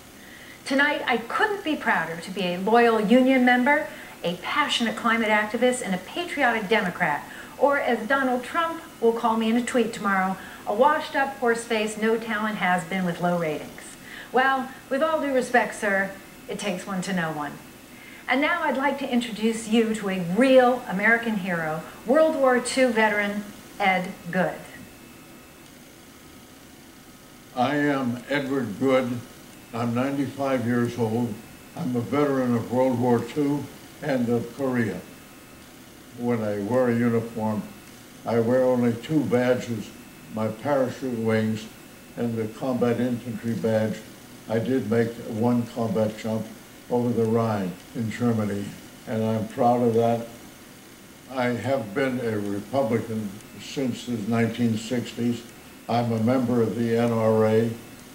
Tonight, I couldn't be prouder to be a loyal union member, a passionate climate activist, and a patriotic Democrat, or as Donald Trump will call me in a tweet tomorrow, a washed-up horse-face, no-talent has-been with low ratings. Well, with all due respect, sir, it takes one to know one. And now I'd like to introduce you to a real American hero, World War II veteran Ed Good. I am Edward Good. I'm 95 years old. I'm a veteran of World War II and of Korea. When I wear a uniform, I wear only two badges, my parachute wings and the combat infantry badge. I did make one combat jump over the Rhine in Germany, and I'm proud of that. I have been a Republican since the 1960s. I'm a member of the NRA,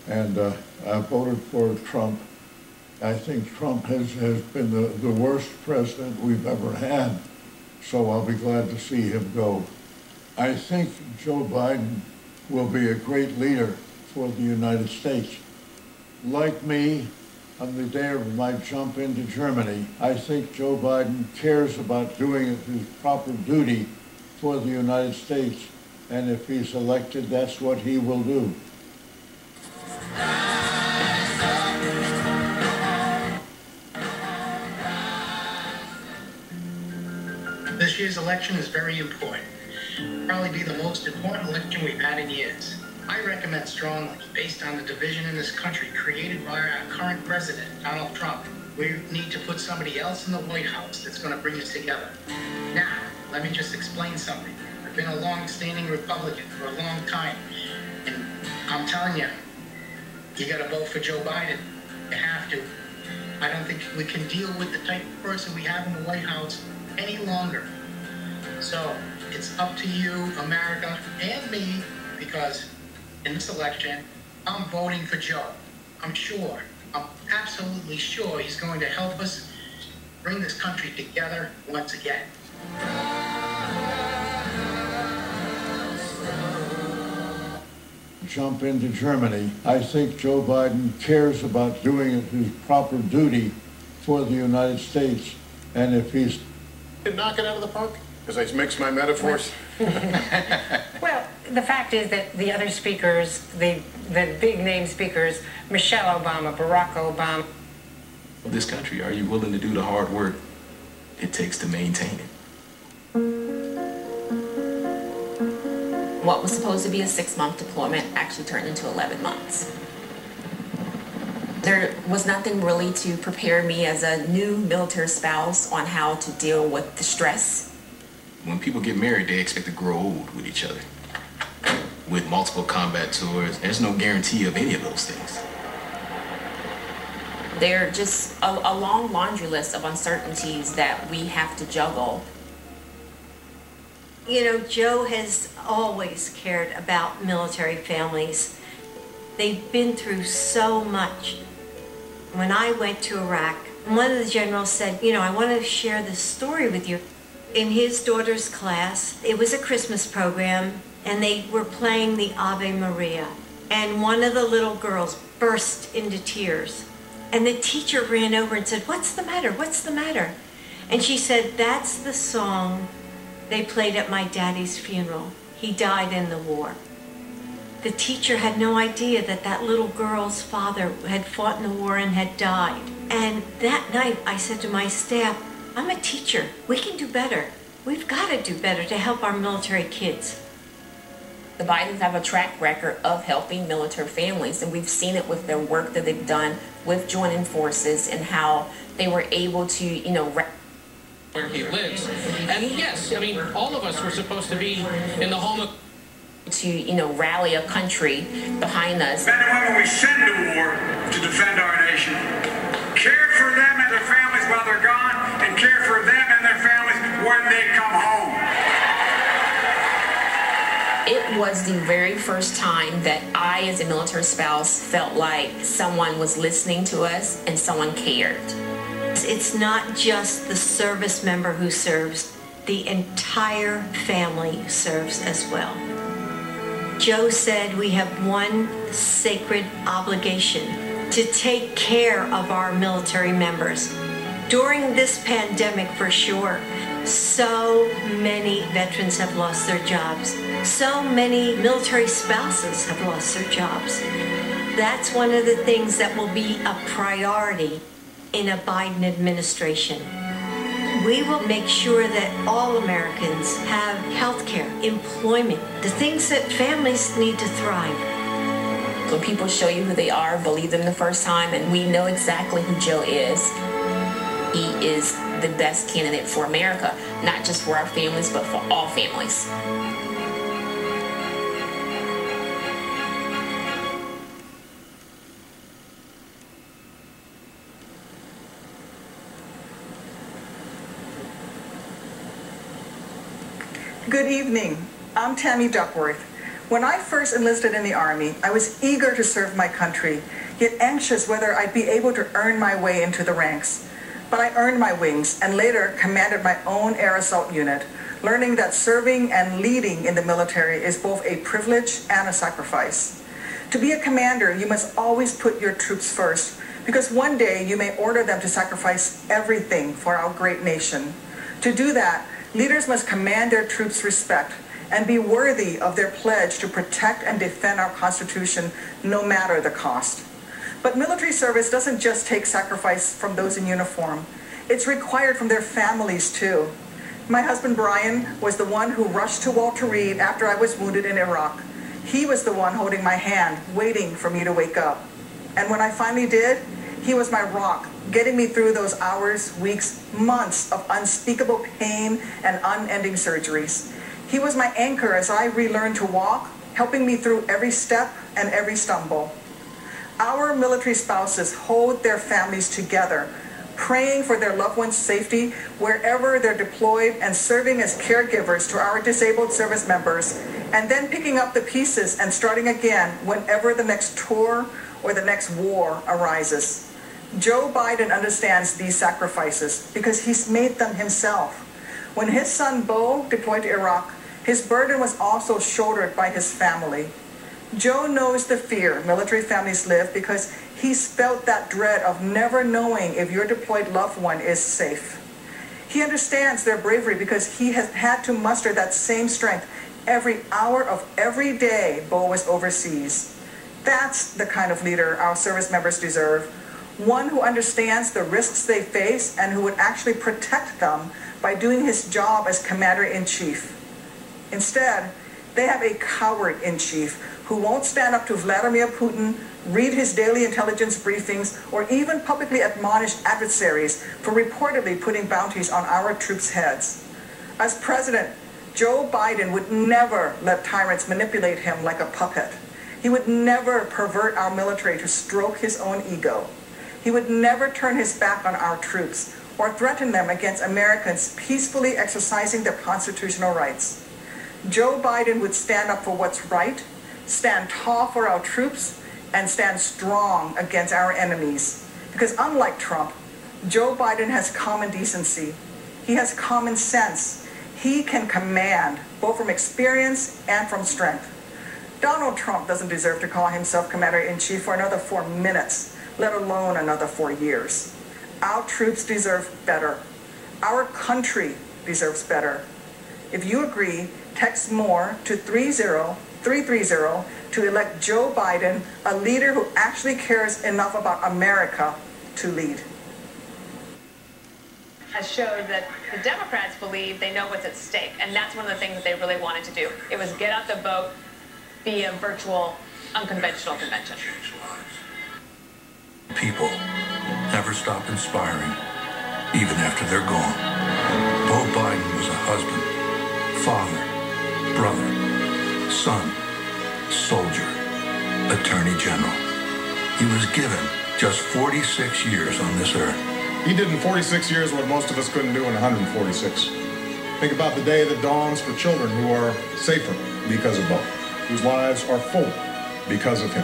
and I voted for Trump. I think Trump has been the worst president we've ever had, so I'll be glad to see him go. I think Joe Biden will be a great leader for the United States. Like me, on the day of my jump into Germany, I think Joe Biden cares about doing his proper duty for the United States, and if he's elected, that's what he will do. This year's election is very important. It'll probably be the most important election we've had in years. I recommend strongly, based on the division in this country created by our current president, Donald Trump, we need to put somebody else in the White House that's going to bring us together. Now, let me just explain something. I've been a long-standing Republican for a long time, and I'm telling you, you got to vote for Joe Biden. You have to. I don't think we can deal with the type of person we have in the White House any longer. So, it's up to you, America, and me, because in this election, I'm voting for Joe. I'm absolutely sure he's going to help us bring this country together once again. Jump into Germany. I think Joe Biden cares about doing his proper duty for the United States, and if he's... Knock it out of the park? Because I mixed my metaphors. Well, the fact is that the other speakers, the big name speakers, Michelle Obama, Barack Obama. This country, are you willing to do the hard work it takes to maintain it? What was supposed to be a 6-month deployment actually turned into 11 months. There was nothing really to prepare me as a new military spouse on how to deal with the stress. When people get married, they expect to grow old with each other. With multiple combat tours, there's no guarantee of any of those things. They're just a long laundry list of uncertainties that we have to juggle. You know, Joe has always cared about military families. They've been through so much. When I went to Iraq, one of the generals said, you know, I want to share this story with you. In his daughter's class, it was a Christmas program, and they were playing the Ave Maria. And one of the little girls burst into tears. And the teacher ran over and said, "What's the matter? What's the matter?" And she said, "That's the song they played at my daddy's funeral. He died in the war." The teacher had no idea that that little girl's father had fought in the war and had died. And that night I said to my staff, I'm a teacher. We can do better. We've got to do better to help our military kids. The Bidens have a track record of helping military families, and we've seen it with their work that they've done with joining forces and how they were able to, where he lives. And yes, I mean, all of us were supposed to be in the home of... To, you know, rally a country behind us. Men and women we send to war to defend our nation. Care for them and their families while they're gone, and care for them and their families when they come home. It was the very first time that I, as a military spouse, felt like someone was listening to us and someone cared. It's not just the service member who serves, the entire family serves as well. Joe said we have one sacred obligation to take care of our military members. During this pandemic, for sure, so many veterans have lost their jobs. So many military spouses have lost their jobs. That's one of the things that will be a priority in a Biden administration. We will make sure that all Americans have health care, employment, the things that families need to thrive. When people show you who they are, believe them the first time, and we know exactly who Joe is. He is the best candidate for America, not just for our families, but for all families. Good evening. I'm Tammy Duckworth. When I first enlisted in the Army, I was eager to serve my country, yet anxious whether I'd be able to earn my way into the ranks. But I earned my wings and later commanded my own air assault unit, learning that serving and leading in the military is both a privilege and a sacrifice. To be a commander, you must always put your troops first, because one day you may order them to sacrifice everything for our great nation. To do that, leaders must command their troops respect and be worthy of their pledge to protect and defend our Constitution no matter the cost. But military service doesn't just take sacrifice from those in uniform. It's required from their families too. My husband Brian was the one who rushed to Walter Reed after I was wounded in Iraq. He was the one holding my hand, waiting for me to wake up. And when I finally did, he was my rock, getting me through those hours, weeks, months of unspeakable pain and unending surgeries. He was my anchor as I relearned to walk, helping me through every step and every stumble. Our military spouses hold their families together, praying for their loved ones' safety wherever they're deployed and serving as caregivers to our disabled service members, and then picking up the pieces and starting again whenever the next tour or the next war arises. Joe Biden understands these sacrifices because he's made them himself. When his son Beau deployed to Iraq, his burden was also shouldered by his family. Joe knows the fear military families live because he's felt that dread of never knowing if your deployed loved one is safe. He understands their bravery because he has had to muster that same strength every hour of every day Beau was overseas. That's the kind of leader our service members deserve. One who understands the risks they face and who would actually protect them by doing his job as commander-in-chief. Instead, they have a coward-in-chief who won't stand up to Vladimir Putin, read his daily intelligence briefings, or even publicly admonish adversaries for reportedly putting bounties on our troops' heads. As president, Joe Biden would never let tyrants manipulate him like a puppet. He would never pervert our military to stroke his own ego. He would never turn his back on our troops or threaten them against Americans peacefully exercising their constitutional rights. Joe Biden would stand up for what's right, stand tall for our troops, and stand strong against our enemies. Because unlike Trump, Joe Biden has common decency. He has common sense. He can command, both from experience and from strength. Donald Trump doesn't deserve to call himself commander-in-chief for another 4 minutes, let alone another 4 years. Our troops deserve better. Our country deserves better. If you agree, text MORE to 30330 to elect Joe Biden, a leader who actually cares enough about America to lead. Has showed that the Democrats believe they know what's at stake, and that's one of the things that they really wanted to do. It was get out the vote via virtual, unconventional convention. People never stop inspiring, even after they're gone. Beau Biden was a husband, father, brother, son, soldier, attorney general. He was given just 46 years on this earth. He did in 46 years what most of us couldn't do in 146. Think about the day that dawns for children who are safer because of Beau, whose lives are full because of him.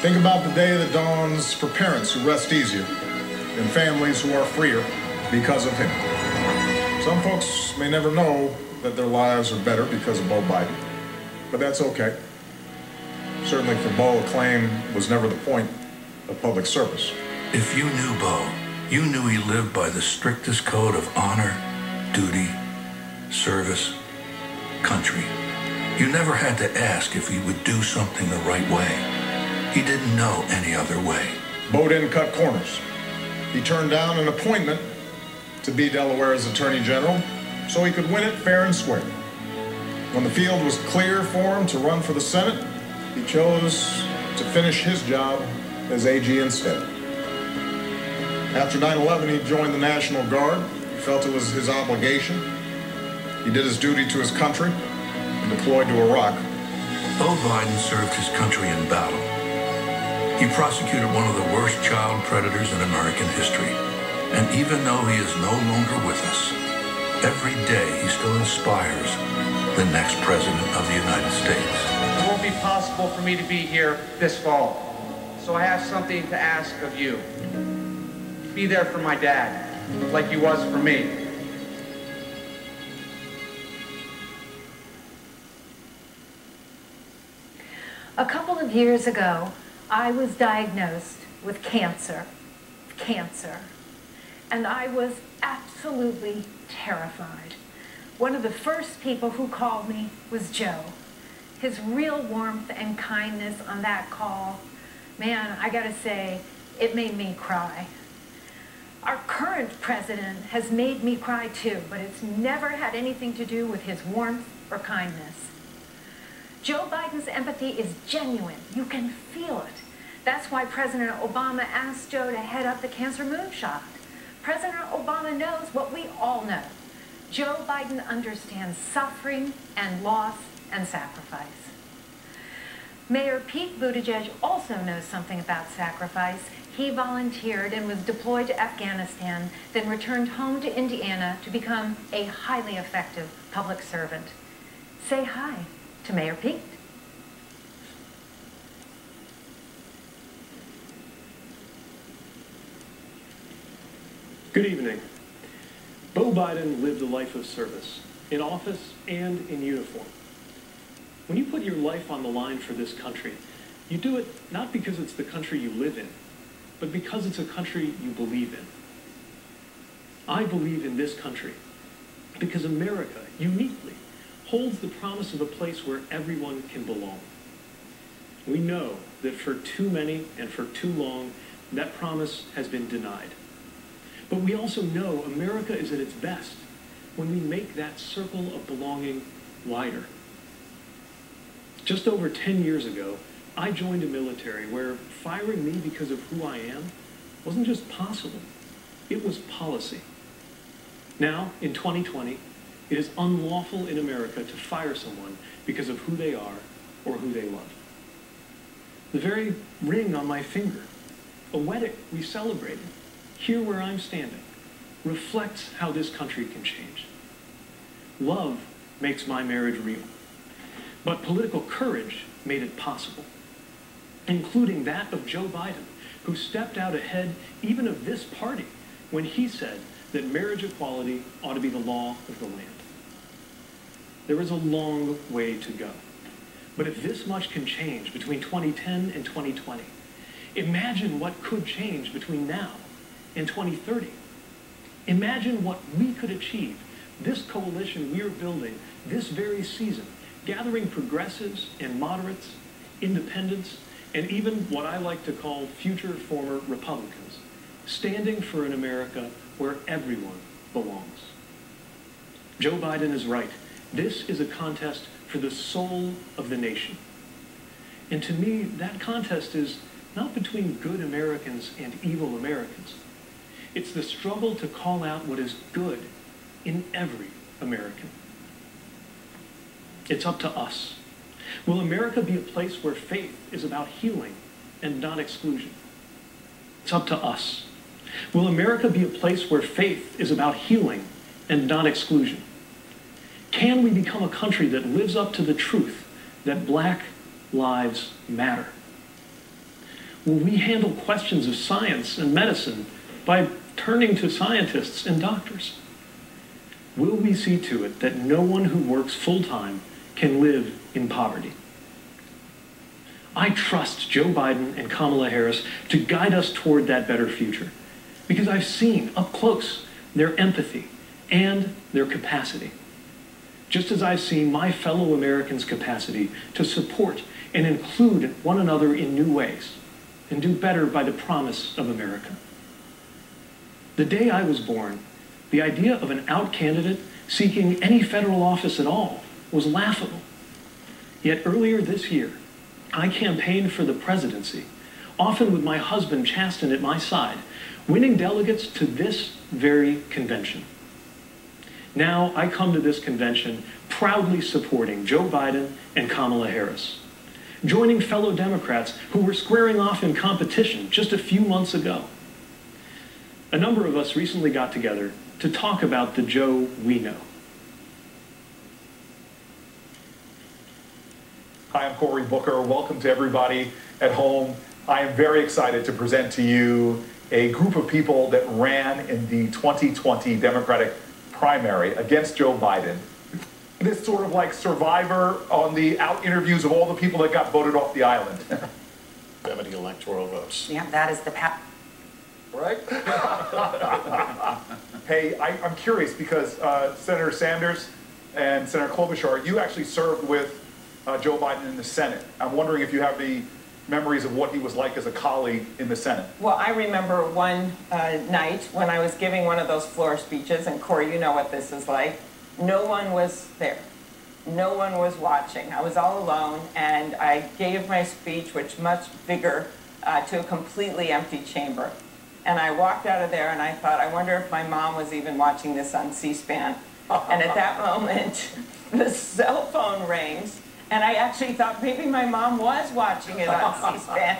Think about the day that dawns for parents who rest easier and families who are freer because of him. Some folks may never know that their lives are better because of Beau Biden, but that's okay. Certainly for Beau, acclaim was never the point of public service. If you knew Beau, you knew he lived by the strictest code of honor, duty, service, country. You never had to ask if he would do something the right way. He didn't know any other way. Beau didn't cut corners. He turned down an appointment to be Delaware's Attorney General so he could win it fair and square. When the field was clear for him to run for the Senate, he chose to finish his job as AG instead. After 9/11, he joined the National Guard. He felt it was his obligation. He did his duty to his country and deployed to Iraq. Beau Biden served his country in battle. He prosecuted one of the worst child predators in American history. And even though he is no longer with us, every day he still inspires the next president of the United States. It won't be possible for me to be here this fall, so I have something to ask of you. Be there for my dad, like he was for me. A couple of years ago, I was diagnosed with cancer, and I was absolutely terrified. One of the first people who called me was Joe. His real warmth and kindness on that call, man, I gotta say, it made me cry. Our current president has made me cry too, but it's never had anything to do with his warmth or kindness. Joe Biden's empathy is genuine. You can feel it. That's why President Obama asked Joe to head up the cancer moonshot. President Obama knows what we all know. Joe Biden understands suffering and loss and sacrifice. Mayor Pete Buttigieg also knows something about sacrifice. He volunteered and was deployed to Afghanistan, then returned home to Indiana to become a highly effective public servant. Say hi to Mayor Pete. Good evening. Beau Biden lived a life of service, in office and in uniform. When you put your life on the line for this country, you do it not because it's the country you live in, but because it's a country you believe in. I believe in this country because America, uniquely, holds the promise of a place where everyone can belong. We know that for too many and for too long, that promise has been denied. But we also know America is at its best when we make that circle of belonging wider. Just over 10 years ago, I joined a military where firing me because of who I am wasn't just possible, it was policy. Now, in 2020, it is unlawful in America to fire someone because of who they are or who they love. The very ring on my finger, a wedding we celebrated, here where I'm standing, reflects how this country can change. Love makes my marriage real, but political courage made it possible, including that of Joe Biden, who stepped out ahead even of this party when he said that marriage equality ought to be the law of the land. There is a long way to go, but if this much can change between 2010 and 2020, imagine what could change between now and 2030. Imagine what we could achieve, this coalition we are building this very season, gathering progressives and moderates, independents, and even what I like to call future former Republicans, standing for an America where everyone belongs. Joe Biden is right. This is a contest for the soul of the nation. And to me, that contest is not between good Americans and evil Americans. It's the struggle to call out what is good in every American. It's up to us. Will America be a place where faith is about healing and not exclusion? It's up to us. Will America be a place where faith is about healing and not exclusion? Can we become a country that lives up to the truth that Black lives matter? Will we handle questions of science and medicine by turning to scientists and doctors? Will we see to it that no one who works full-time can live in poverty? I trust Joe Biden and Kamala Harris to guide us toward that better future because I've seen up close their empathy and their capacity, just as I've seen my fellow Americans' capacity to support and include one another in new ways and do better by the promise of America. The day I was born, the idea of an out candidate seeking any federal office at all was laughable. Yet earlier this year, I campaigned for the presidency, often with my husband Chasten at my side, winning delegates to this very convention. Now I come to this convention proudly supporting Joe Biden and Kamala Harris, joining fellow Democrats who were squaring off in competition just a few months ago. A number of us recently got together to talk about the Joe we know. Hi, I'm Cory Booker. Welcome to everybody at home. I am very excited to present to you a group of people that ran in the 2020 Democratic primary against Joe Biden. This sort of like Survivor on the out interviews of all the people that got voted off the island. 70 electoral votes. Yeah, that is the path. Right? Hey, I'm curious because Senator Sanders and Senator Klobuchar, you actually served with Joe Biden in the Senate. I'm wondering if you have the memories of what he was like as a colleague in the Senate. Well, I remember one night when I was giving one of those floor speeches, and Cory, you know what this is like. No one was there. No one was watching. I was all alone, and I gave my speech, which much bigger, to a completely empty chamber. And I walked out of there, and I thought, I wonder if my mom was even watching this on C-SPAN. And at that moment, the cell phone rings. And I actually thought maybe my mom was watching it on C-SPAN.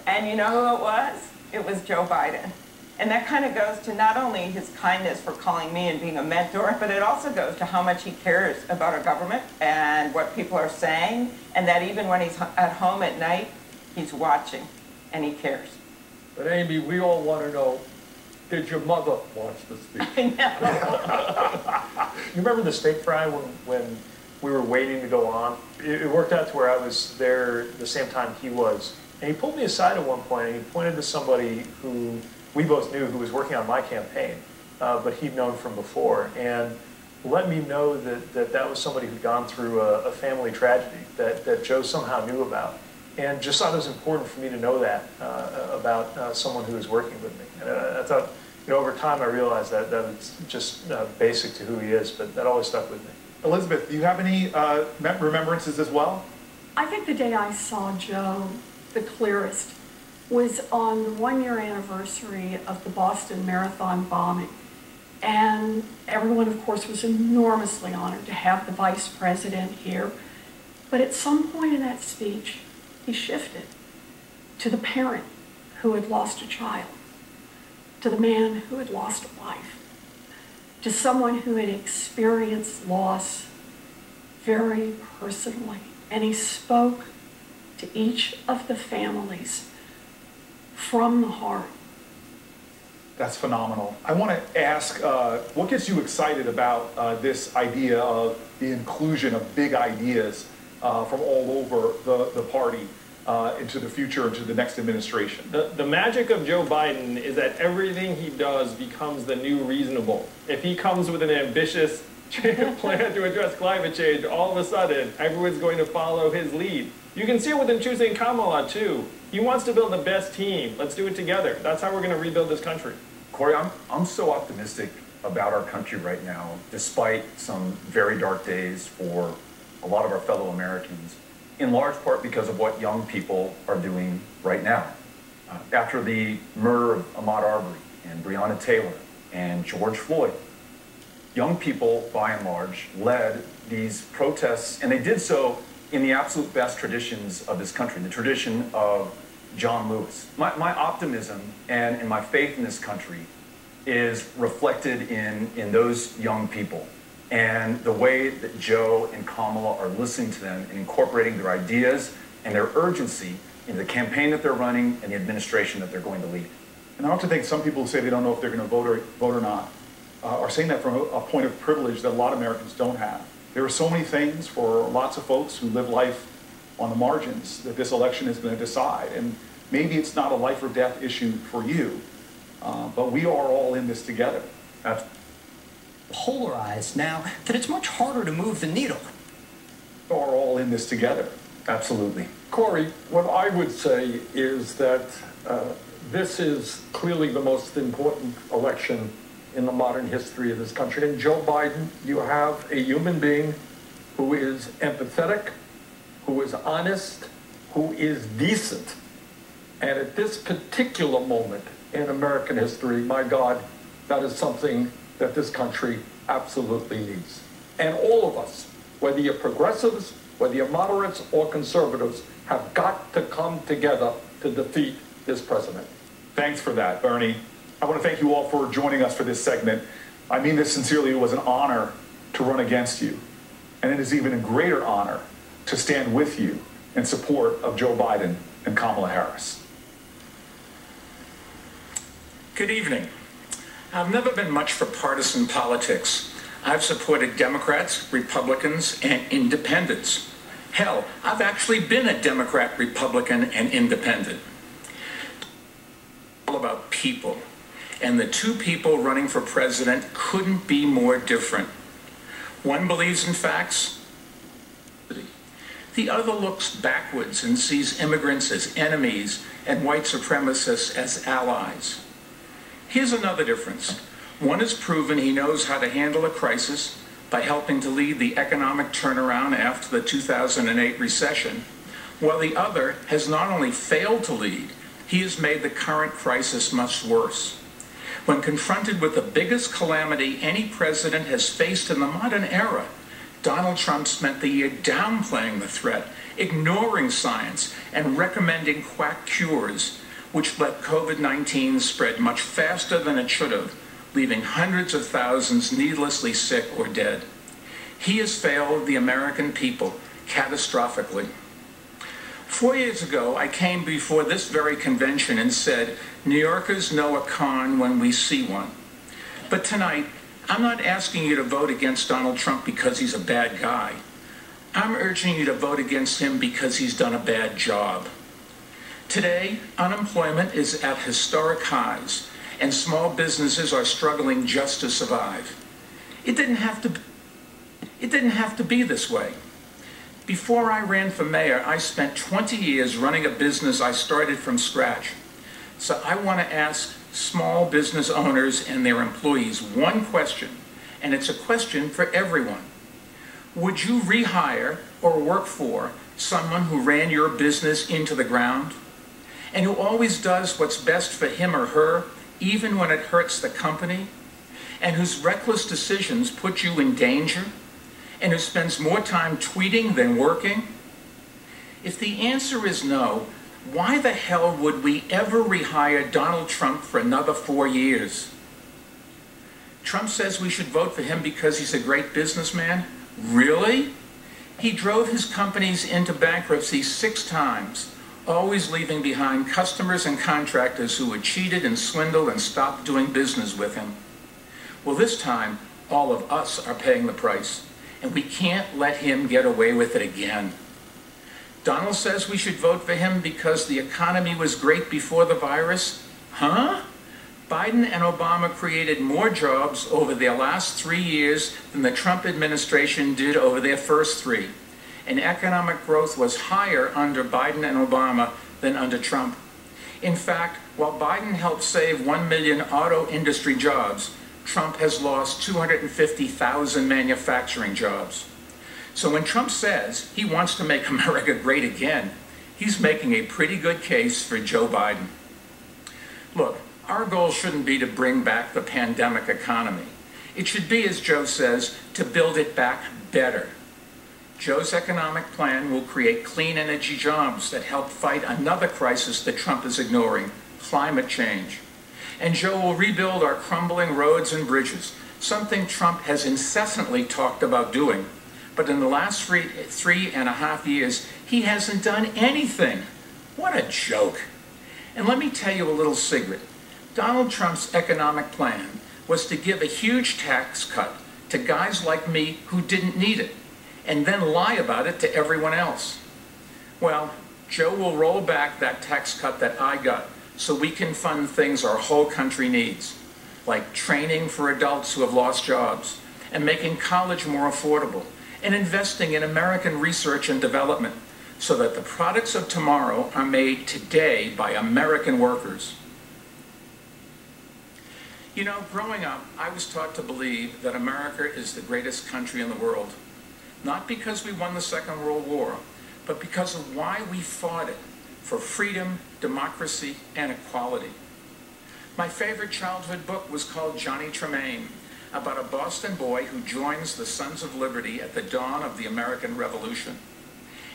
And you know who it was? It was Joe Biden. And that kind of goes to not only his kindness for calling me and being a mentor, but it also goes to how much he cares about our government and what people are saying, and that even when he's at home at night, he's watching and he cares. But Amy, we all want to know, did your mother watch the speech? I know. You remember the steak fry when we were waiting to go on? It worked out to where I was there the same time he was. And he pulled me aside at one point and he pointed to somebody who we both knew who was working on my campaign, but he'd known from before, and let me know that was somebody who'd gone through a family tragedy that Joe somehow knew about. And just thought it was important for me to know that about someone who was working with me. And I thought, over time I realized that it's just basic to who he is, but that always stuck with me. Elizabeth, do you have any remembrances as well? I think the day I saw Joe the clearest was on the 1-year anniversary of the Boston Marathon bombing. And everyone, of course, was enormously honored to have the vice president here. But at some point in that speech, he shifted to the parent who had lost a child, to the man who had lost a wife, to someone who had experienced loss very personally. And he spoke to each of the families from the heart. That's phenomenal. I want to ask, what gets you excited about this idea of the inclusion of big ideas from all over the party into the future, into the next administration? The magic of Joe Biden is that everything he does becomes the new reasonable. If he comes with an ambitious plan to address climate change, all of a sudden, everyone's going to follow his lead. You can see it with him choosing Kamala, too. He wants to build the best team. Let's do it together. That's how we're going to rebuild this country. Cory, I'm so optimistic about our country right now, despite some very dark days for a lot of our fellow Americans, in large part because of what young people are doing right now. After the murder of Ahmaud Arbery and Breonna Taylor and George Floyd, young people, by and large, led these protests, and they did so in the absolute best traditions of this country, the tradition of John Lewis. My optimism and my faith in this country is reflected in those young people and the way that Joe and Kamala are listening to them and incorporating their ideas and their urgency in the campaign that they're running and the administration that they're going to lead. And I often think some people who say they don't know if they're going to vote or not are saying that from a point of privilege that a lot of Americans don't have. There are so many things for lots of folks who live life on the margins that this election is going to decide. And maybe it's not a life or death issue for you, but we are all in this together. Polarized now that it's much harder to move the needle. We are all in this together. Absolutely. Corey, what I would say is that this is clearly the most important election in the modern history of this country. And Joe Biden, you have a human being who is empathetic, who is honest, who is decent. And at this particular moment in American history, my God, that is something that this country absolutely needs. And all of us, whether you're progressives, whether you're moderates or conservatives, have got to come together to defeat this president. Thanks for that, Bernie. I want to thank you all for joining us for this segment. I mean this sincerely. It was an honor to run against you. And it is even a greater honor to stand with you in support of Joe Biden and Kamala Harris. Good evening. I've never been much for partisan politics. I've supported Democrats, Republicans, and independents. Hell, I've actually been a Democrat, Republican, and independent. All about people. And the two people running for president couldn't be more different. One believes in facts. The other looks backwards and sees immigrants as enemies and white supremacists as allies. Here's another difference. One has proven he knows how to handle a crisis by helping to lead the economic turnaround after the 2008 recession, while the other has not only failed to lead, he has made the current crisis much worse. When confronted with the biggest calamity any president has faced in the modern era, Donald Trump spent the year downplaying the threat, ignoring science, and recommending quack cures, which let COVID-19 spread much faster than it should have, leaving hundreds of thousands needlessly sick or dead. He has failed the American people catastrophically. 4 years ago, I came before this very convention and said, New Yorkers know a con when we see one. But tonight, I'm not asking you to vote against Donald Trump because he's a bad guy. I'm urging you to vote against him because he's done a bad job. Today, unemployment is at historic highs, and small businesses are struggling just to survive. It didn't have to be this way. Before I ran for mayor, I spent 20 years running a business I started from scratch. So I want to ask small business owners and their employees one question, and it's a question for everyone. Would you rehire or work for someone who ran your business into the ground, and who always does what's best for him or her, even when it hurts the company, and whose reckless decisions put you in danger, and who spends more time tweeting than working? If the answer is no, why the hell would we ever rehire Donald Trump for another 4 years? Trump says we should vote for him because he's a great businessman? Really? He drove his companies into bankruptcy 6 times, always leaving behind customers and contractors who were cheated and swindled and stopped doing business with him. Well, this time, all of us are paying the price, and we can't let him get away with it again. Donald says we should vote for him because the economy was great before the virus? Huh? Biden and Obama created more jobs over their last 3 years than the Trump administration did over their first 3. And economic growth was higher under Biden and Obama than under Trump. In fact, while Biden helped save 1 million auto industry jobs, Trump has lost 250,000 manufacturing jobs. So when Trump says he wants to make America great again, he's making a pretty good case for Joe Biden. Look, our goal shouldn't be to bring back the pandemic economy. It should be, as Joe says, to build it back better. Joe's economic plan will create clean energy jobs that help fight another crisis that Trump is ignoring, climate change. And Joe will rebuild our crumbling roads and bridges, something Trump has incessantly talked about doing. But in the last 3.5 years, he hasn't done anything. What a joke. And let me tell you a little secret. Donald Trump's economic plan was to give a huge tax cut to guys like me who didn't need it, and then lie about it to everyone else. Well, Joe will roll back that tax cut that I got so we can fund things our whole country needs, like training for adults who have lost jobs, and making college more affordable, and investing in American research and development so that the products of tomorrow are made today by American workers. You know, growing up, I was taught to believe that America is the greatest country in the world. Not because we won the Second World War, but because of why we fought it, for freedom, democracy, and equality. My favorite childhood book was called Johnny Tremaine, about a Boston boy who joins the Sons of Liberty at the dawn of the American Revolution.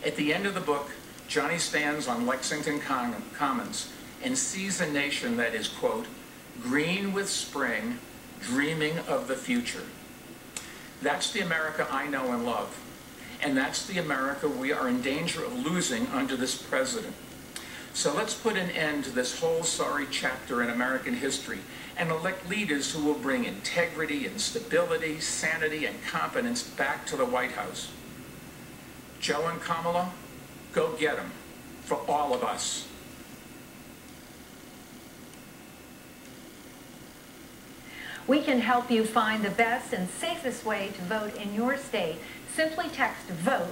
At the end of the book, Johnny stands on Lexington Commons and sees a nation that is, quote, green with spring, dreaming of the future. That's the America I know and love. And that's the America we are in danger of losing under this president. So let's put an end to this whole sorry chapter in American history and elect leaders who will bring integrity and stability, sanity, and competence back to the White House. Joe and Kamala, go get them, for all of us. We can help you find the best and safest way to vote in your state. Simply text VOTE.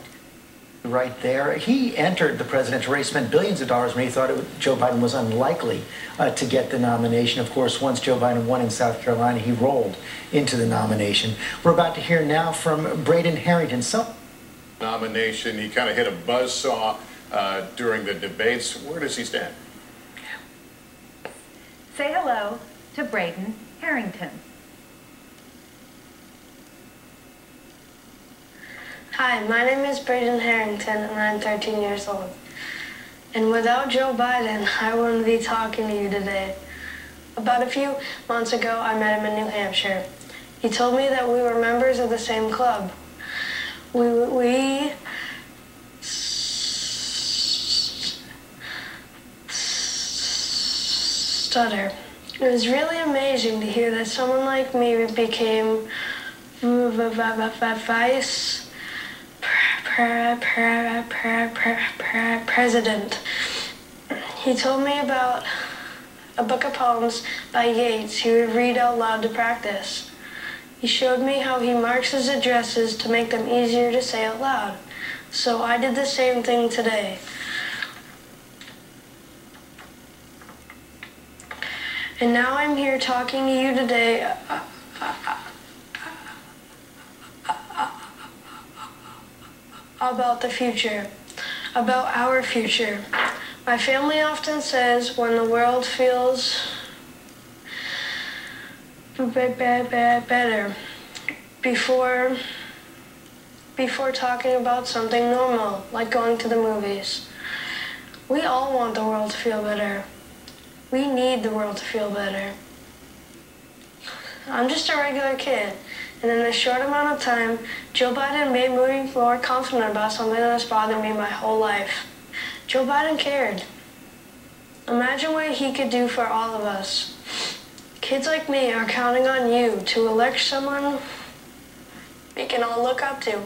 Right there. He entered the presidential race, spent billions of dollars when he thought Joe Biden was unlikely to get the nomination. Of course, once Joe Biden won in South Carolina, he rolled into the nomination. We're about to hear now from Braden Harrington. Nomination, he kind of hit a buzzsaw during the debates. Where does he stand? Say hello to Braden Harrington. Hi, my name is Braden Harrington, and I'm 13 years old. And without Joe Biden, I wouldn't be talking to you today. About a few months ago, I met him in New Hampshire. He told me that we were members of the same club. We stutter. It was really amazing to hear that someone like me became vice president. He told me about a book of poems by Yeats he would read out loud to practice. He showed me how he marks his addresses to make them easier to say out loud. So I did the same thing today. And now I'm here talking to you today about the future, about our future. My family often says when the world feels better before talking about something normal, like going to the movies. We all want the world to feel better. We need the world to feel better. I'm just a regular kid, and in a short amount of time, Joe Biden made me more confident about something that has bothered me my whole life. Joe Biden cared. Imagine what he could do for all of us. Kids like me are counting on you to elect someone we can all look up to.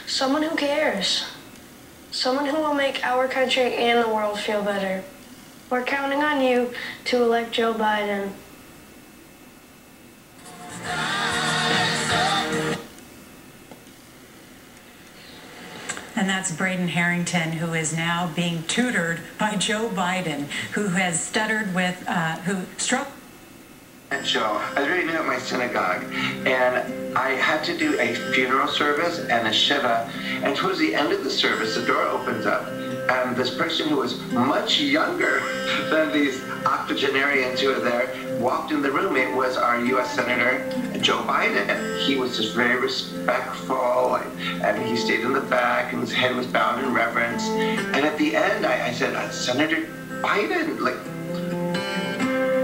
Someone who cares. Someone who will make our country and the world feel better. We're counting on you to elect Joe Biden. And that's Braden Harrington, who is now being tutored by Joe Biden, who has stuttered with, who struck. Joe, I was very new at my synagogue, and I had to do a funeral service and a shiva, and towards the end of the service, the door opens up, and this person who was much younger than these octogenarians who were there walked in the room. It was our U.S. Senator Joe Biden. He was just very respectful, and he stayed in the back, and his head was bowed in reverence. And at the end, I said, Senator Biden, like,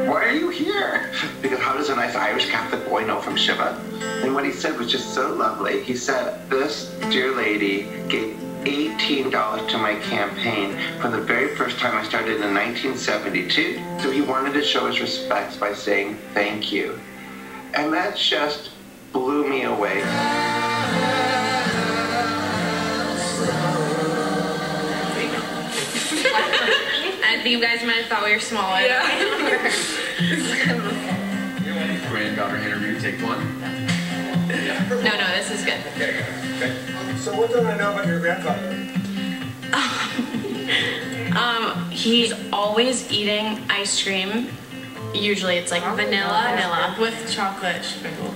why are you here? Because how does a nice Irish Catholic boy know from Shiva? And what he said was just so lovely. He said, this dear lady gave $18 to my campaign from the very first time I started in 1972. So he wanted to show his respects by saying thank you. And that just blew me away. I think you guys might have thought we were smaller. Yeah. Granddaughter interview, take one. No, this is good. Okay. So what don't I know about your grandfather? He's always eating ice cream. Usually it's like vanilla with chocolate sprinkle.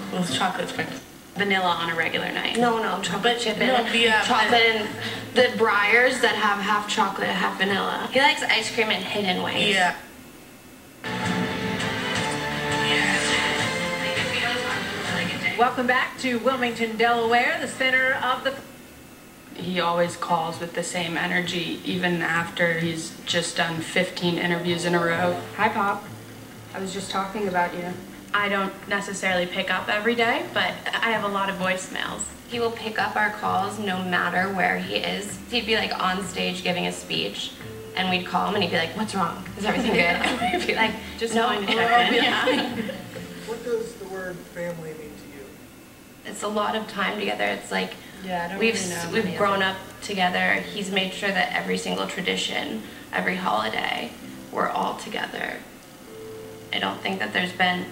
Vanilla on a regular night. No, chocolate chip in it. Chocolate and the Breyers that have half chocolate, half vanilla. He likes ice cream in hidden ways. Yeah. Welcome back to Wilmington, Delaware, the center of the... He always calls with the same energy, even after he's just done 15 interviews in a row. Hi, Pop. I was just talking about you. I don't necessarily pick up every day, but I have a lot of voicemails. He will pick up our calls no matter where he is. He'd be like on stage giving a speech, and we'd call him and he'd be like, "What's wrong? Is everything good?" And we'd be like, "Just calling to check in." Yeah. What does the word family mean to you? It's a lot of time together. It's like we've grown up together. He's made sure that every single tradition, every holiday, we're all together. I don't think that there's been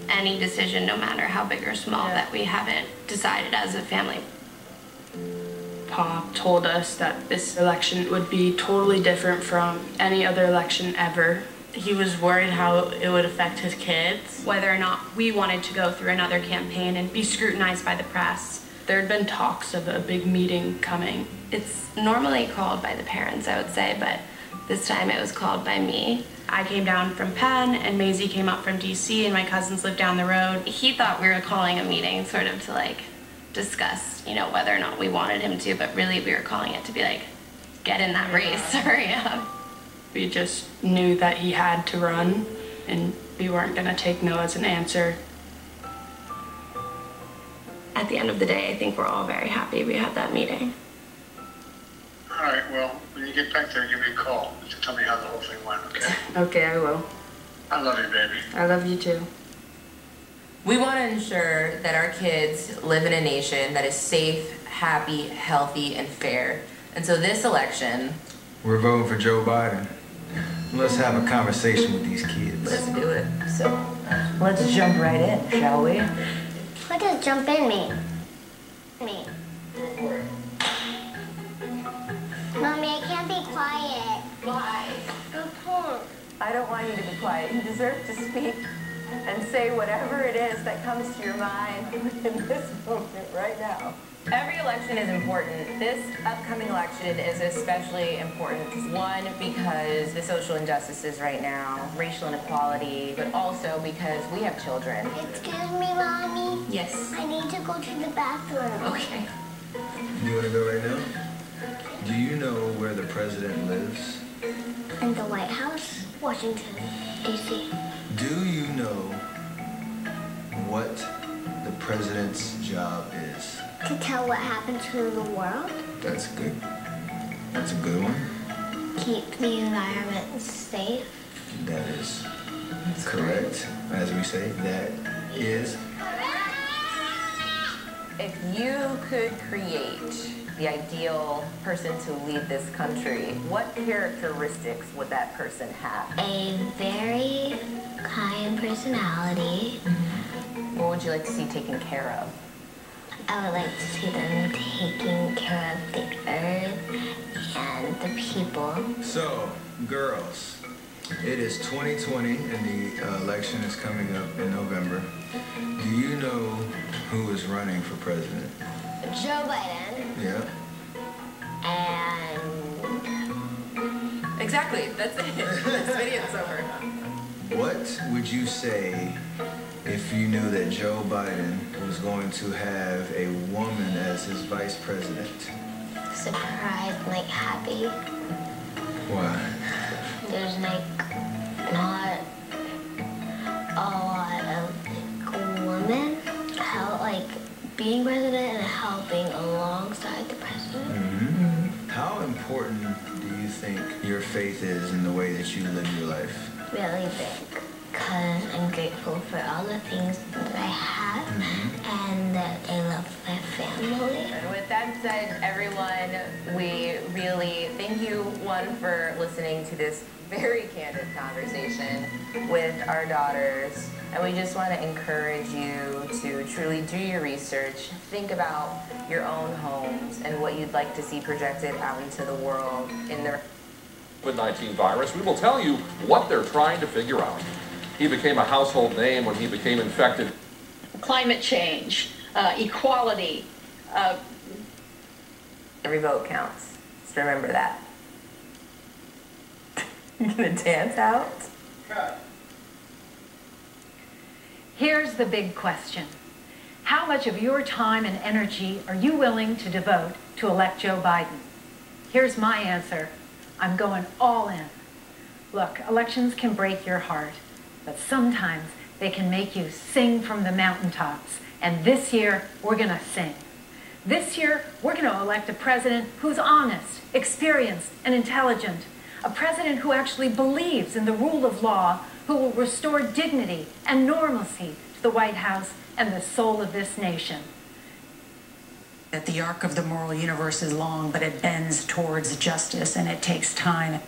any decision, no matter how big or small, that we haven't decided as a family. Pop told us that this election would be totally different from any other election ever. He was worried how it would affect his kids. Whether or not we wanted to go through another campaign and be scrutinized by the press. There had been talks of a big meeting coming. It's normally called by the parents, I would say, but this time it was called by me. I came down from Penn, and Maisie came up from DC, and my cousins lived down the road. He thought we were calling a meeting sort of to like discuss, whether or not we wanted him to, but really we were calling it to be like, get in that race, hurry up. We just knew that he had to run, and we weren't gonna take no as an answer. At the end of the day, I think we're all very happy we had that meeting. All right, well, when you get back there, give me a call to tell me how the whole thing went, okay? Okay, I will. I love you, baby. I love you too. We want to ensure that our kids live in a nation that is safe, happy, healthy, and fair. And so this election... We're voting for Joe Biden. Let's have a conversation with these kids. Let's do it. So, let's jump right in, shall we? What does jump in mean? Mommy, I can't be quiet. Why? I don't want you to be quiet. You deserve to speak and say whatever it is that comes to your mind in this moment right now. Every election is important. This upcoming election is especially important. One, because the social injustices right now, racial inequality, but also because we have children. Excuse me, Mommy? Yes? I need to go to the bathroom. Okay. You want to go right now? Do you know where the president lives? In the White House, Washington, D.C. Do you know what the president's job is? To tell what happened to the world? That's good. That's a good one. Keep the environment safe? That is correct. As we say, that is. If you could create the ideal person to lead this country, what characteristics would that person have? A very kind personality. What would you like to see taken care of? I would like to see them taking care of the earth and the people. So, girls, it is 2020 and the election is coming up in November. Do you know who is running for president? Joe Biden. Yeah. And... Exactly, that's it. This video's over. What would you say if you knew that Joe Biden was going to have a woman as his vice president? Surprised, like happy. Why? There's like not a lot of women being president and helping alongside the president. Mm-hmm. How important do you think your faith is in the way that you live your life? Really big, because I'm grateful for all the things that I have and that I love my family. And with that said, everyone, we really thank you, one, for listening to this very candid conversation with our daughters. And we just want to encourage you to truly do your research, think about your own homes and what you'd like to see projected out into the world in their COVID-19 virus. We will tell you what they're trying to figure out. He became a household name when he became infected. Climate change, equality. Every vote counts. Just remember that. You gonna dance out? Here's the big question. How much of your time and energy are you willing to devote to elect Joe Biden? Here's my answer. I'm going all in. Look, elections can break your heart, but sometimes they can make you sing from the mountaintops. And this year, we're gonna sing. This year, we're gonna elect a president who's honest, experienced, and intelligent. A president who actually believes in the rule of law, who will restore dignity and normalcy to the White House and the soul of this nation. That the arc of the moral universe is long, but it bends towards justice, and it takes time.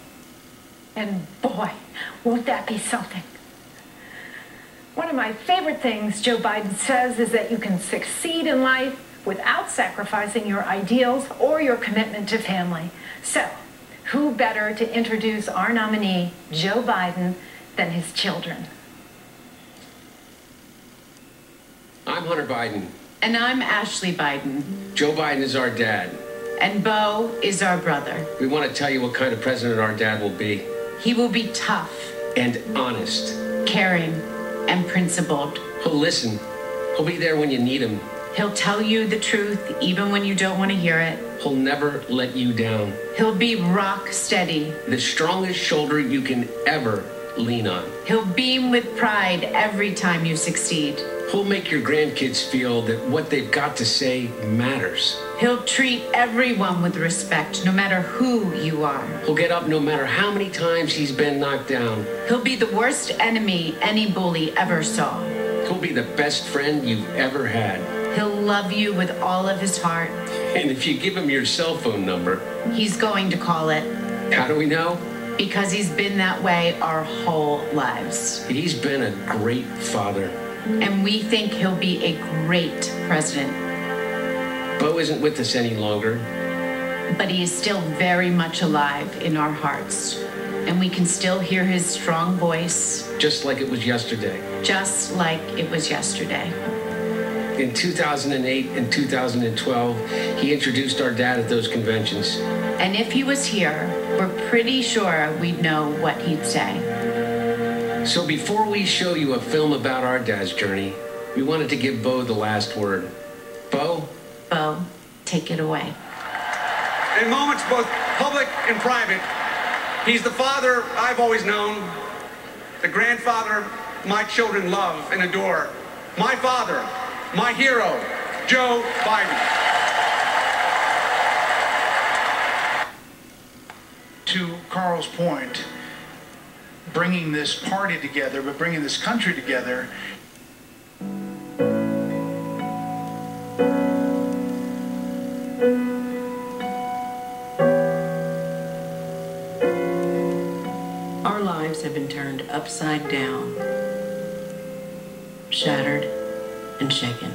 And boy, won't that be something. One of my favorite things Joe Biden says is that you can succeed in life without sacrificing your ideals or your commitment to family. So, who better to introduce our nominee, Joe Biden, than his children? I'm Hunter Biden. And I'm Ashley Biden. Joe Biden is our dad. And Beau is our brother. We want to tell you what kind of president our dad will be. He will be tough. And honest. Caring. And principled. He'll listen. He'll be there when you need him. He'll tell you the truth even when you don't want to hear it. He'll never let you down. He'll be rock steady. The strongest shoulder you can ever lean on. He'll beam with pride every time you succeed. He'll make your grandkids feel that what they've got to say matters. He'll treat everyone with respect, no matter who you are. He'll get up no matter how many times he's been knocked down. He'll be the worst enemy any bully ever saw. He'll be the best friend you've ever had. He'll love you with all of his heart. And if you give him your cell phone number, he's going to call it. How do we know? Because he's been that way our whole lives. He's been a great father. And we think he'll be a great president. Beau isn't with us any longer. But he is still very much alive in our hearts. And we can still hear his strong voice. Just like it was yesterday. Just like it was yesterday. In 2008 and 2012, he introduced our dad at those conventions. And if he was here, we're pretty sure we'd know what he'd say. So before we show you a film about our dad's journey, we wanted to give Beau the last word. Beau? Beau, take it away. In moments both public and private, he's the father I've always known, the grandfather my children love and adore, my father, my hero, Joe Biden. To Carl's point, bringing this party together, but bringing this country together. Our lives have been turned upside down, shattered, and shaken.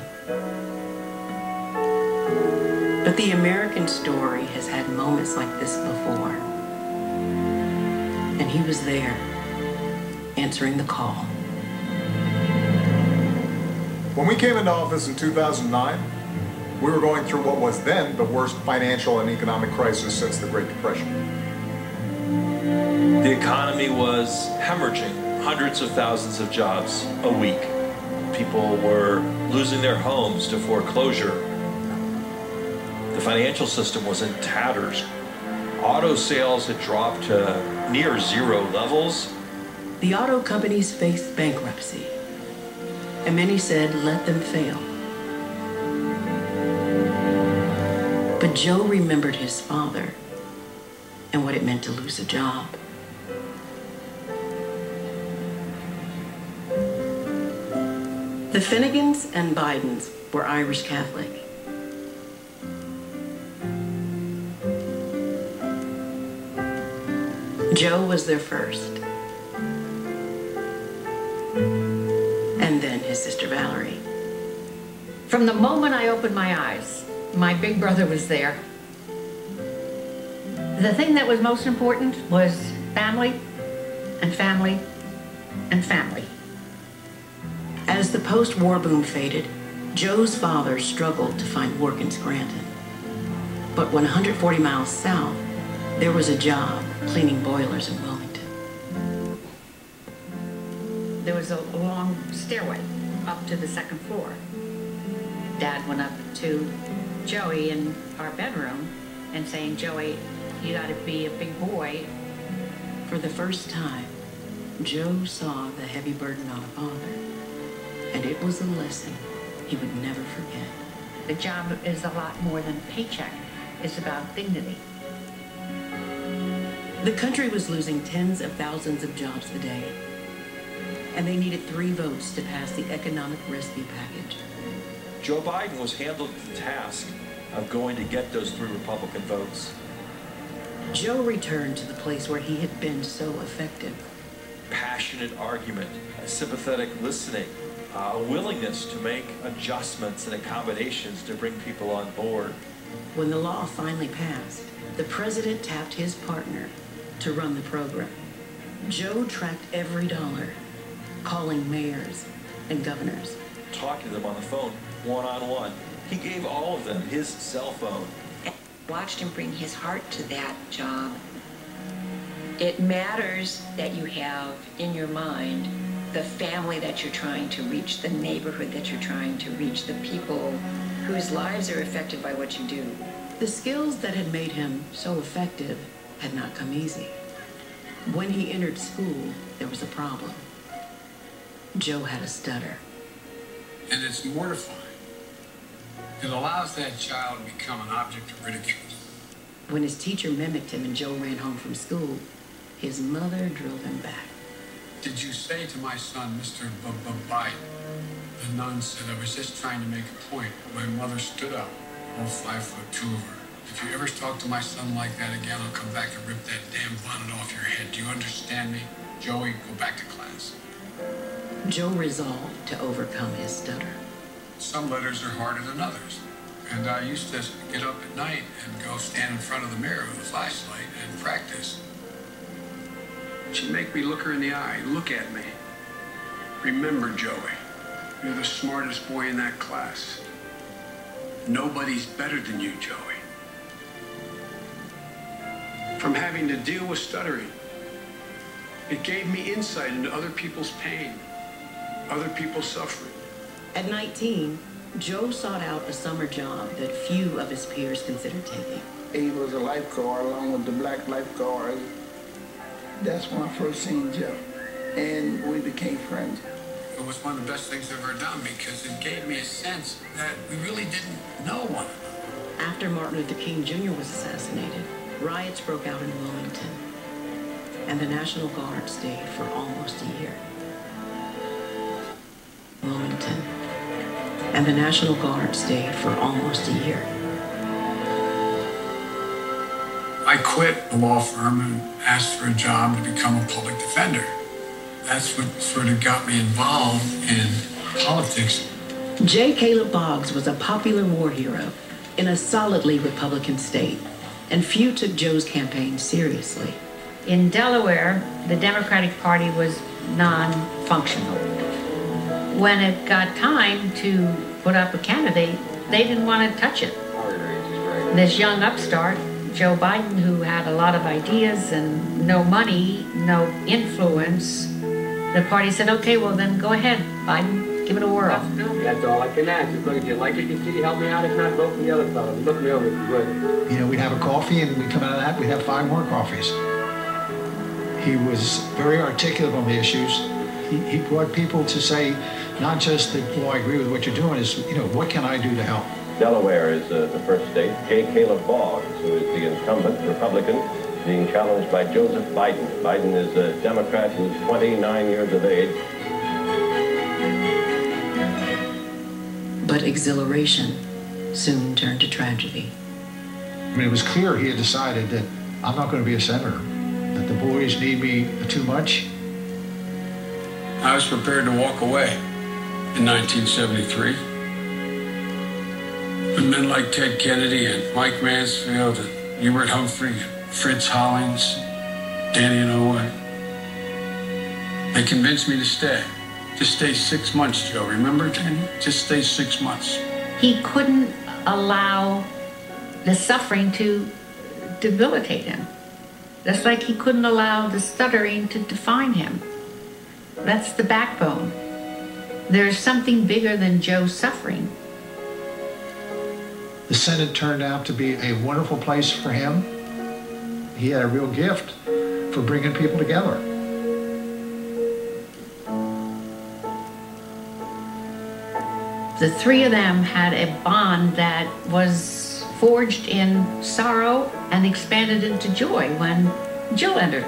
But the American story has had moments like this before. And he was there, answering the call. When we came into office in 2009, we were going through what was then the worst financial and economic crisis since the Great Depression. The economy was hemorrhaging hundreds of thousands of jobs a week. People were losing their homes to foreclosure. The financial system was in tatters. Auto sales had dropped to near zero levels. The auto companies faced bankruptcy, and many said, let them fail. But Joe remembered his father and what it meant to lose a job. The Finnegans and Bidens were Irish Catholic. Joe was their first. And then his sister Valerie. From the moment I opened my eyes, my big brother was there. The thing that was most important was family and family and family. As the post-war boom faded, Joe's father struggled to find work in Scranton. But 140 miles south, there was a job cleaning boilers in Wilmington. There was a long stairway up to the second floor. Dad went up to Joey in our bedroom and saying, Joey, you gotta be a big boy. For the first time, Joe saw the heavy burden on a father, and it was a lesson he would never forget. The job is a lot more than a paycheck. It's about dignity. The country was losing tens of thousands of jobs a day, and they needed 3 votes to pass the economic rescue package. Joe Biden was handled the task of going to get those 3 Republican votes. Joe returned to the place where he had been so effective. Passionate argument, sympathetic listening, a willingness to make adjustments and accommodations to bring people on board. When the law finally passed, the president tapped his partner to run the program. Joe tracked every dollar, calling mayors and governors. Talked to them on the phone, one-on-one. He gave all of them his cell phone. Watched him bring his heart to that job. It matters that you have in your mind the family that you're trying to reach, the neighborhood that you're trying to reach, the people whose lives are affected by what you do. The skills that had made him so effective had not come easy. When he entered school, there was a problem. Joe had a stutter. And it's mortifying. It allows that child to become an object of ridicule. When his teacher mimicked him and Joe ran home from school, his mother drilled him back. Did you say to my son, Mr. Biden? The nun said, I was just trying to make a point. My mother stood up, all 5'2" of her. If you ever talk to my son like that again, I'll come back and rip that damn bonnet off your head. Do you understand me? Joey, go back to class. Joe resolved to overcome his stutter. Some letters are harder than others. And I used to get up at night and go stand in front of the mirror with a flashlight and practice. She'd make me look her in the eye. Look at me. Remember, Joey, you're the smartest boy in that class. Nobody's better than you, Joey. From having to deal with stuttering, it gave me insight into other people's pain, other people's suffering. At 19, Joe sought out a summer job that few of his peers considered taking. He was a lifeguard along with the black lifeguards. That's when I first seen Joe, and we became friends. It was one of the best things I've ever done because it gave me a sense that we really didn't know one another. After Martin Luther King Jr. was assassinated, riots broke out in Wilmington, and the National Guard stayed for almost a year. Wilmington, and the National Guard stayed for almost a year. I quit a law firm and asked for a job to become a public defender. That's what sort of got me involved in politics. J. Caleb Boggs was a popular war hero in a solidly Republican state, and few took Joe's campaign seriously. In Delaware, the Democratic Party was non-functional. When it got time to put up a candidate, they didn't want to touch it. This young upstart, Joe Biden, who had a lot of ideas and no money, no influence, the party said, okay, well then go ahead, Biden, Give it a whirl. That's all I can ask. Look, if you like it, you see, help me out. If not, vote for the other fellow. Look me over if you would. You know, we'd have a coffee, and we'd come out of that, we'd have 5 more coffees. He was very articulate on the issues. He brought people to say, not just that, well, I agree with what you're doing, is, you know, what can I do to help? Delaware is the first state. KELO, who is the incumbent Republican, being challenged by Joseph Biden. Biden is a Democrat who's 29 years of age. But exhilaration soon turned to tragedy. I mean, it was clear he had decided that I'm not going to be a senator, that the boys need me too much. I was prepared to walk away in 1973. But men like Ted Kennedy and Mike Mansfield and Hubert Humphrey, Fritz Hollings, Danny and Owen, they convinced me to stay. Just stay 6 months, Joe. Remember, Danny? Just stay 6 months. He couldn't allow the suffering to debilitate him. Just like he couldn't allow the stuttering to define him. That's the backbone. There's something bigger than Joe's suffering. The Senate turned out to be a wonderful place for him. He had a real gift for bringing people together. The 3 of them had a bond that was forged in sorrow and expanded into joy when Jill entered.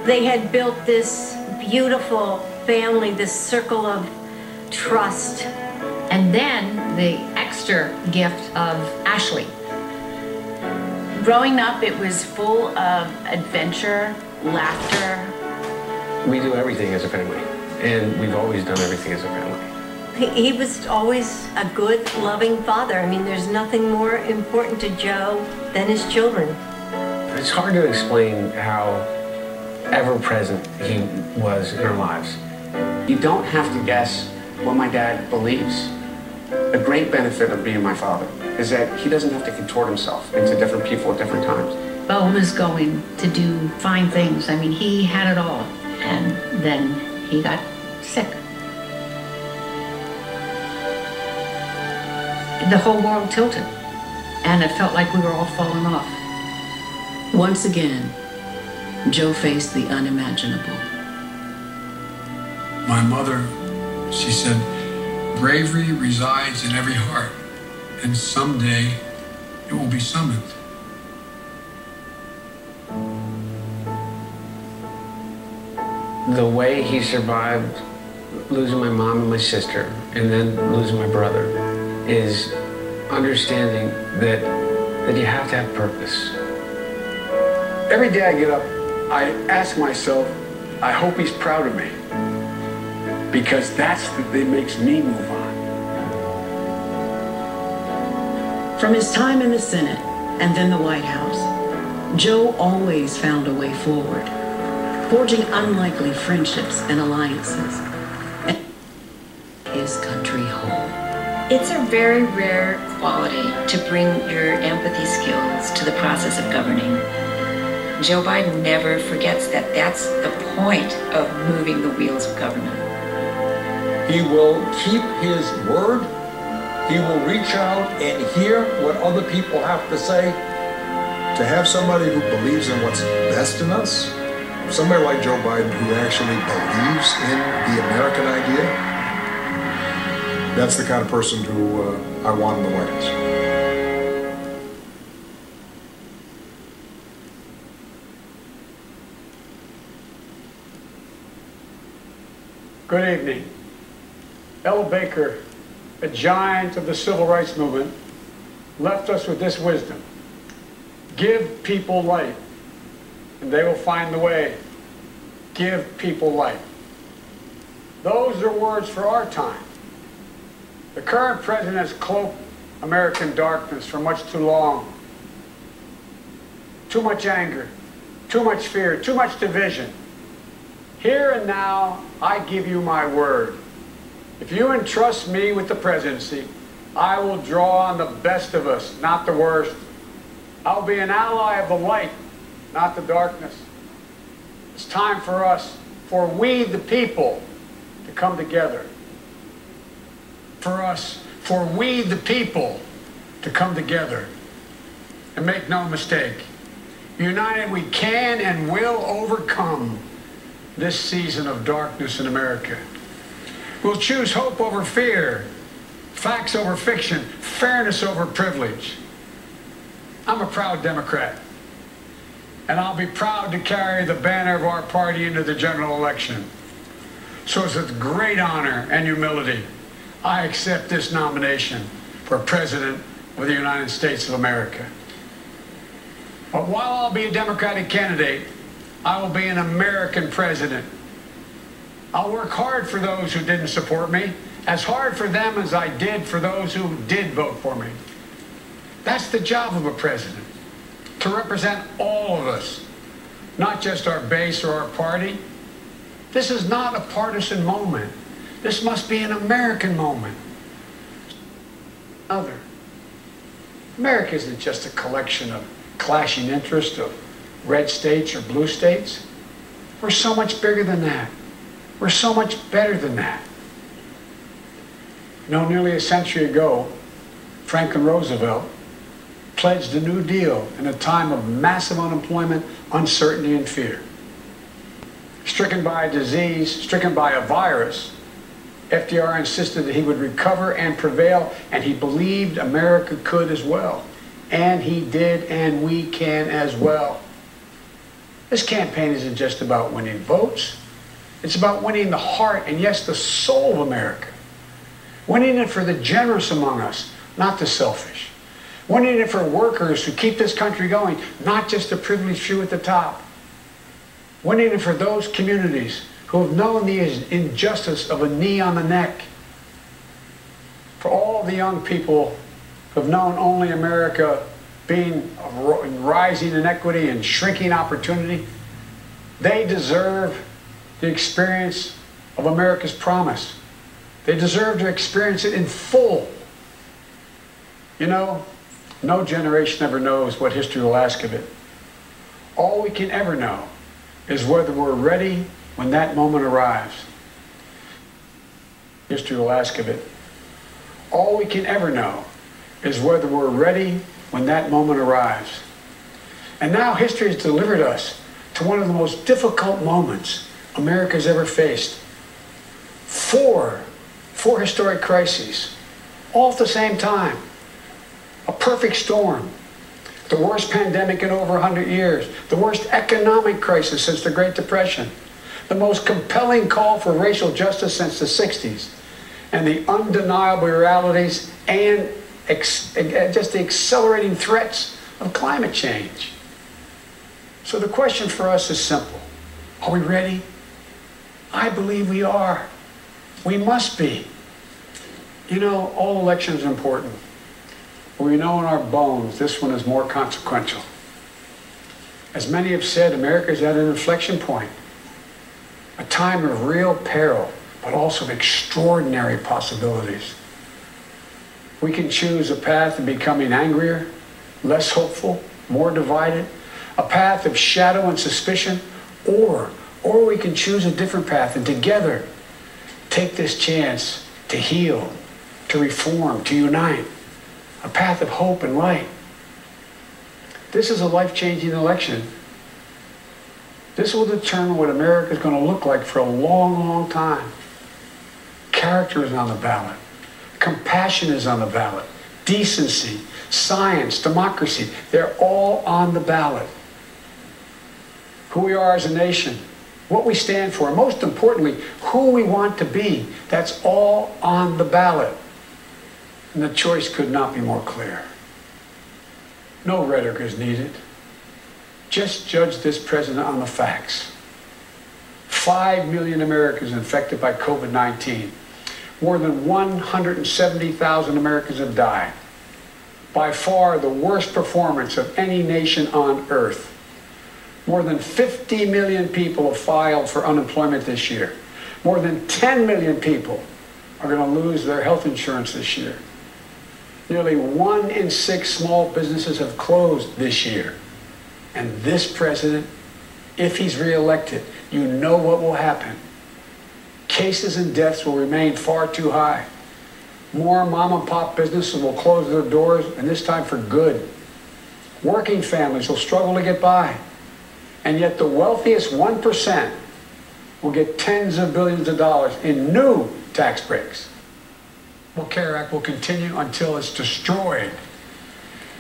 They had built this beautiful family, this circle of trust. And then the extra gift of Ashley. Growing up, it was full of adventure, laughter. We do everything as a family, and we've always done everything as a family. He was always a good, loving father. I mean, there's nothing more important to Joe than his children. It's hard to explain how ever-present he was in our lives. You don't have to guess what my dad believes. A great benefit of being my father is that he doesn't have to contort himself into different people at different times. Bo was going to do fine things. I mean, he had it all. And then he got sick. The whole world tilted. And it felt like we were all falling off. Once again, Joe faced the unimaginable. My mother, she said, bravery resides in every heart, and someday it will be summoned. The way he survived losing my mom and my sister, and then losing my brother, is understanding that you have to have purpose. Every day I get up, I ask myself, I hope he's proud of me. Because that's the thing that makes me move on. From his time in the Senate and then the White House, Joe always found a way forward, forging unlikely friendships and alliances, and his country whole. It's a very rare quality to bring your empathy skills to the process of governing. Joe Biden never forgets that that's the point of moving the wheels of government. He will keep his word. He will reach out and hear what other people have to say. To have somebody who believes in what's best in us, somebody like Joe Biden who actually believes in the American idea, that's the kind of person who I want in the White House. Good evening. Ella Baker, a giant of the civil rights movement, left us with this wisdom. Give people light, and they will find the way. Give people light. Those are words for our time. The current president has cloaked American darkness for much too long. Too much anger, too much fear, too much division. Here and now, I give you my word. If you entrust me with the presidency, I will draw on the best of us, not the worst. I'll be an ally of the light, not the darkness. It's time for us, for we the people, to come together. for we the people to come together. And make no mistake, united we can and will overcome this season of darkness in America. We'll choose hope over fear, facts over fiction, fairness over privilege. I'm a proud Democrat, and I'll be proud to carry the banner of our party into the general election. So it's with great honor and humility, I accept this nomination for President of the United States of America. But while I'll be a Democratic candidate, I will be an American president. I'll work hard for those who didn't support me, as hard for them as I did for those who did vote for me. That's the job of a president, to represent all of us, not just our base or our party. This is not a partisan moment. This must be an American moment. America isn't just a collection of clashing interests of red states or blue states. We're so much bigger than that. We're so much better than that. You know, nearly a century ago, Franklin Roosevelt pledged a New Deal in a time of massive unemployment, uncertainty, and fear. Stricken by a disease, stricken by a virus, FDR insisted that he would recover and prevail, and he believed America could as well. And he did, and we can as well. This campaign isn't just about winning votes. It's about winning the heart and, yes, the soul of America. Winning it for the generous among us, not the selfish. Winning it for workers who keep this country going, not just the privileged few at the top. Winning it for those communities who have known the injustice of a knee on the neck. For all the young people who have known only America being rising inequity and shrinking opportunity, they deserve the experience of America's promise. They deserve to experience it in full. You know, no generation ever knows what history will ask of it. All we can ever know is whether we're ready when that moment arrives. History will ask of it. All we can ever know is whether we're ready when that moment arrives. And now history has delivered us to one of the most difficult moments America's ever faced. Four historic crises, all at the same time. A perfect storm. The worst pandemic in over 100 years. The worst economic crisis since the Great Depression. The most compelling call for racial justice since the 60s. And the undeniable realities and just the accelerating threats of climate change. So the question for us is simple. Are we ready? I believe we are. We must be. You know, all elections are important. But we know in our bones this one is more consequential. As many have said, America is at an inflection point. A time of real peril, but also of extraordinary possibilities. We can choose a path of becoming angrier, less hopeful, more divided, a path of shadow and suspicion, or we can choose a different path and together take this chance to heal, to reform, to unite, a path of hope and light. This is a life-changing election. This will determine what America is going to look like for a long, long time. Character is on the ballot. Compassion is on the ballot. Decency, science, democracy, they're all on the ballot. Who we are as a nation, what we stand for, and most importantly, who we want to be, that's all on the ballot. And the choice could not be more clear. No rhetoric is needed. Just judge this president on the facts. 5 million Americans infected by COVID-19. More than 170,000 Americans have died. By far the worst performance of any nation on earth. More than 50 million people have filed for unemployment this year. More than 10 million people are going to lose their health insurance this year. Nearly 1 in 6 small businesses have closed this year. And this president, if he's reelected, you know what will happen. Cases and deaths will remain far too high. More mom and pop businesses will close their doors, and this time for good. Working families will struggle to get by. And yet the wealthiest 1% will get tens of billions of dollars in new tax breaks. The CARE Act will continue until it's destroyed,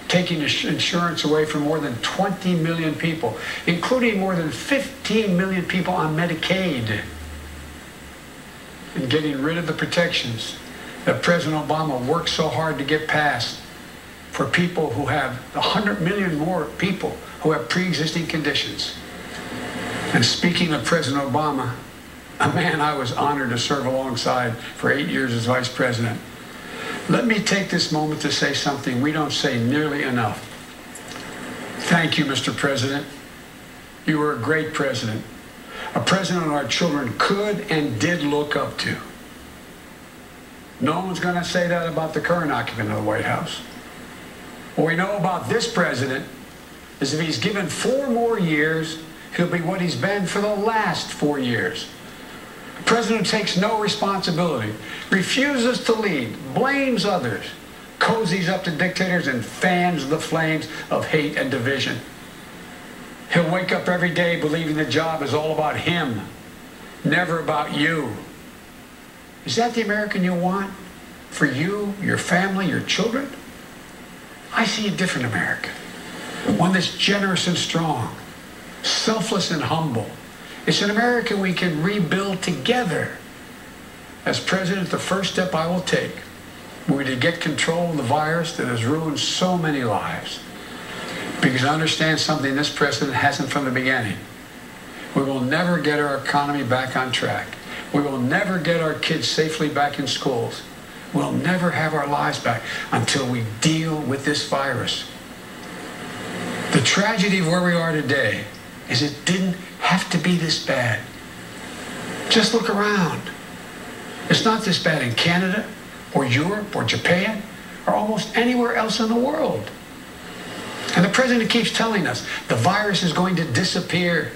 taking insurance away from more than 20 million people, including more than 15 million people on Medicaid, and getting rid of the protections that President Obama worked so hard to get passed for people who have 100 million more people who have pre-existing conditions. And speaking of President Obama, a man I was honored to serve alongside for 8 years as Vice President, let me take this moment to say something we don't say nearly enough. Thank you, Mr. President. You were a great president, a president our children could and did look up to. No one's going to say that about the current occupant of the White House. What we know about this president is if he's given 4 more years, he'll be what he's been for the last 4 years. A president who takes no responsibility, refuses to lead, blames others, cozies up to dictators, and fans the flames of hate and division. He'll wake up every day believing the job is all about him, never about you. Is that the American you want? For you, your family, your children? I see a different America. One that's generous and strong, selfless and humble. It's an America we can rebuild together. As president, the first step I will take will be to get control of the virus that has ruined so many lives. Because I understand something this president hasn't from the beginning. We will never get our economy back on track. We will never get our kids safely back in schools. We'll never have our lives back until we deal with this virus. The tragedy of where we are today is it didn't have to be this bad. Just look around. It's not this bad in Canada or Europe or Japan or almost anywhere else in the world. And the president keeps telling us the virus is going to disappear.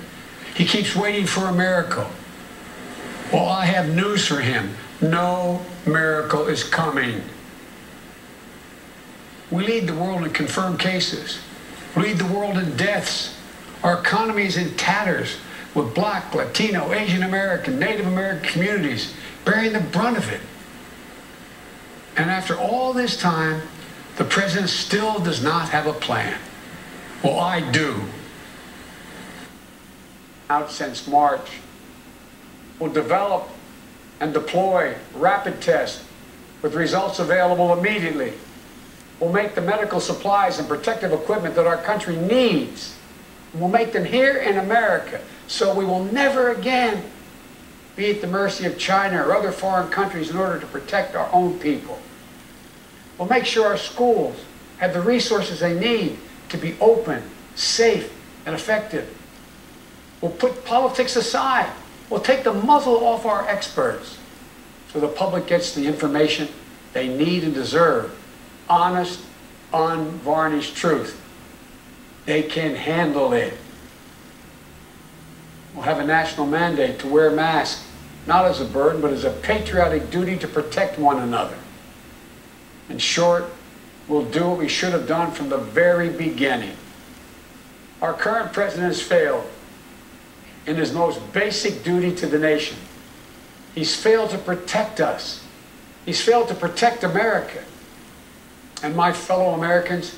He keeps waiting for a miracle. Well, I have news for him. No miracle is coming. We lead the world in confirmed cases. We lead the world in deaths. Our economy is in tatters with Black, Latino, Asian American, Native American communities bearing the brunt of it. And after all this time, the president still does not have a plan. Well, I do. Out since March, will develop and deploy rapid tests with results available immediately. We'll make the medical supplies and protective equipment that our country needs. We'll make them here in America, so we will never again be at the mercy of China or other foreign countries in order to protect our own people. We'll make sure our schools have the resources they need to be open, safe, and effective. We'll put politics aside. We'll take the muzzle off our experts so the public gets the information they need and deserve. Honest, unvarnished truth. They can handle it. We'll have a national mandate to wear masks, not as a burden, but as a patriotic duty to protect one another. In short, we'll do what we should have done from the very beginning. Our current president has failed in his most basic duty to the nation. He's failed to protect us. He's failed to protect America. And my fellow Americans,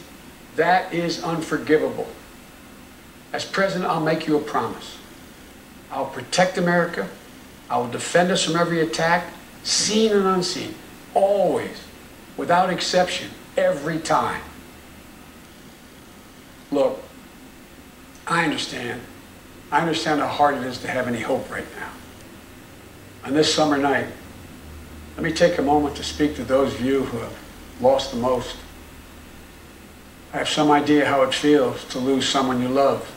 that is unforgivable. As president, I'll make you a promise. I'll protect America. I will defend us from every attack, seen and unseen, always, without exception, every time. Look, I understand how hard it is to have any hope right now. On this summer night, let me take a moment to speak to those of you who have lost the most. I have some idea how it feels to lose someone you love.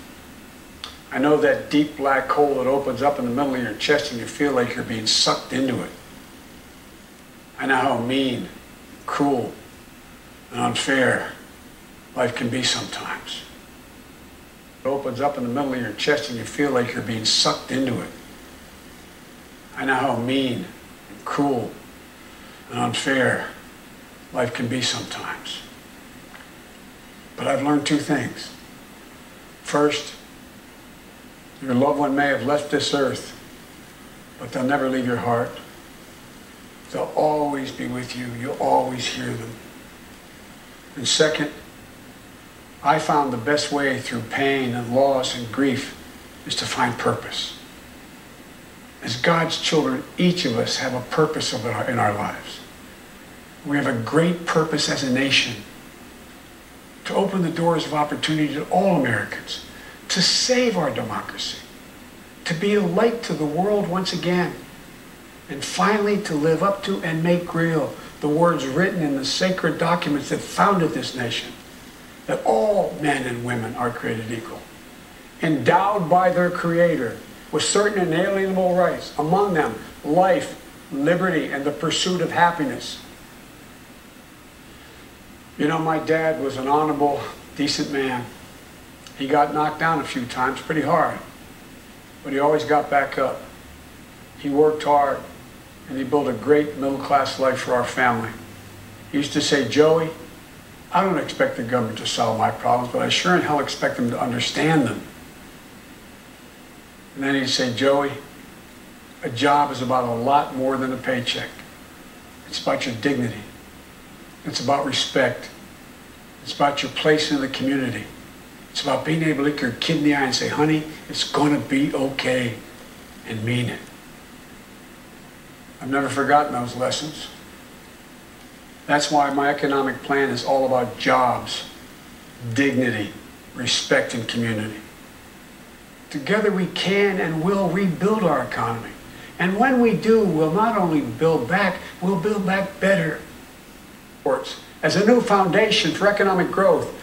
I know that deep black hole that opens up in the middle of your chest and you feel like you're being sucked into it. I know how mean, cruel, and unfair life can be sometimes. It opens up in the middle of your chest and you feel like you're being sucked into it. I know how mean and cruel and unfair life can be sometimes. But I've learned two things. First, your loved one may have left this earth, but they'll never leave your heart. They'll always be with you. You'll always hear them. And second, I found the best way through pain and loss and grief is to find purpose. As God's children, each of us have a purpose in our lives. We have a great purpose as a nation to open the doors of opportunity to all Americans, to save our democracy, to be a light to the world once again, and finally to live up to and make real the words written in the sacred documents that founded this nation, that all men and women are created equal, endowed by their Creator with certain inalienable rights, among them life, liberty, and the pursuit of happiness. You know, my dad was an honorable, decent man. He got knocked down a few times pretty hard, but he always got back up. He worked hard, and he built a great middle-class life for our family. He used to say, Joey, I don't expect the government to solve my problems, but I sure in hell expect them to understand them. And then he'd say, Joey, a job is about a lot more than a paycheck. It's about your dignity. It's about respect. It's about your place in the community. It's about being able to look your kid in the eye and say, honey, it's going to be okay, and mean it. I've never forgotten those lessons. That's why my economic plan is all about jobs, dignity, respect, and community. Together we can and will rebuild our economy. And when we do, we'll not only build back, we'll build back better. As a new foundation for economic growth,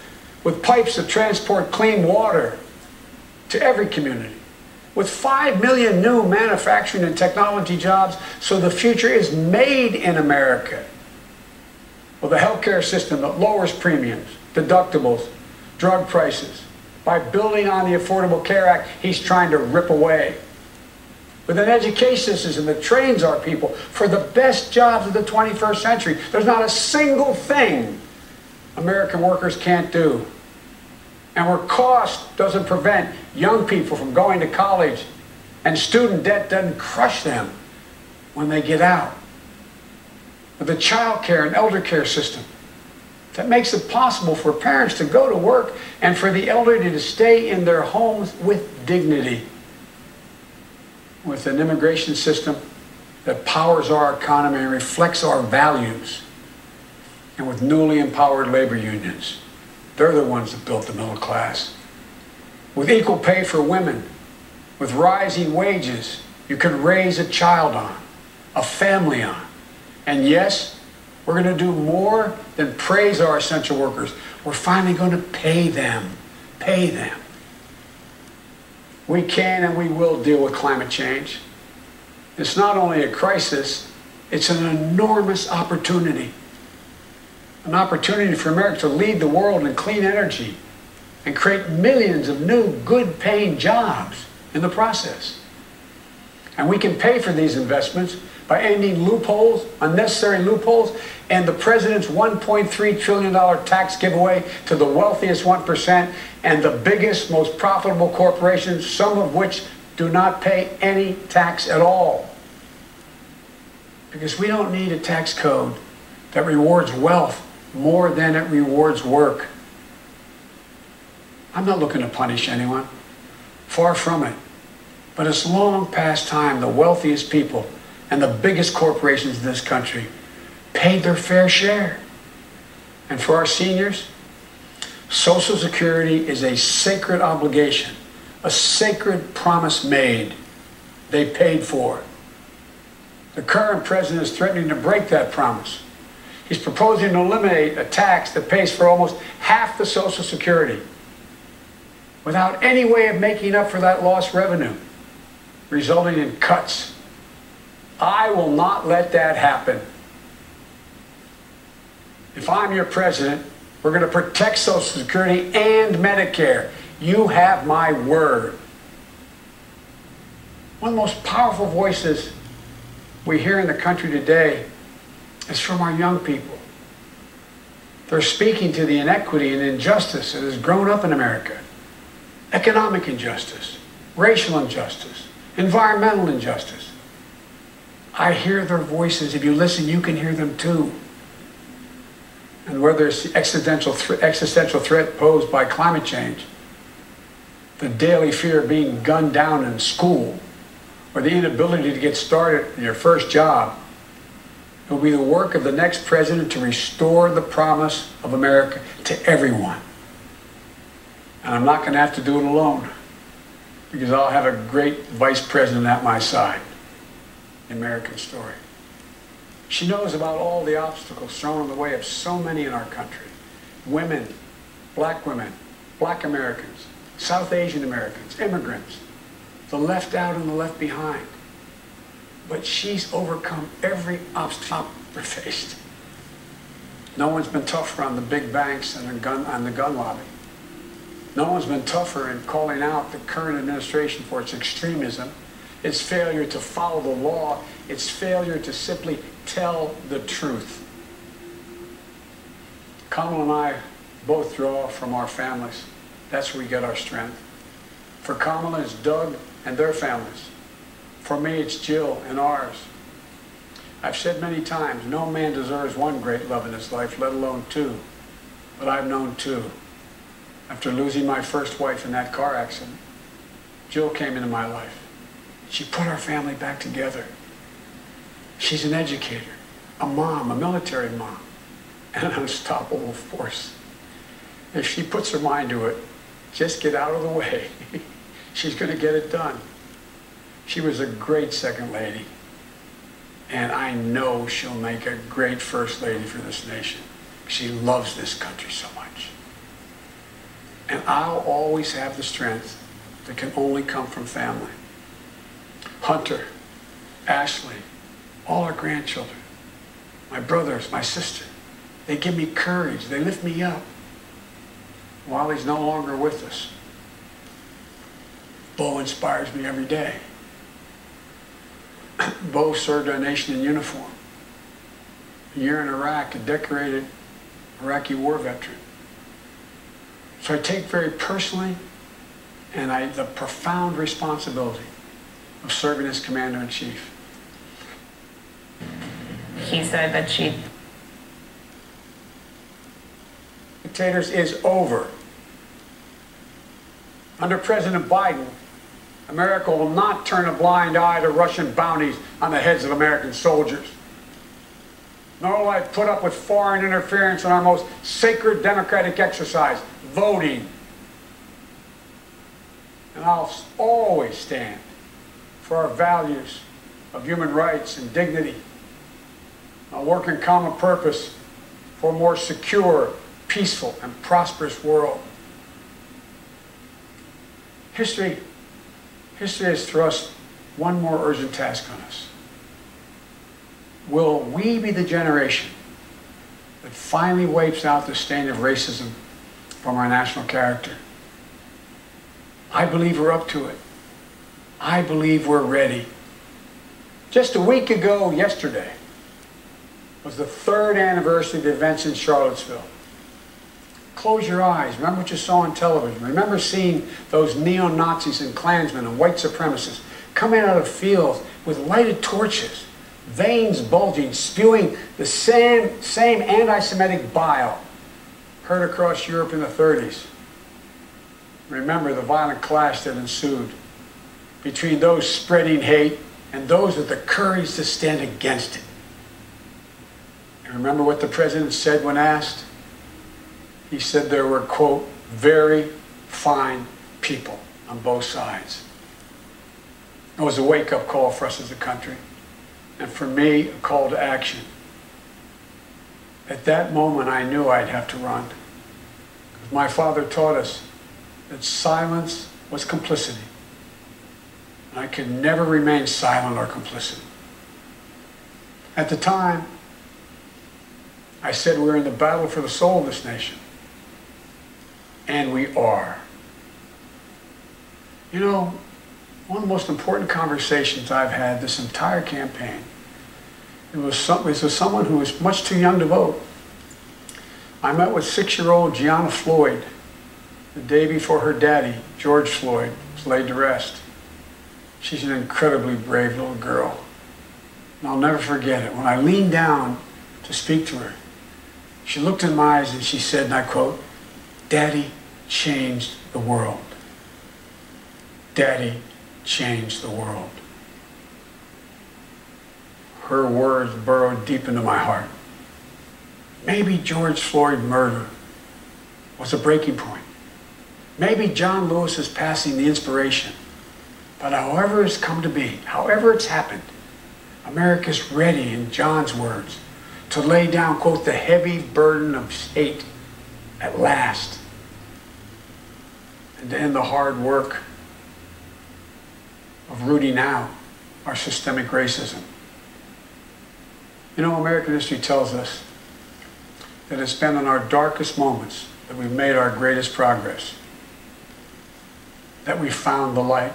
with pipes that transport clean water to every community, with 5 million new manufacturing and technology jobs, so the future is made in America. With a healthcare system that lowers premiums, deductibles, drug prices, by building on the Affordable Care Act he's trying to rip away. With an education system that trains our people for the best jobs of the 21st century. There's not a single thing American workers can't do. And where cost doesn't prevent young people from going to college, and student debt doesn't crush them when they get out. With a child care and elder care system that makes it possible for parents to go to work and for the elderly to stay in their homes with dignity. With an immigration system that powers our economy and reflects our values. And with newly empowered labor unions. They're the ones that built the middle class. With equal pay for women, with rising wages you can raise a child on, a family on. And yes, we're going to do more than praise our essential workers. We're finally going to pay them. Pay them. We can and we will deal with climate change. It's not only a crisis, it's an enormous opportunity. An opportunity for America to lead the world in clean energy and create millions of new, good-paying jobs in the process. And we can pay for these investments by ending loopholes, unnecessary loopholes, and the president's $1.3 trillion tax giveaway to the wealthiest 1% and the biggest, most profitable corporations, some of which do not pay any tax at all. Because we don't need a tax code that rewards wealth more than it rewards work. I'm not looking to punish anyone. Far from it. But it's long past time the wealthiest people and the biggest corporations in this country paid their fair share. And for our seniors, Social Security is a sacred obligation, a sacred promise made. They paid for. The current president is threatening to break that promise. He's proposing to eliminate a tax that pays for almost half the Social Security without any way of making up for that lost revenue, resulting in cuts. I will not let that happen. If I'm your president, we're going to protect Social Security and Medicare. You have my word. One of the most powerful voices we hear in the country today is from our young people. They're speaking to the inequity and injustice that has grown up in America. Economic injustice, racial injustice, environmental injustice. I hear their voices. If you listen, you can hear them too. And whether it's the existential threat posed by climate change, the daily fear of being gunned down in school, or the inability to get started in your first job, it will be the work of the next president to restore the promise of America to everyone. And I'm not going to have to do it alone, because I'll have a great vice president at my side. The American story. She knows about all the obstacles thrown in the way of so many in our country. Women, black Americans, South Asian Americans, immigrants, the left out and the left behind. But she's overcome every obstacle we're faced. No one's been tougher on the big banks and on the gun lobby. No one's been tougher in calling out the current administration for its extremism, its failure to follow the law, its failure to simply tell the truth. Kamala and I both draw from our families. That's where we get our strength. For Kamala, it's Doug and their families. For me, it's Jill and ours. I've said many times, no man deserves one great love in his life, let alone two. But I've known two. After losing my first wife in that car accident, Jill came into my life. She put our family back together. She's an educator, a mom, a military mom, and an unstoppable force. If she puts her mind to it, just get out of the way. She's going to get it done. She was a great second lady, and I know she'll make a great first lady for this nation. She loves this country so much. And I'll always have the strength that can only come from family. Hunter, Ashley, all our grandchildren, my brothers, my sister, they give me courage. They lift me up. While he's no longer with us, Bo inspires me every day. Bo served our nation in uniform. A year in Iraq, a decorated Iraqi war veteran. So I take very personally and the profound responsibility of serving as Commander-in-Chief. He said that Dictators is over. Under President Biden, America will not turn a blind eye to Russian bounties on the heads of American soldiers. Nor will I put up with foreign interference in our most sacred democratic exercise, voting. And I'll always stand for our values of human rights and dignity. I'll work in common purpose for a more secure, peaceful, and prosperous world. History has thrust one more urgent task on us. Will we be the generation that finally wipes out the stain of racism from our national character? I believe we're up to it. I believe we're ready. Just a week ago, yesterday, was the 3rd anniversary of the events in Charlottesville. Close your eyes. Remember what you saw on television. Remember seeing those neo-Nazis and Klansmen and white supremacists coming out of fields with lighted torches, veins bulging, spewing the same anti-Semitic bile heard across Europe in the 30s. Remember the violent clash that ensued between those spreading hate and those with the courage to stand against it. And remember what the president said when asked? He said there were, quote, very fine people on both sides. It was a wake-up call for us as a country, and for me, a call to action. At that moment, I knew I'd have to run. My father taught us that silence was complicity, and I could never remain silent or complicit. At the time, I said we're in the battle for the soul of this nation. And we are. You know, one of the most important conversations I've had this entire campaign, it was with someone who was much too young to vote. I met with 6-year-old Gianna Floyd the day before her daddy, George Floyd, was laid to rest. She's an incredibly brave little girl. And I'll never forget it. When I leaned down to speak to her, she looked in my eyes and she said, and I quote, "Daddy changed the world. Daddy changed the world." Her words burrowed deep into my heart. Maybe George Floyd's murder was a breaking point. Maybe John Lewis is passing the inspiration. But however it's come to be, however it's happened, America's ready, in John's words, to lay down, quote, "the heavy burden of hate at last," and to end the hard work of rooting out our systemic racism. You know, American history tells us that it's been in our darkest moments that we've made our greatest progress, that we found the light.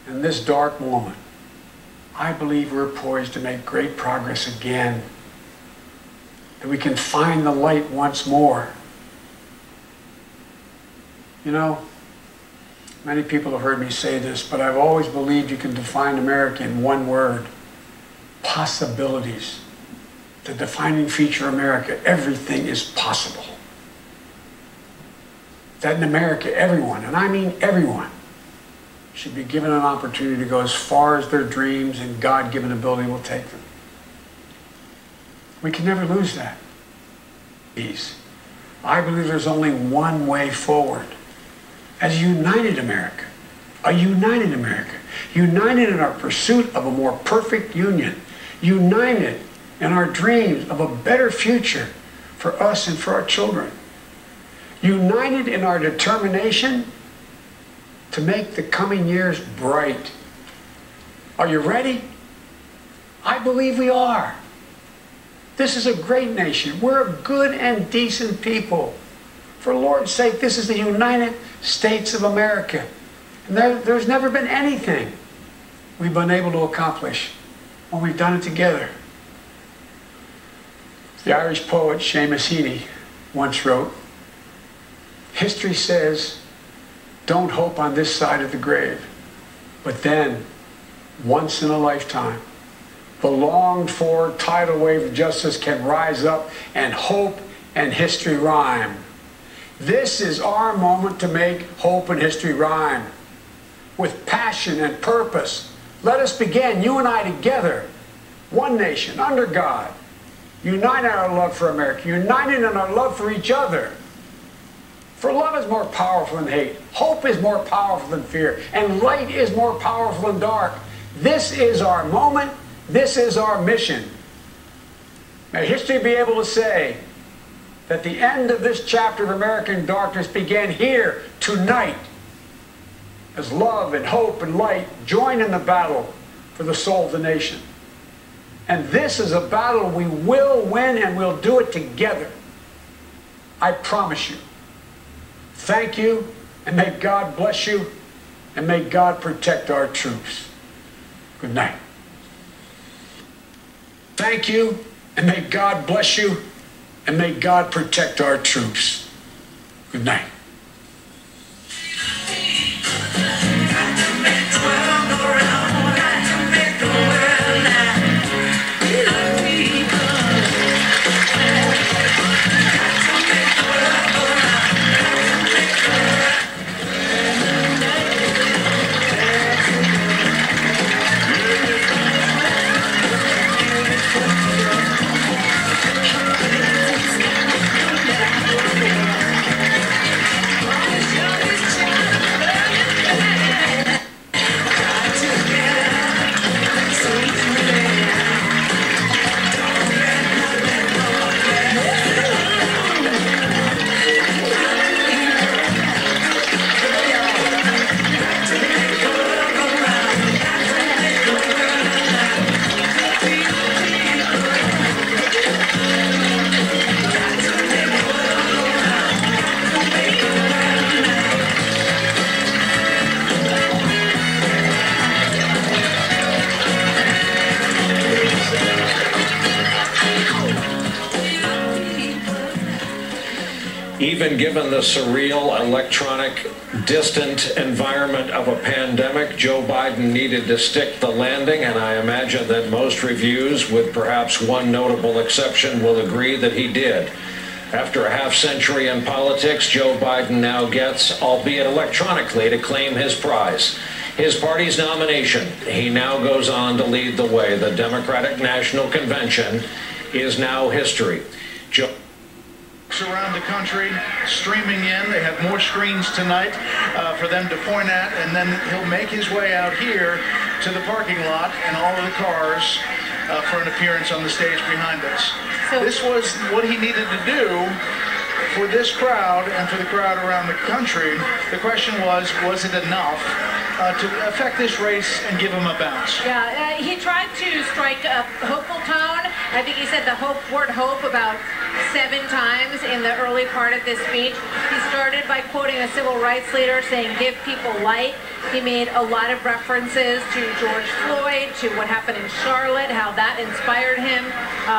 In this dark moment, I believe we're poised to make great progress again, that we can find the light once more. You know, many people have heard me say this, but I've always believed you can define America in one word: possibilities. The defining feature of America: everything is possible. That in America, everyone, and I mean everyone, should be given an opportunity to go as far as their dreams and God-given ability will take them. We can never lose that. I believe there's only one way forward. As a united America, united in our pursuit of a more perfect union, united in our dreams of a better future for us and for our children, united in our determination to make the coming years bright. Are you ready? I believe we are. This is a great nation. We're a good and decent people. For Lord's sake, this is the United States of America. And there's never been anything we've been able to accomplish when we've done it together. The Irish poet Seamus Heaney once wrote, "History says, don't hope on this side of the grave, but then, once in a lifetime, the longed-for tidal wave of justice can rise up and hope and history rhyme. This is our moment to make hope and history rhyme. With passion and purpose, let us begin, you and I together, one nation, under God, united in our love for America, united in our love for each other. For love is more powerful than hate, hope is more powerful than fear, and light is more powerful than dark. This is our moment, this is our mission. May history be able to say that the end of this chapter of American darkness began here, tonight, as love and hope and light join in the battle for the soul of the nation. And this is a battle we will win, and we'll do it together. I promise you. Thank you, and may God bless you, and may God protect our troops. Good night. Thank you, and may God bless you, and may God protect our troops. Good night. Even given the surreal, electronic, distant environment of a pandemic, Joe Biden needed to stick the landing, and I imagine that most reviews, with perhaps one notable exception, will agree that he did. After a half-century in politics, Joe Biden now gets, albeit electronically, to claim his prize. His party's nomination. He now goes on to lead the way. The Democratic National Convention is now history. Joe around the country streaming in. They have more screens tonight for them to point at, and then he'll make his way out here to the parking lot and all of the cars for an appearance on the stage behind us. So this was what he needed to do for this crowd and for the crowd around the country. The question was it enough to affect this race and give him a bounce? Yeah, he tried to strike a hopeful tone. I think he said the word hope about 7 times in the early part of this speech. He started by quoting a civil rights leader saying, "Give people light." He made a lot of references to George Floyd, to what happened in Charlotte, how that inspired him.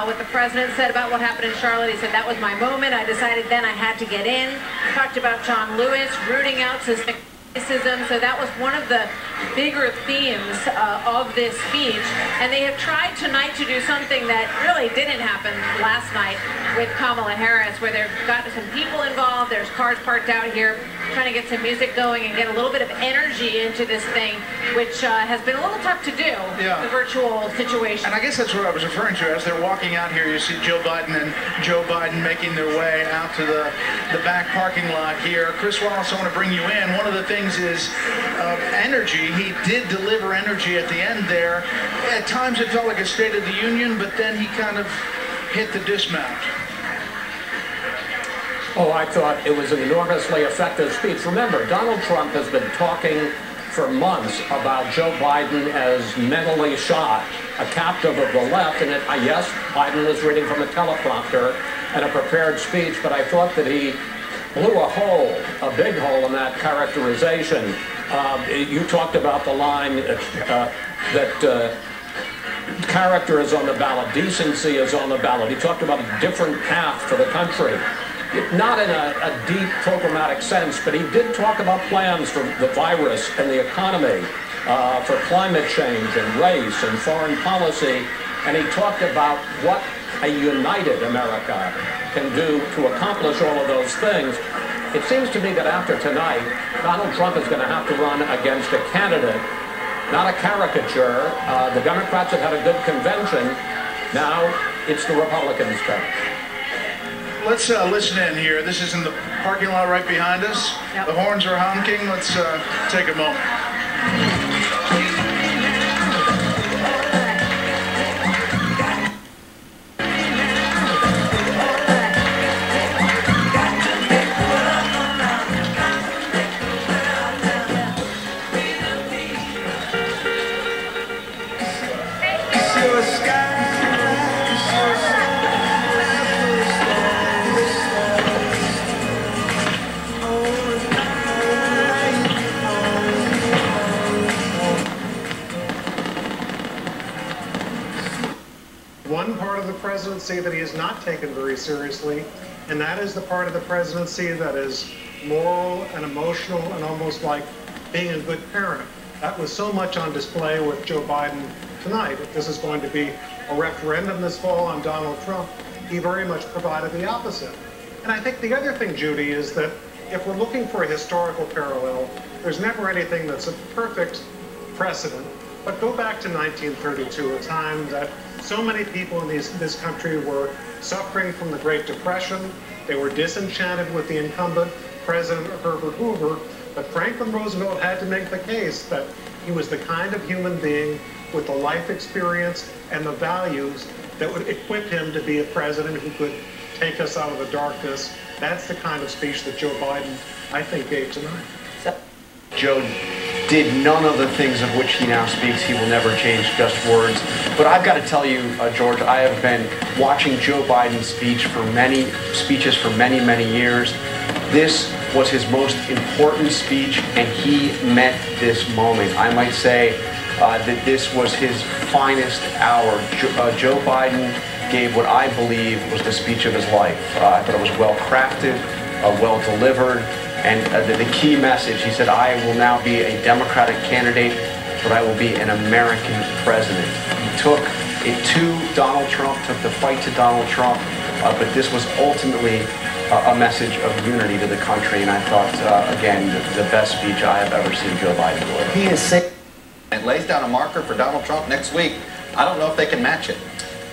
What the president said about what happened in Charlotte, he said, "That was my moment. I decided then I had to get in." Talked about John Lewis rooting out systemic racism. So that was one of the bigger themes of this speech. And they have tried tonight to do something that really didn't happen last night with Kamala Harris, where they've got some people involved. There's cars parked out here, trying to get some music going and get a little bit of energy into this thing, which has been a little tough to do, the virtual situation. And I guess that's what I was referring to. As they're walking out here, you see Joe Biden and Joe Biden making their way out to the back parking lot here. Chris Wallace, I want to bring you in. One of the things is energy. He did deliver energy at the end there. At times it felt like a State of the Union, but then he kind of hit the dismount. Oh, I thought it was an enormously effective speech. Remember, Donald Trump has been talking for months about Joe Biden as mentally shot, a captive of the left, and yes, Biden is reading from a teleprompter and a prepared speech, but I thought that he blew a hole, a big hole in that characterization. You talked about the line that character is on the ballot, decency is on the ballot. He talked about a different path for the country. Not in a deep programmatic sense, but he did talk about plans for the virus and the economy, for climate change and race and foreign policy, and he talked about what a united America can do to accomplish all of those things. It seems to me that after tonight, Donald Trump is going to have to run against a candidate, not a caricature. The Democrats have had a good convention. Now it's the Republicans' turn. Let's listen in here. This is in the parking lot right behind us. Yep. The horns are honking. Let's take a moment. One part of the presidency that he has not taken very seriously, and that is the part of the presidency that is moral and emotional and almost like being a good parent. That was so much on display with Joe Biden tonight. If this is going to be a referendum this fall on Donald Trump, he very much provided the opposite. And I think the other thing, Judy, is that if we're looking for a historical parallel, there's never anything that's a perfect precedent. But go back to 1932, a time that so many people in this country were suffering from the Great Depression. They were disenchanted with the incumbent President Herbert Hoover. But Franklin Roosevelt had to make the case that he was the kind of human being with the life experience and the values that would equip him to be a president who could take us out of the darkness. That's the kind of speech that Joe Biden, I think, gave tonight. Joe did none of the things of which he now speaks. He will never change, just words. But I've got to tell you, George, I have been watching Joe Biden's speeches for many, many years. This was his most important speech, and he met this moment. I might say that this was his finest hour. Joe Biden gave what I believe was the speech of his life. I thought it was well crafted. well delivered. And the key message, he said, I will now be a Democratic candidate, but I will be an American president. He took it to Donald Trump, took the fight to Donald Trump, but this was ultimately a message of unity to the country. And I thought, again, the best speech I have ever seen Joe Biden deliver. He is saying it lays down a marker for Donald Trump next week. I don't know if they can match it.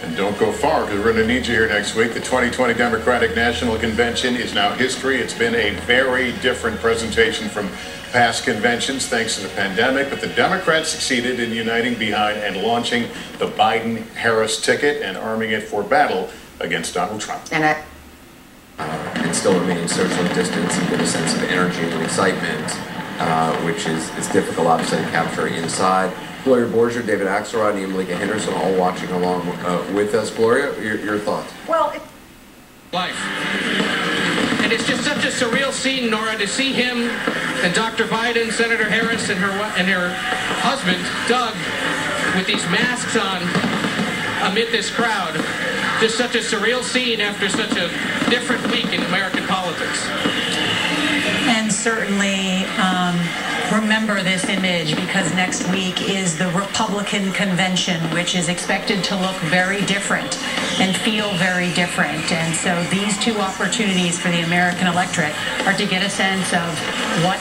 And don't go far, because we're going to need you here next week. The 2020 Democratic National Convention is now history. It's been a very different presentation from past conventions thanks to the pandemic, but the Democrats succeeded in uniting behind and launching the Biden-Harris ticket and arming it for battle against Donald Trump. And still remain socially distanced and give a sense of energy and excitement, which is difficult, obviously, to capture inside. Gloria Borger, David Axelrod, and Malika Henderson all watching along with us. Gloria, your thoughts? Well, life. And it's just such a surreal scene, Nora, to see him and Dr. Biden, Senator Harris, and her husband, Doug, with these masks on amid this crowd. Just such a surreal scene after such a different week in American politics. And certainly remember this image, because next week is the Republican convention, which is expected to look very different and feel very different. And so these two opportunities for the American electorate are to get a sense of what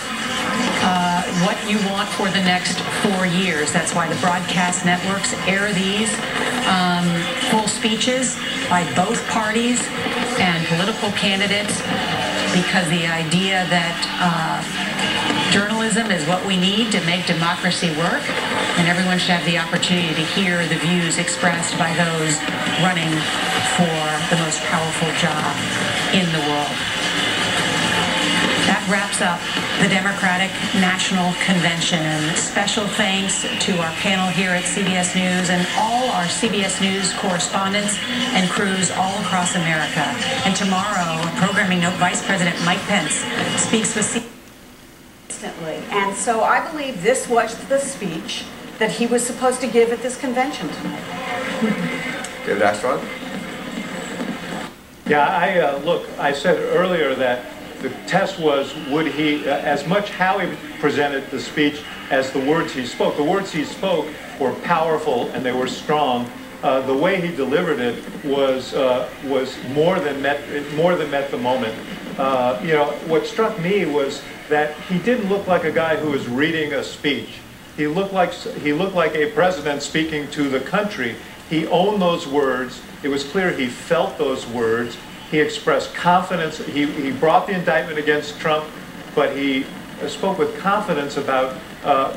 you want for the next 4 years. That's why the broadcast networks air these full speeches by both parties and political candidates, because the idea that journalism is what we need to make democracy work, and everyone should have the opportunity to hear the views expressed by those running for the most powerful job in the world. That wraps up the Democratic National Convention. Special thanks to our panel here at CBS News and all our CBS News correspondents and crews all across America. And tomorrow, a programming note, Vice President Mike Pence speaks with CBS. And so I believe this was the speech that he was supposed to give at this convention tonight. David Axelrod? Yeah, look, I said earlier that the test was, would he, as much how he presented the speech as the words he spoke. The words he spoke were powerful and they were strong. The way he delivered it was more than met the moment. You know, what struck me was that he didn't look like a guy who was reading a speech. He looked like a president speaking to the country. He owned those words. It was clear he felt those words. He expressed confidence. He brought the indictment against Trump, but he spoke with confidence about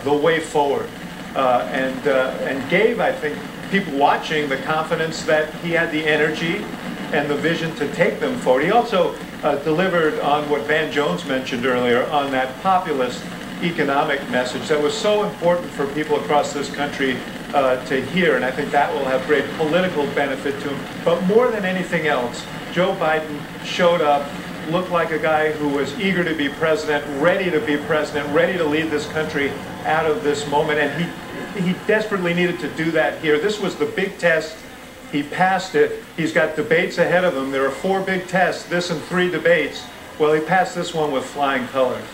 the way forward, and gave, I think, people watching the confidence that he had the energy and the vision to take them forward. He also delivered on what Van Jones mentioned earlier, on that populist economic message that was so important for people across this country to hear, and I think that will have great political benefit to him. But more than anything else, Joe Biden showed up, looked like a guy who was eager to be president, ready to lead this country out of this moment, and he desperately needed to do that here. This was the big test. He passed it. He's got debates ahead of him. There are 4 big tests, this and 3 debates. Well, he passed this one with flying colors.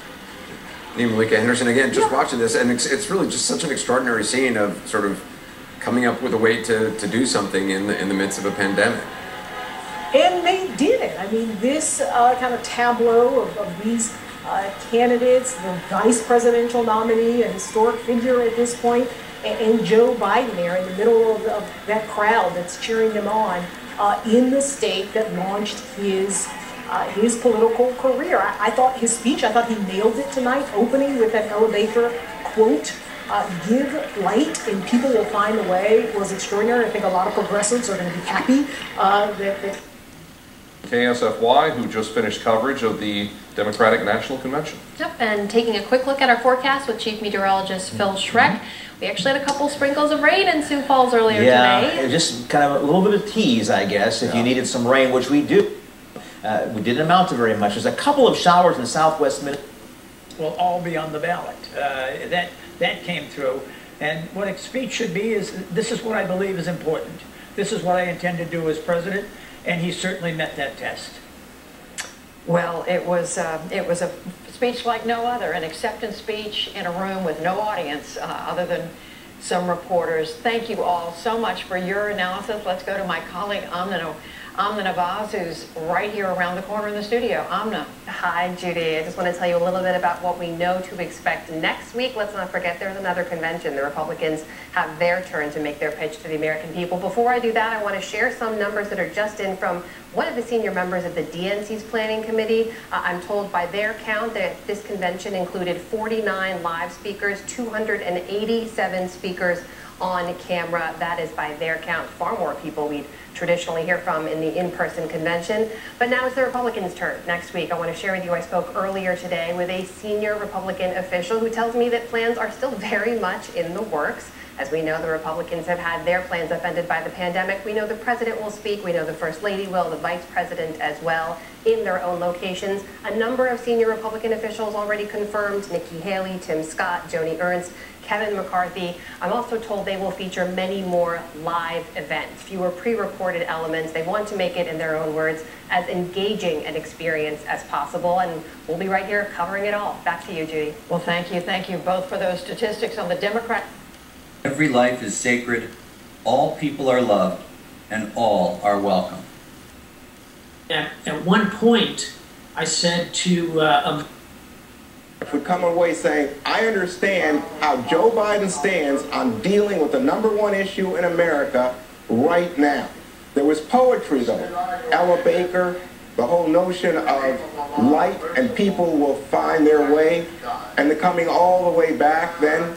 Malika Henderson, again, just watching this, and it's really just such an extraordinary scene of sort of coming up with a way to do something in the midst of a pandemic. And they did it. I mean, this kind of tableau of these candidates, the vice presidential nominee, a historic figure at this point, and Joe Biden there in the middle of that crowd that's cheering him on in the state that launched his political career. I thought his speech, I thought he nailed it tonight, opening with that elevator quote, give light and people will find a way, was extraordinary. I think a lot of progressives are going to be happy that KSFY, who just finished coverage of the Democratic National Convention. Yep, and taking a quick look at our forecast with Chief Meteorologist Phil Schreck. We actually had a couple sprinkles of rain in Sioux Falls earlier today. Yeah, just kind of a little bit of tease, I guess, if you needed some rain, which we do. We didn't amount to very much. There's a couple of showers in the southwest Minnesota. Will all be on the ballot. That came through. And what a speech should be is, this is what I believe is important. This is what I intend to do as president. And he certainly met that test. Well, it was a speech like no other, an acceptance speech in a room with no audience other than some reporters. Thank you all so much for your analysis. Let's go to my colleague Amna Navaz, who's right here around the corner in the studio. Amna. Hi, Judy. I just want to tell you a little bit about what we know to expect next week. Let's not forget there's another convention. The Republicans have their turn to make their pitch to the American people. Before I do that, I want to share some numbers that are just in from one of the senior members of the DNC's planning committee. I'm told by their count that this convention included 49 live speakers, 287 speakers on camera. That is by their count. Far more people we'd traditionally hear from in the in-person convention. But now it's the Republicans' turn next week. I want to share with you, I spoke earlier today with a senior Republican official who tells me that plans are still very much in the works. As we know, the Republicans have had their plans upended by the pandemic. We know the president will speak. We know the first lady will, the vice president as well, in their own locations. A number of senior Republican officials already confirmed: Nikki Haley, Tim Scott, Joni Ernst, Kevin McCarthy. I'm also told they will feature many more live events, fewer pre-recorded elements. They want to make it, in their own words, as engaging an experience as possible. And we'll be right here covering it all. Back to you, Judy. Well, thank you both for those statistics on the Democrat. Every life is sacred, all people are loved, and all are welcome. At one point, I said to would come away saying, I understand how Joe Biden stands on dealing with the #1 issue in America right now. There was poetry, though. Ella Baker, the whole notion of light and people will find their way, and the coming all the way back then,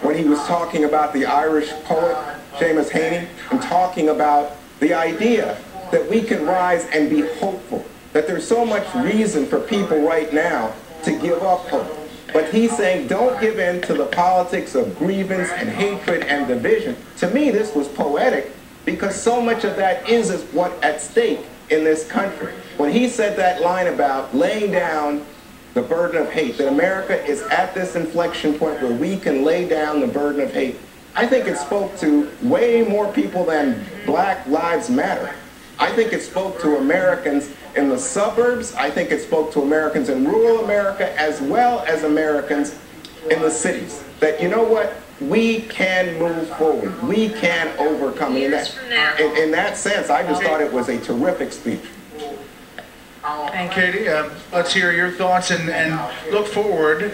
when he was talking about the Irish poet Seamus Heaney and talking about the idea that we can rise and be hopeful, that there's so much reason for people right now to give up hope. But he's saying don't give in to the politics of grievance and hatred and division. To me, this was poetic because so much of that is what's at stake in this country. When he said that line about laying down the burden of hate, that America is at this inflection point where we can lay down the burden of hate, I think it spoke to way more people than Black Lives Matter. I think it spoke to Americans in the suburbs. I think it spoke to Americans in rural America as well as Americans in the cities. That, you know what, we can move forward. We can overcome. In that sense, I just thought it was a terrific speech. Katie, let's hear your thoughts and look forward.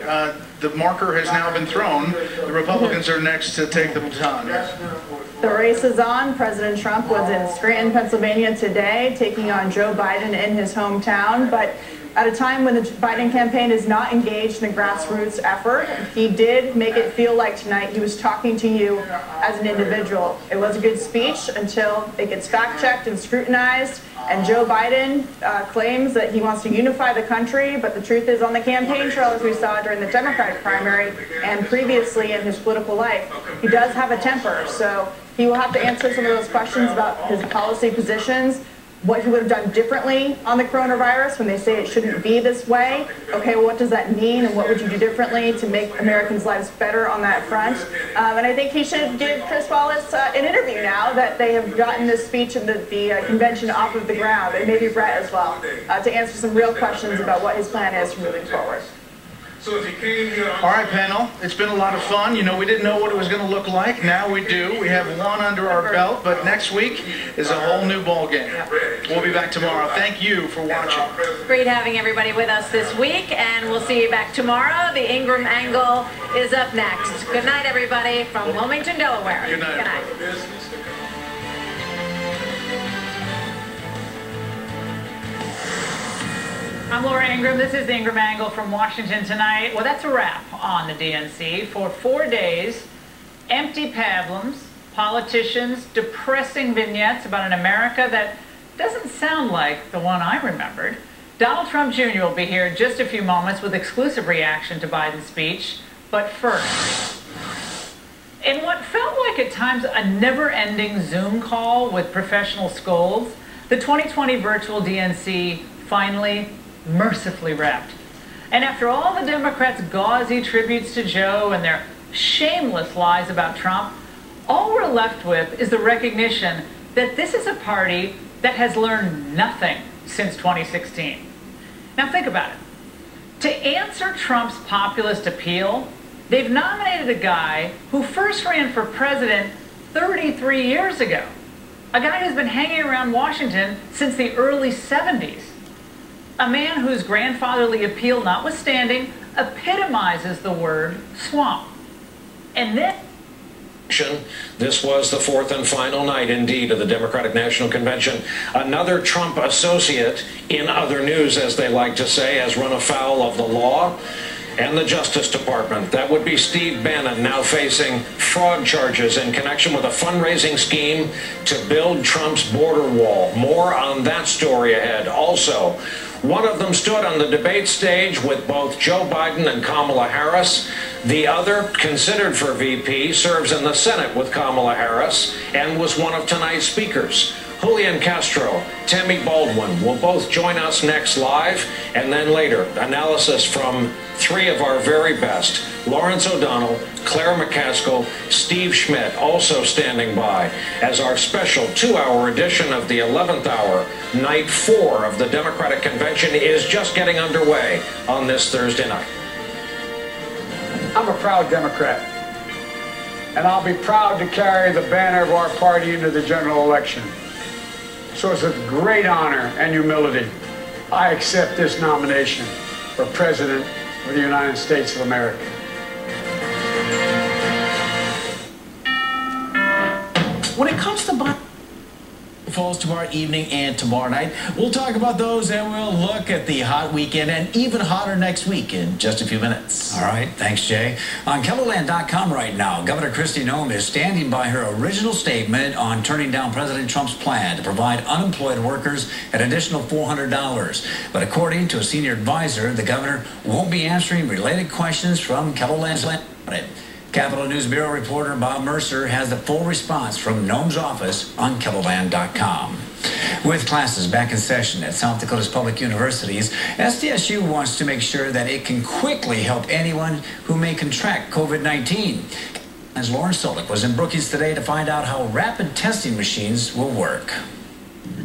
The marker has now been thrown. The Republicans are next to take the baton. The race is on. President Trump was in Scranton, Pennsylvania today, taking on Joe Biden in his hometown. But at a time when the Biden campaign is not engaged in a grassroots effort, he did make it feel like tonight he was talking to you as an individual. It was a good speech until it gets fact-checked and scrutinized. And Joe Biden claims that he wants to unify the country, but the truth is, on the campaign trail, as we saw during the Democratic primary and previously in his political life, he does have a temper. So he will have to answer some of those questions about his policy positions, what he would have done differently on the coronavirus when they say it shouldn't be this way. Okay, well, what does that mean, and what would you do differently to make Americans' lives better on that front? And I think he should give Chris Wallace an interview now that they have gotten this speech and the convention off of the ground, and maybe Brett as well, to answer some real questions about what his plan is for moving forward. All right, panel. It's been a lot of fun. You know, we didn't know what it was going to look like. Now we do. We have one under our belt, but next week is a whole new ball game. We'll be back tomorrow. Thank you for watching. Great having everybody with us this week, and we'll see you back tomorrow. The Ingram Angle is up next. Good night, everybody, from Wilmington, Delaware. Good night. Good night. I'm Laura Ingram. This is the Ingram Angle from Washington tonight. Well, that's a wrap on the DNC. For 4 days, empty pablums, politicians, depressing vignettes about an America that doesn't sound like the one I remembered. Donald Trump Jr. will be here in just a few moments with exclusive reaction to Biden's speech. But first, in what felt like at times a never-ending Zoom call with professional scolds, the 2020 virtual DNC finally mercifully wrapped. And after all the Democrats' gauzy tributes to Joe and their shameless lies about Trump, all we're left with is the recognition that this is a party that has learned nothing since 2016. Now think about it. To answer Trump's populist appeal, they've nominated a guy who first ran for president 33 years ago. A guy who's been hanging around Washington since the early 70s. A man whose grandfatherly appeal notwithstanding epitomizes the word swamp. And then this was the fourth and final night, indeed, of the Democratic National Convention. Another Trump associate, in other news, as they like to say, has run afoul of the law and the Justice Department. That would be Steve Bannon, now facing fraud charges in connection with a fundraising scheme to build Trump's border wall. More on that story ahead. Also, one of them stood on the debate stage with both Joe Biden and Kamala Harris. The other, considered for VP, serves in the Senate with Kamala Harris and was one of tonight's speakers. Julian Castro, Tammy Baldwin will both join us next live, and then later, analysis from three of our very best. Lawrence O'Donnell, Claire McCaskill, Steve Schmidt, also standing by as our special 2-hour edition of the 11th hour. Night 4 of the Democratic Convention is just getting underway on this Thursday night. I'm a proud Democrat, and I'll be proud to carry the banner of our party into the general election. So it's with great honor and humility, I accept this nomination for President of the United States of America. When it comes to falls tomorrow evening and tomorrow night, we'll talk about those and we'll look at the hot weekend and even hotter next week in just a few minutes. All right, thanks, Jay. On KELOland.com right now, Governor Kristi Noem is standing by her original statement on turning down President Trump's plan to provide unemployed workers an additional $400. But according to a senior advisor, the governor won't be answering related questions from KELOland's on it. Capitol News Bureau reporter Bob Mercer has the full response from Noem's office on KELOland.com. With classes back in session at South Dakota's public universities, SDSU wants to make sure that it can quickly help anyone who may contract COVID-19. As Lauren Solik was in Brookings today to find out how rapid testing machines will work.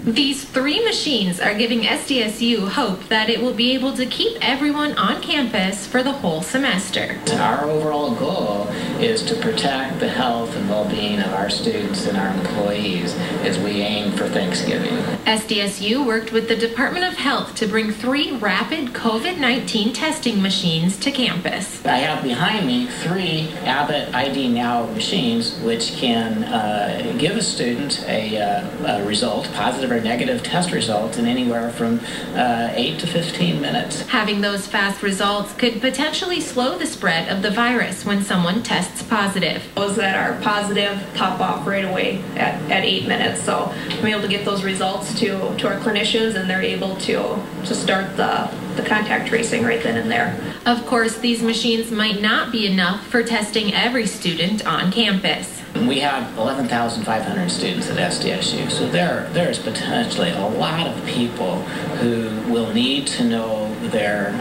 These 3 machines are giving SDSU hope that it will be able to keep everyone on campus for the whole semester. Our overall goal is to protect the health and well-being of our students and our employees as we aim for Thanksgiving. SDSU worked with the Department of Health to bring 3 rapid COVID-19 testing machines to campus. I have behind me 3 Abbott ID Now machines which can give a student a result, positive or negative test result, in anywhere from 8 to 15 minutes. Having those fast results could potentially slow the spread of the virus when someone tests positive. Those that are positive pop off right away at 8 minutes. So I'm able to get those results to our clinicians, and they're able to start the contact tracing right then and there. Of course, these machines might not be enough for testing every student on campus. We have 11,500 students at SDSU, so there's potentially a lot of people who will need to know their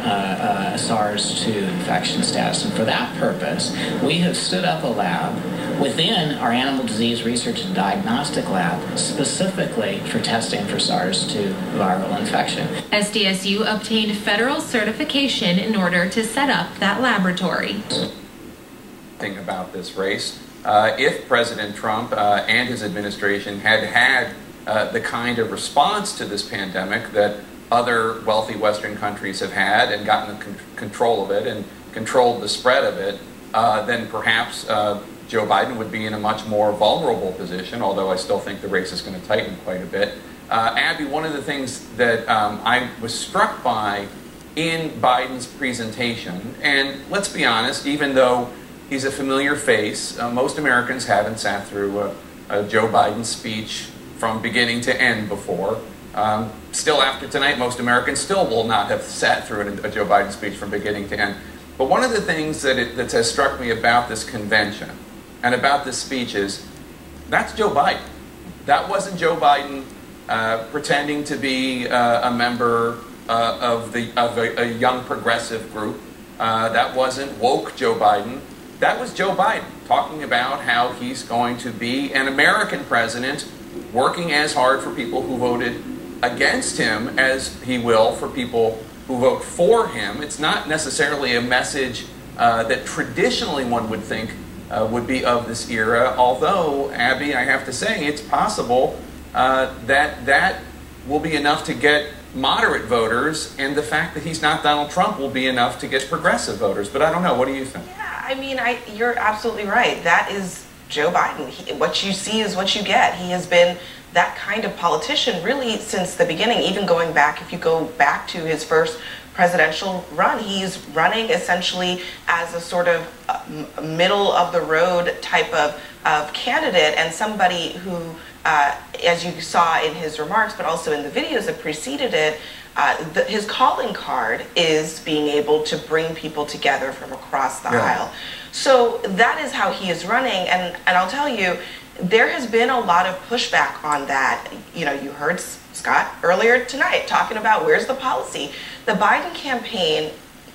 SARS-2 infection status. And for that purpose, we have stood up a lab within our Animal Disease Research and Diagnostic Lab specifically for testing for SARS-2 viral infection. SDSU obtained federal certification in order to set up that laboratory. Thing about this race. If President Trump and his administration had the kind of response to this pandemic that other wealthy Western countries have had and gotten control of it and controlled the spread of it, then perhaps Joe Biden would be in a much more vulnerable position, although I still think the race is going to tighten quite a bit. Abby, one of the things that I was struck by in Biden's presentation, and let's be honest, even though he's a familiar face, most Americans haven't sat through a Joe Biden speech from beginning to end before. Still, after tonight, most Americans still will not have sat through a Joe Biden speech from beginning to end. But one of the things that has struck me about this convention and about this speech is that's Joe Biden. That wasn't Joe Biden pretending to be a member of a young progressive group. That wasn't woke Joe Biden. That was Joe Biden talking about how he's going to be an American president, working as hard for people who voted against him as he will for people who vote for him. It's not necessarily a message that traditionally one would think would be of this era, although, Abby, I have to say, it's possible that will be enough to get moderate voters, and the fact that he's not Donald Trump will be enough to get progressive voters. But I don't know. What do you think? Yeah, I mean, you're absolutely right. That is Joe Biden. What you see is what you get. He has been that kind of politician really since the beginning, even going back, if you go back to his first presidential run, he's running essentially as a sort of middle of the road type of candidate, and somebody who, as you saw in his remarks, but also in the videos that preceded it, his calling card is being able to bring people together from across the aisle. So that is how he is running, and I'll tell you, there has been a lot of pushback on that. You know, you heard Scott earlier tonight talking about where's the policy. The Biden campaign,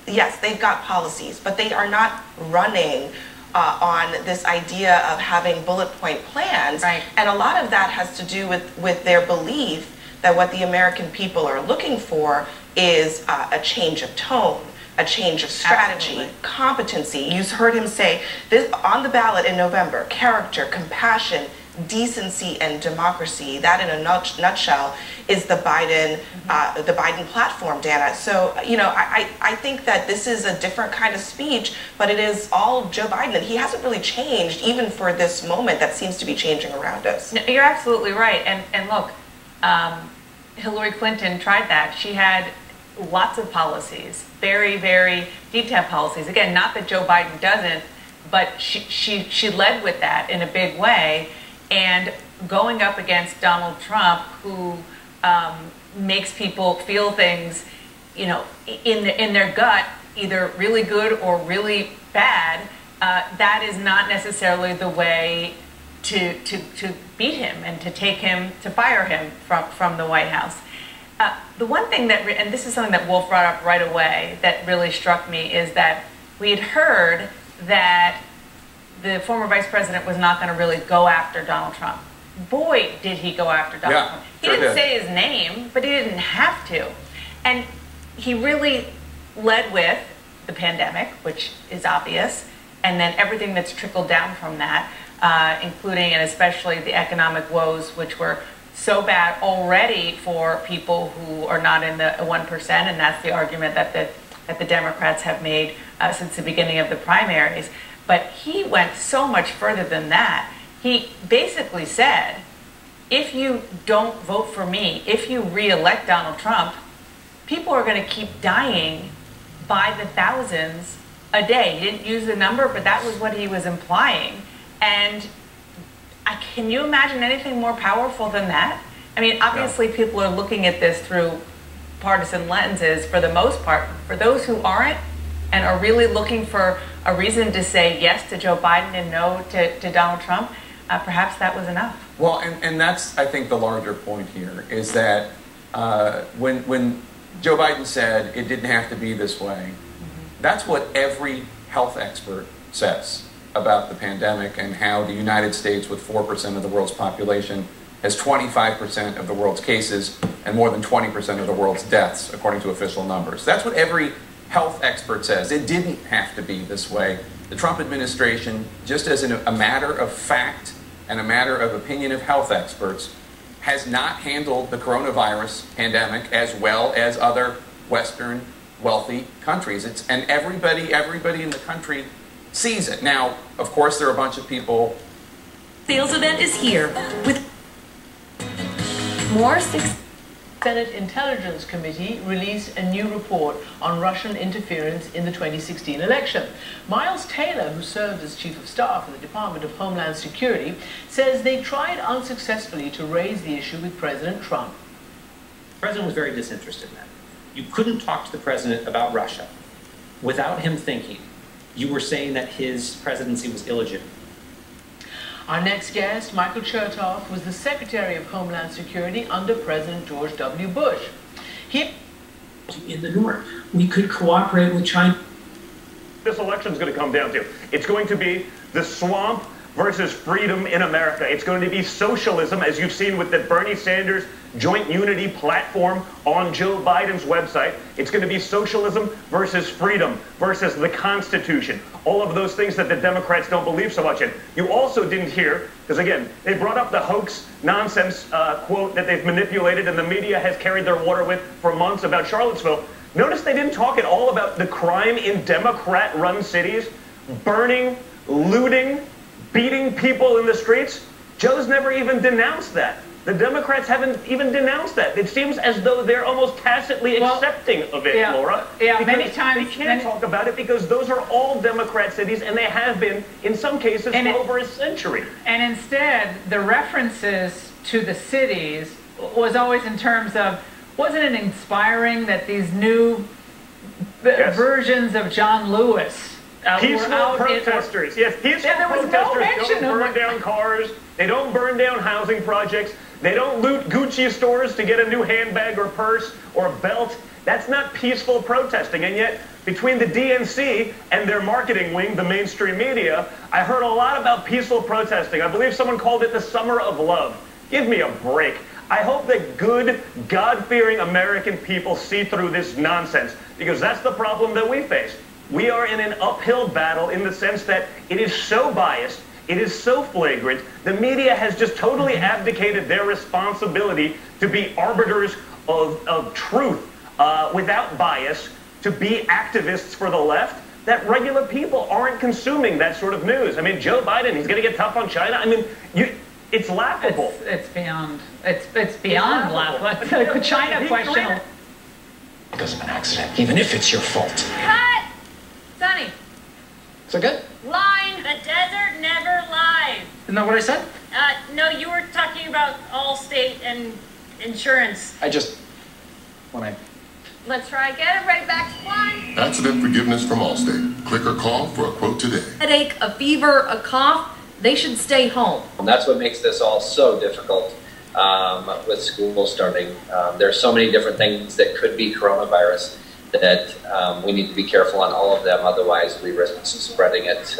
yes, they've got policies, but they are not running on this idea of having bullet point plans. Right. And a lot of that has to do with their belief that what the American people are looking for is a change of tone, a change of strategy, absolutely, competency. You heard him say this on the ballot in November: character, compassion, decency, and democracy. That, in a nutshell, is the Biden platform, Dana. So, you know, I think that this is a different kind of speech, but it is all Joe Biden, and he hasn't really changed, even for this moment that seems to be changing around us. No, you're absolutely right. And look, Hillary Clinton tried that. She had lots of policies, very, very detailed policies. Again, not that Joe Biden doesn't, but she led with that in a big way. And going up against Donald Trump, who makes people feel things, you know, in their gut, either really good or really bad, that is not necessarily the way to beat him and to take him, to fire him from the White House. The one thing that, and this is something that Wolf brought up right away that really struck me, is that we had heard that the former vice president was not going to really go after Donald Trump. Boy, did he go after Donald Trump. He didn't say his name, but he didn't have to. And he really led with the pandemic, which is obvious, and then everything that's trickled down from that, including and especially the economic woes, which were so bad already for people who are not in the 1%, and that's the argument that the Democrats have made since the beginning of the primaries. But he went so much further than that. He basically said, if you don't vote for me, if you re-elect Donald Trump, people are going to keep dying by the thousands a day. He didn't use the number, but that was what he was implying. And can you imagine anything more powerful than that? I mean, obviously people are looking at this through partisan lenses for the most part. For those who aren't and are really looking for a reason to say yes to Joe Biden and no to Donald Trump, perhaps that was enough. Well, and that's, I think, the larger point here, is that when Joe Biden said it didn't have to be this way, that's what every health expert says about the pandemic and how the United States, with 4% of the world's population, has 25% of the world's cases and more than 20% of the world's deaths, according to official numbers. That's what every health expert says. It didn't have to be this way. The Trump administration, just as a matter of fact and a matter of opinion of health experts, has not handled the coronavirus pandemic as well as other Western wealthy countries. And everybody in the country sees it. Now, of course, there are a bunch of people. Sales event is here with more Senate Intelligence Committee released a new report on Russian interference in the 2016 election. Miles Taylor, who served as Chief of Staff in the Department of Homeland Security, says they tried unsuccessfully to raise the issue with President Trump. The president was very disinterested in that. You couldn't talk to the president about Russia without him thinking you were saying that his presidency was illegitimate. Our next guest, Michael Chertoff, was the Secretary of Homeland Security under President George W. Bush. In the North, we could cooperate with China. This election is going to come down to, it's going to be the swamp versus freedom in America. It's going to be socialism, as you've seen with the Bernie Sanders Joint Unity platform on Joe Biden's website. It's going to be socialism versus freedom versus the Constitution. All of those things that the Democrats don't believe so much in. You also didn't hear, because again, they brought up the hoax nonsense quote that they've manipulated and the media has carried their water with for months about Charlottesville. Notice they didn't talk at all about the crime in Democrat-run cities, burning, looting, beating people in the streets. Joe's never even denounced that. The Democrats haven't even denounced that. It seems as though they're almost tacitly accepting of it, Laura. Yeah, because many times. they can't talk about it because those are all Democrat cities, and they have been, in some cases, for over a century. And instead, the references to the cities was always in terms of, wasn't it inspiring that these new versions of John Lewis peaceful were out protesters. Yes, peaceful protesters don't burn down cars. They don't burn down housing projects. They don't loot Gucci stores to get a new handbag or purse or belt. That's not peaceful protesting. And yet, between the DNC and their marketing wing, the mainstream media, I heard a lot about peaceful protesting. I believe someone called it the summer of love. Give me a break. I hope that good, God-fearing American people see through this nonsense, because that's the problem that we face. We are in an uphill battle in the sense that it is so biased, it is so flagrant, the media has just totally abdicated their responsibility to be arbiters of truth without bias, to be activists for the left, that regular people aren't consuming that sort of news. I mean, Joe Biden, he's going to get tough on China. I mean, it's laughable. It's beyond laughable. The China question. Because of an accident, even if it's your fault. Cut! Sonny. So good? Line. The desert never lies. Isn't that what I said? No, you were talking about Allstate and insurance. I just, when I... Let's try again. Right back to line. Accident forgiveness from Allstate. Click or call for a quote today. Headache, a fever, a cough. They should stay home. And that's what makes this all so difficult with school starting. There are so many different things that could be coronavirus that we need to be careful on all of them. Otherwise, we risk spreading it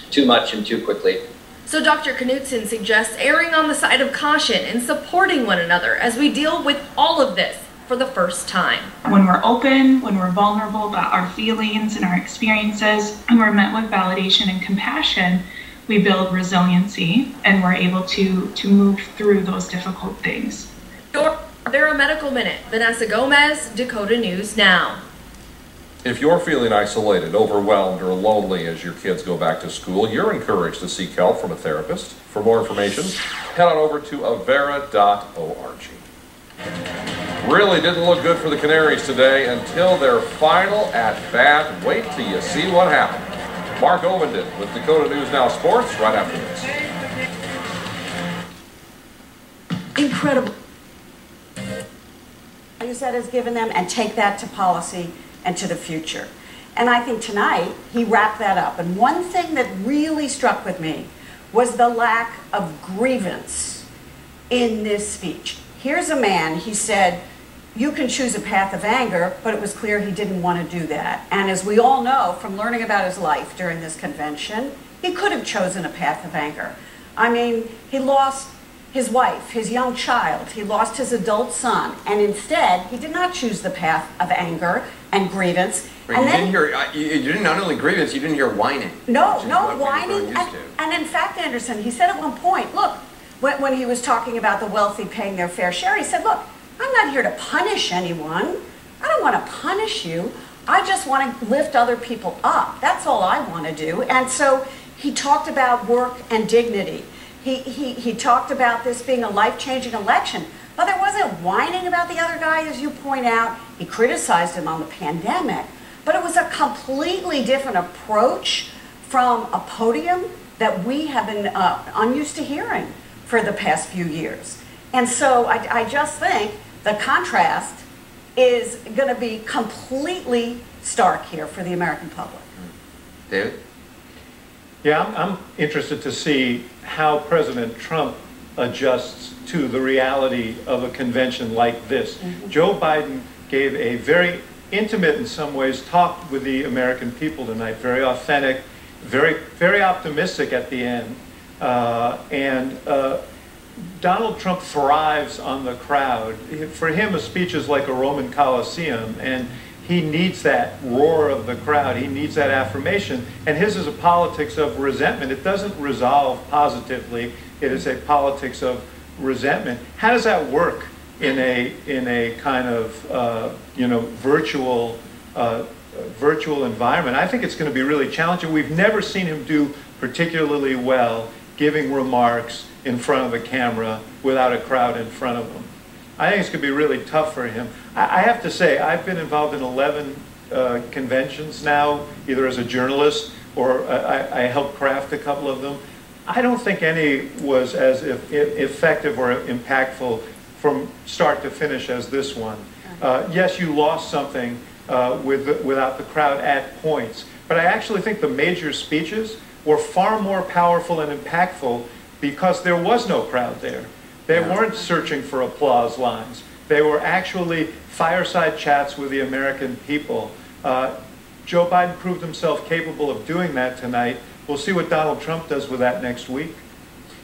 too much and too quickly. So Dr. Knudsen suggests erring on the side of caution and supporting one another as we deal with all of this for the first time. When we're open, when we're vulnerable about our feelings and our experiences, and we're met with validation and compassion, we build resiliency and we're able to move through those difficult things. They're a medical minute. Vanessa Gomez, Dakota News Now. If you're feeling isolated, overwhelmed, or lonely as your kids go back to school, you're encouraged to seek help from a therapist. For more information, head on over to avera.org. Really didn't look good for the Canaries today until their final at-bat. Wait till you see what happened. Mark Ovenden with Dakota News Now Sports right after this. Incredible. You said has given them, and take that to policy and to the future. And I think tonight he wrapped that up. And one thing that really struck with me was the lack of grievance in this speech. Here's a man, he said, you can choose a path of anger, but it was clear he didn't want to do that. And as we all know from learning about his life during this convention, he could have chosen a path of anger. I mean, he lost his wife, his young child, he lost his adult son, and instead, he did not choose the path of anger and grievance. Right, and you didn't not only grievance, you didn't hear whining. No whining. And in fact, Anderson, he said at one point, look, when he was talking about the wealthy paying their fair share, he said, look, I'm not here to punish anyone. I don't want to punish you. I just want to lift other people up. That's all I want to do. And so he talked about work and dignity. He talked about this being a life-changing election. But there wasn't whining about the other guy, as you point out. He criticized him on the pandemic. But it was a completely different approach from a podium that we have been unused to hearing for the past few years. And so I just think the contrast is going to be completely stark here for the American public. David? Yeah, I'm interested to see how President Trump adjusts to the reality of a convention like this. Joe Biden gave a very intimate, in some ways, talk with the American people tonight, very authentic, very optimistic at the end. Donald Trump thrives on the crowd. For him, a speech is like a Roman Colosseum, and he needs that roar of the crowd. He needs that affirmation, and his is a politics of resentment. It doesn't resolve positively. It is a politics of resentment. How does that work in a kind of virtual environment? I think it's going to be really challenging. We've never seen him do particularly well giving remarks in front of a camera without a crowd in front of him. I think it's going to be really tough for him. I have to say, I've been involved in 11 conventions now, either as a journalist or I helped craft a couple of them. I don't think any was as effective or impactful from start to finish as this one. Yes, you lost something without the crowd at points, but I actually think the major speeches were far more powerful and impactful because there was no crowd there. They weren't searching for applause lines. They were actually fireside chats with the American people. Joe Biden proved himself capable of doing that tonight. We'll see what Donald Trump does with that next week.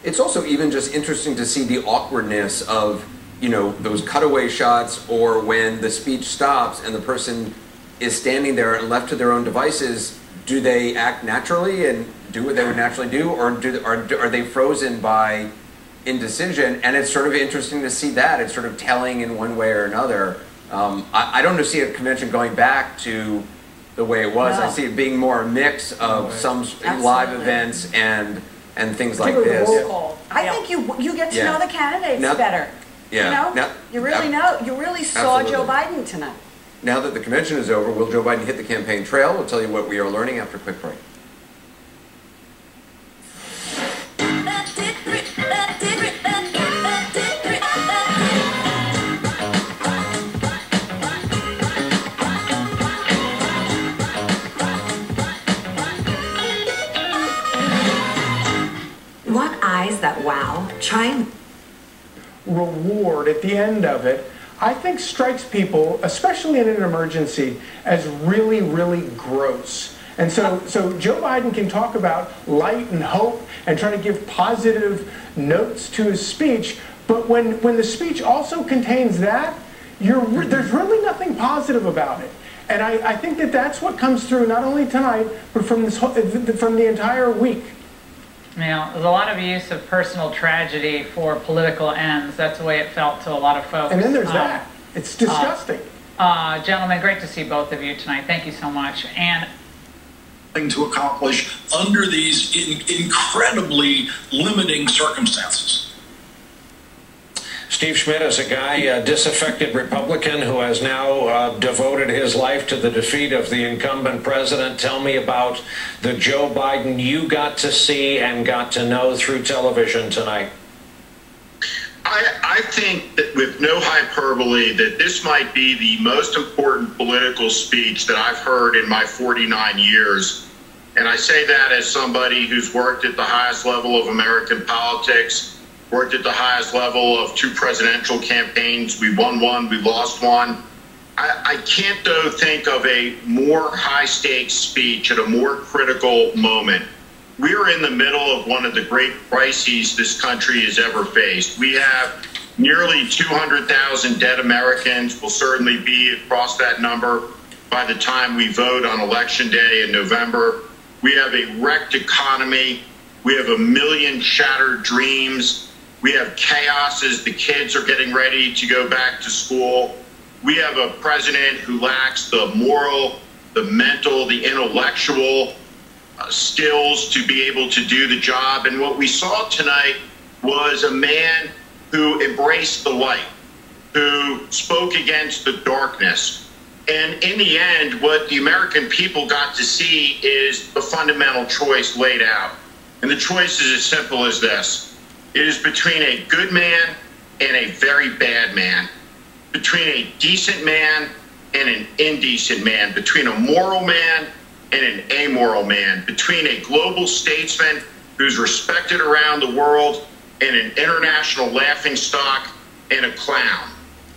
It's also even just interesting to see the awkwardness of, those cutaway shots, or when the speech stops and the person is standing there and left to their own devices. Do they act naturally and do what they would naturally do, or are they frozen by indecision? And it's sort of interesting to see that. It's sort of telling in one way or another. I don't see a convention going back to the way it was. No. I see it being more a mix of some live events and things like this. I think you get to know the candidates better. Yeah. You really saw Joe Biden tonight. Now that the convention is over, will Joe Biden hit the campaign trail? We'll tell you what we are learning after a quick break. Want eyes that wow? Try and reward at the end of it, I think strikes people, especially in an emergency, as really, really gross. And so Joe Biden can talk about light and hope and try to give positive notes to his speech, but when the speech also contains that, there's really nothing positive about it. And I think that's what comes through not only tonight, but from the entire week. There's a lot of use of personal tragedy for political ends. That's the way it felt to a lot of folks. And then there's that. It's disgusting. Gentlemen, great to see both of you tonight. Thank you so much. And to accomplish under these incredibly limiting circumstances. Steve Schmidt is a guy, a disaffected Republican who has now devoted his life to the defeat of the incumbent president. Tell me about the Joe Biden you got to see and got to know through television tonight. I think that, with no hyperbole, that this might be the most important political speech that I've heard in my 49 years. And I say that as somebody who's worked at the highest level of American politics, worked at the highest level of 2 presidential campaigns. We won one, we lost one. I can't, though, think of a more high-stakes speech at a more critical moment. We are in the middle of one of the great crises this country has ever faced. We have nearly 200,000 dead Americans. We'll certainly be across that number by the time we vote on Election Day in November. We have a wrecked economy. We have 1 million shattered dreams. We have chaos as the kids are getting ready to go back to school. We have a president who lacks the moral, the mental, the intellectual skills to be able to do the job. And what we saw tonight was a man who embraced the light, who spoke against the darkness. And in the end, what the American people got to see is the fundamental choice laid out. And the choice is as simple as this. It is between a good man and a very bad man, between a decent man and an indecent man, between a moral man and an amoral man, between a global statesman who's respected around the world and an international laughingstock and a clown.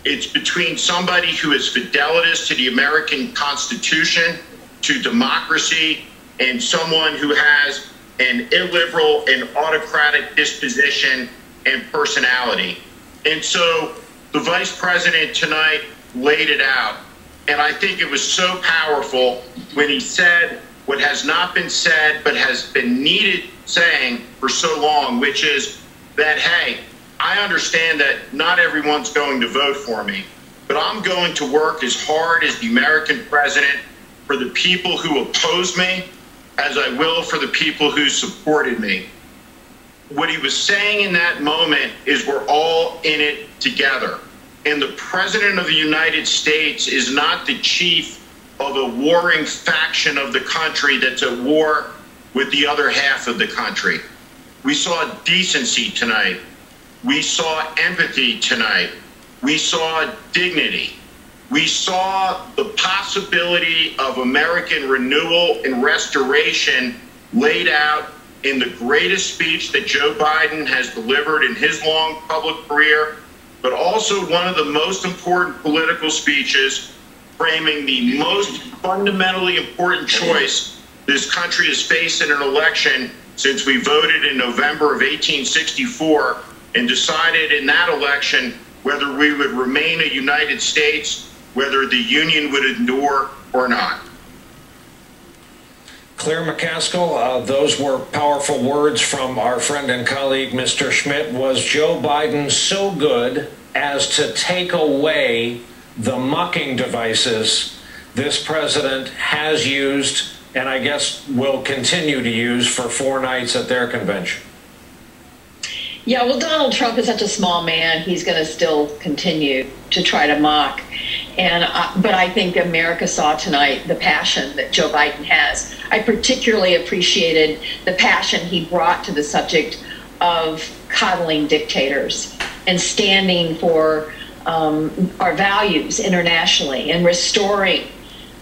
It's between somebody who is fidelitous to the American Constitution, to democracy, and someone who has an illiberal and autocratic disposition and personality. And so the vice president tonight laid it out. And I think it was so powerful when he said what has not been said but has been needed saying for so long, which is that, hey, I understand that not everyone's going to vote for me, but I'm going to work as hard as the American president for the people who oppose me as I will for the people who supported me. What he was saying in that moment is we're all in it together. And the president of the United States is not the chief of a warring faction of the country that's at war with the other half of the country. We saw decency tonight. We saw empathy tonight. We saw dignity. We saw the possibility of American renewal and restoration laid out in the greatest speech that Joe Biden has delivered in his long public career, but also one of the most important political speeches framing the most fundamentally important choice this country has faced in an election since we voted in November of 1864 and decided in that election whether we would remain a United States, whether the Union would endure or not. Claire McCaskill, those were powerful words from our friend and colleague, Mr. Schmidt. Was Joe Biden so good as to take away the mucking devices this president has used and I guess will continue to use for 4 nights at their convention? Yeah, well, Donald Trump is such a small man. He's going to still continue to try to mock. But I think America saw tonight the passion that Joe Biden has. I particularly appreciated the passion he brought to the subject of coddling dictators and standing for our values internationally and restoring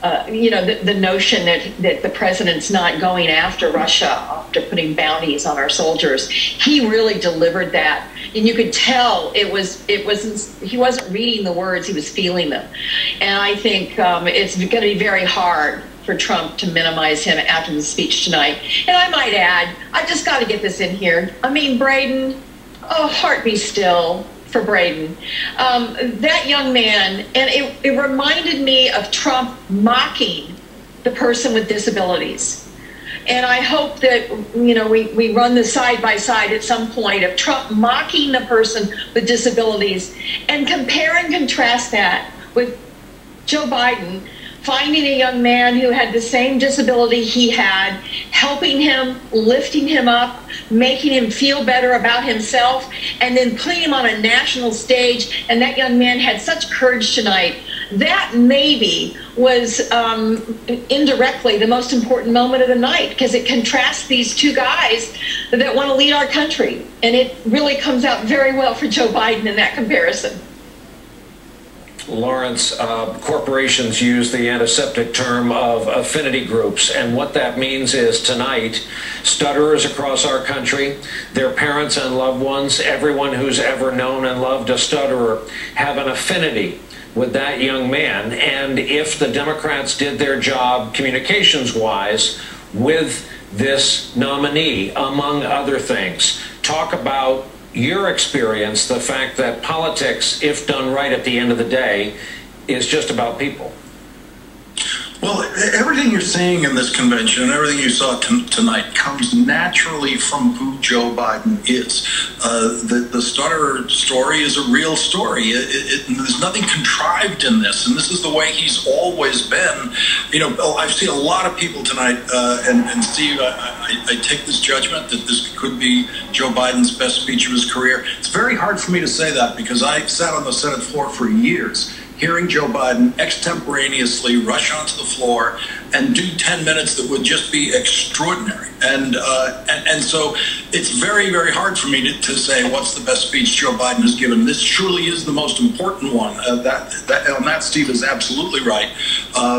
the notion that the president's not going after Russia after putting bounties on our soldiers. He really delivered that, and you could tell he wasn't reading the words, he was feeling them. And I think it's going to be very hard for Trump to minimize him after the speech tonight. And I might add, I just got to get this in here. I mean, Braden, oh, heart be still for Braden. That young man, and it reminded me of Trump mocking the person with disabilities. And I hope that, we run this side by side at some point of Trump mocking the person with disabilities and compare and contrast that with Joe Biden finding a young man who had the same disability he had, helping him, lifting him up, making him feel better about himself, and then putting him on a national stage. And that young man had such courage tonight. That maybe was indirectly the most important moment of the night, because it contrasts these two guys that want to lead our country. And it really comes out very well for Joe Biden in that comparison. Lawrence, corporations use the antiseptic term of affinity groups, and what that means is tonight, stutterers across our country, their parents and loved ones, everyone who's ever known and loved a stutterer, have an affinity with that young man. And if the Democrats did their job communications-wise with this nominee, among other things, talk about your experience, the fact that politics, if done right at the end of the day, is just about people. Well, everything you're seeing in this convention and everything you saw tonight comes naturally from who Joe Biden is. The stutterer story is a real story. There's nothing contrived in this, and this is the way he's always been. I've seen a lot of people tonight, and Steve, I take this judgment that this could be Joe Biden's best speech of his career. It's very hard for me to say that because I sat on the Senate floor for years hearing Joe Biden extemporaneously rush onto the floor and do 10 minutes that would just be extraordinary. And so it's very, very hard for me to say what's the best speech Joe Biden has given. This truly is the most important one. On that, Steve is absolutely right,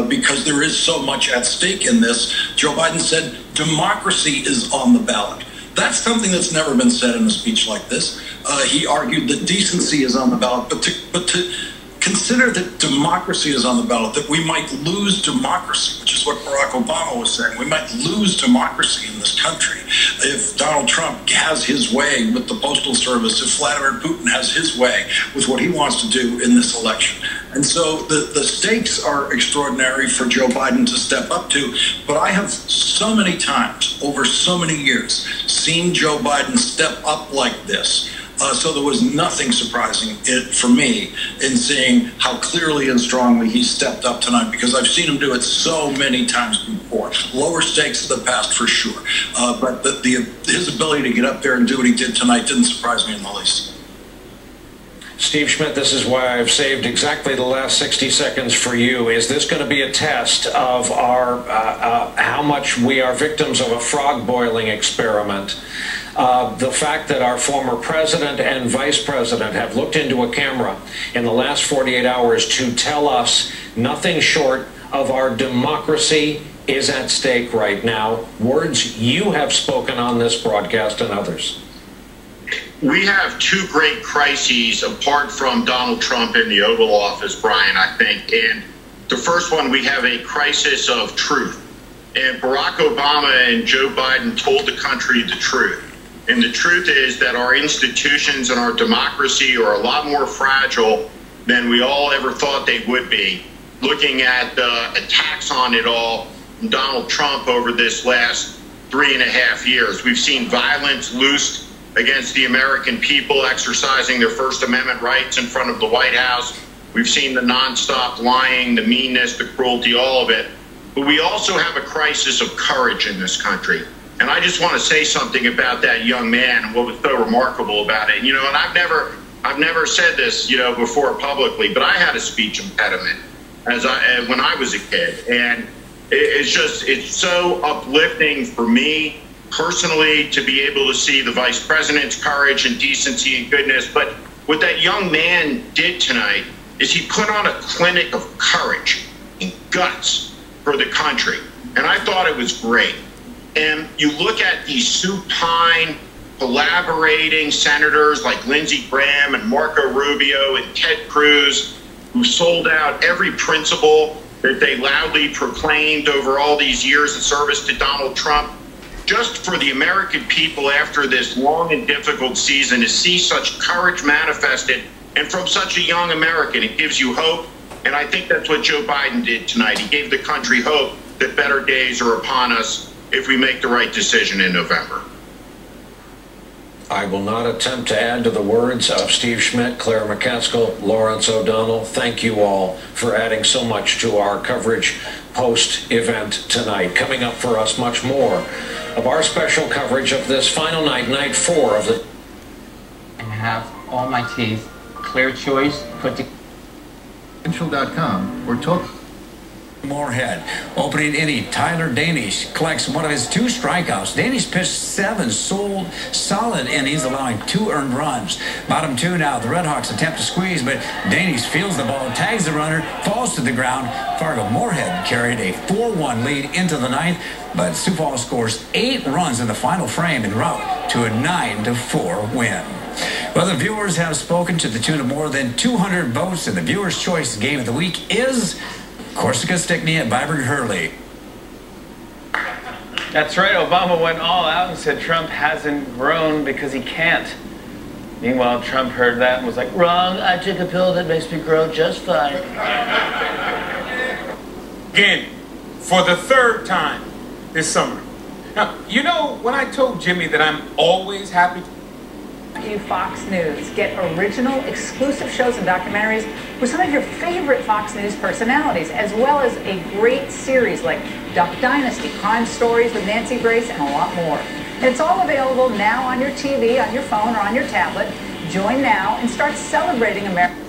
because there is so much at stake in this. Joe Biden said democracy is on the ballot. That's something that's never been said in a speech like this. He argued that decency is on the ballot, but to consider that democracy is on the ballot, that we might lose democracy, which is what Barack Obama was saying. We might lose democracy in this country. if Donald Trump has his way with the Postal Service, if Vladimir Putin has his way with what he wants to do in this election. And so the stakes are extraordinary for Joe Biden to step up to, but I have so many times over so many years seen Joe Biden step up like this. So there was nothing surprising for me in seeing how clearly and strongly he stepped up tonight, because I've seen him do it so many times before. Lower stakes in the past for sure, but his ability to get up there and do what he did tonight didn't surprise me in the least. Steve Schmidt, this is why I've saved exactly the last 60 seconds for you. Is this going to be a test of our how much we are victims of a frog boiling experiment? The fact that our former president and vice president have looked into a camera in the last 48 hours to tell us nothing short of our democracy is at stake right now. Words you have spoken on this broadcast and others. We have two great crises apart from Donald Trump in the Oval Office, Brian, I think. And the first one, we have a crisis of truth. And Barack Obama and Joe Biden told the country the truth. And the truth is that our institutions and our democracy are a lot more fragile than we all ever thought they would be. Looking at the attacks on it all from Donald Trump over this last 3.5 years. We've seen violence loosed against the American people exercising their First Amendment rights in front of the White House. We've seen the nonstop lying, the meanness, the cruelty, all of it. But we also have a crisis of courage in this country. And I just want to say something about that young man and what was so remarkable about it. You know, and I've never said this, you know, before publicly, but I had a speech impediment when I was a kid. And it's so uplifting for me personally to be able to see the vice president's courage and decency and goodness. But what that young man did tonight is he put on a clinic of courage and guts for the country. And I thought it was great. And you look at these supine, collaborating senators like Lindsey Graham and Marco Rubio and Ted Cruz, who sold out every principle that they loudly proclaimed over all these years of service to Donald Trump. Just for the American people after this long and difficult season to see such courage manifested and from such a young American, it gives you hope. And I think that's what Joe Biden did tonight. He gave the country hope that better days are upon us if we make the right decision in November. I will not attempt to add to the words of Steve Schmidt, Claire McCaskill, Lawrence O'Donnell. Thank you all for adding so much to our coverage post-event tonight. Coming up for us, much more of our special coverage of this final night, night 4 of the... And have all my teeth, clear choice, put to... or talk... Moorhead opening inning. Tyler Danish collects one of his 2 strikeouts. Danish pitched 7 solid innings, allowing 2 earned runs. Bottom 2 now. The Red Hawks attempt to squeeze, but Danish fields the ball, tags the runner, falls to the ground. Fargo Moorhead carried a 4-1 lead into the 9th, but Sioux Falls scores 8 runs in the final frame en route to a 9-4 win. Well, the viewers have spoken to the tune of more than 200 votes, and the Viewer's Choice Game of the Week is Corsica Stickney at Vibrant Hurley. That's right. Obama went all out and said Trump hasn't grown because he can't. Meanwhile, Trump heard that and was like, wrong, I took a pill that makes me grow just fine. Again, for the 3rd time this summer. Now, you know, when I told Jimmy that I'm always happy You Fox News. Get original, exclusive shows and documentaries with some of your favorite Fox News personalities, as well as a great series like Duck Dynasty, Crime Stories with Nancy Grace, and a lot more. And it's all available now on your TV, on your phone, or on your tablet. Join now and start celebrating America.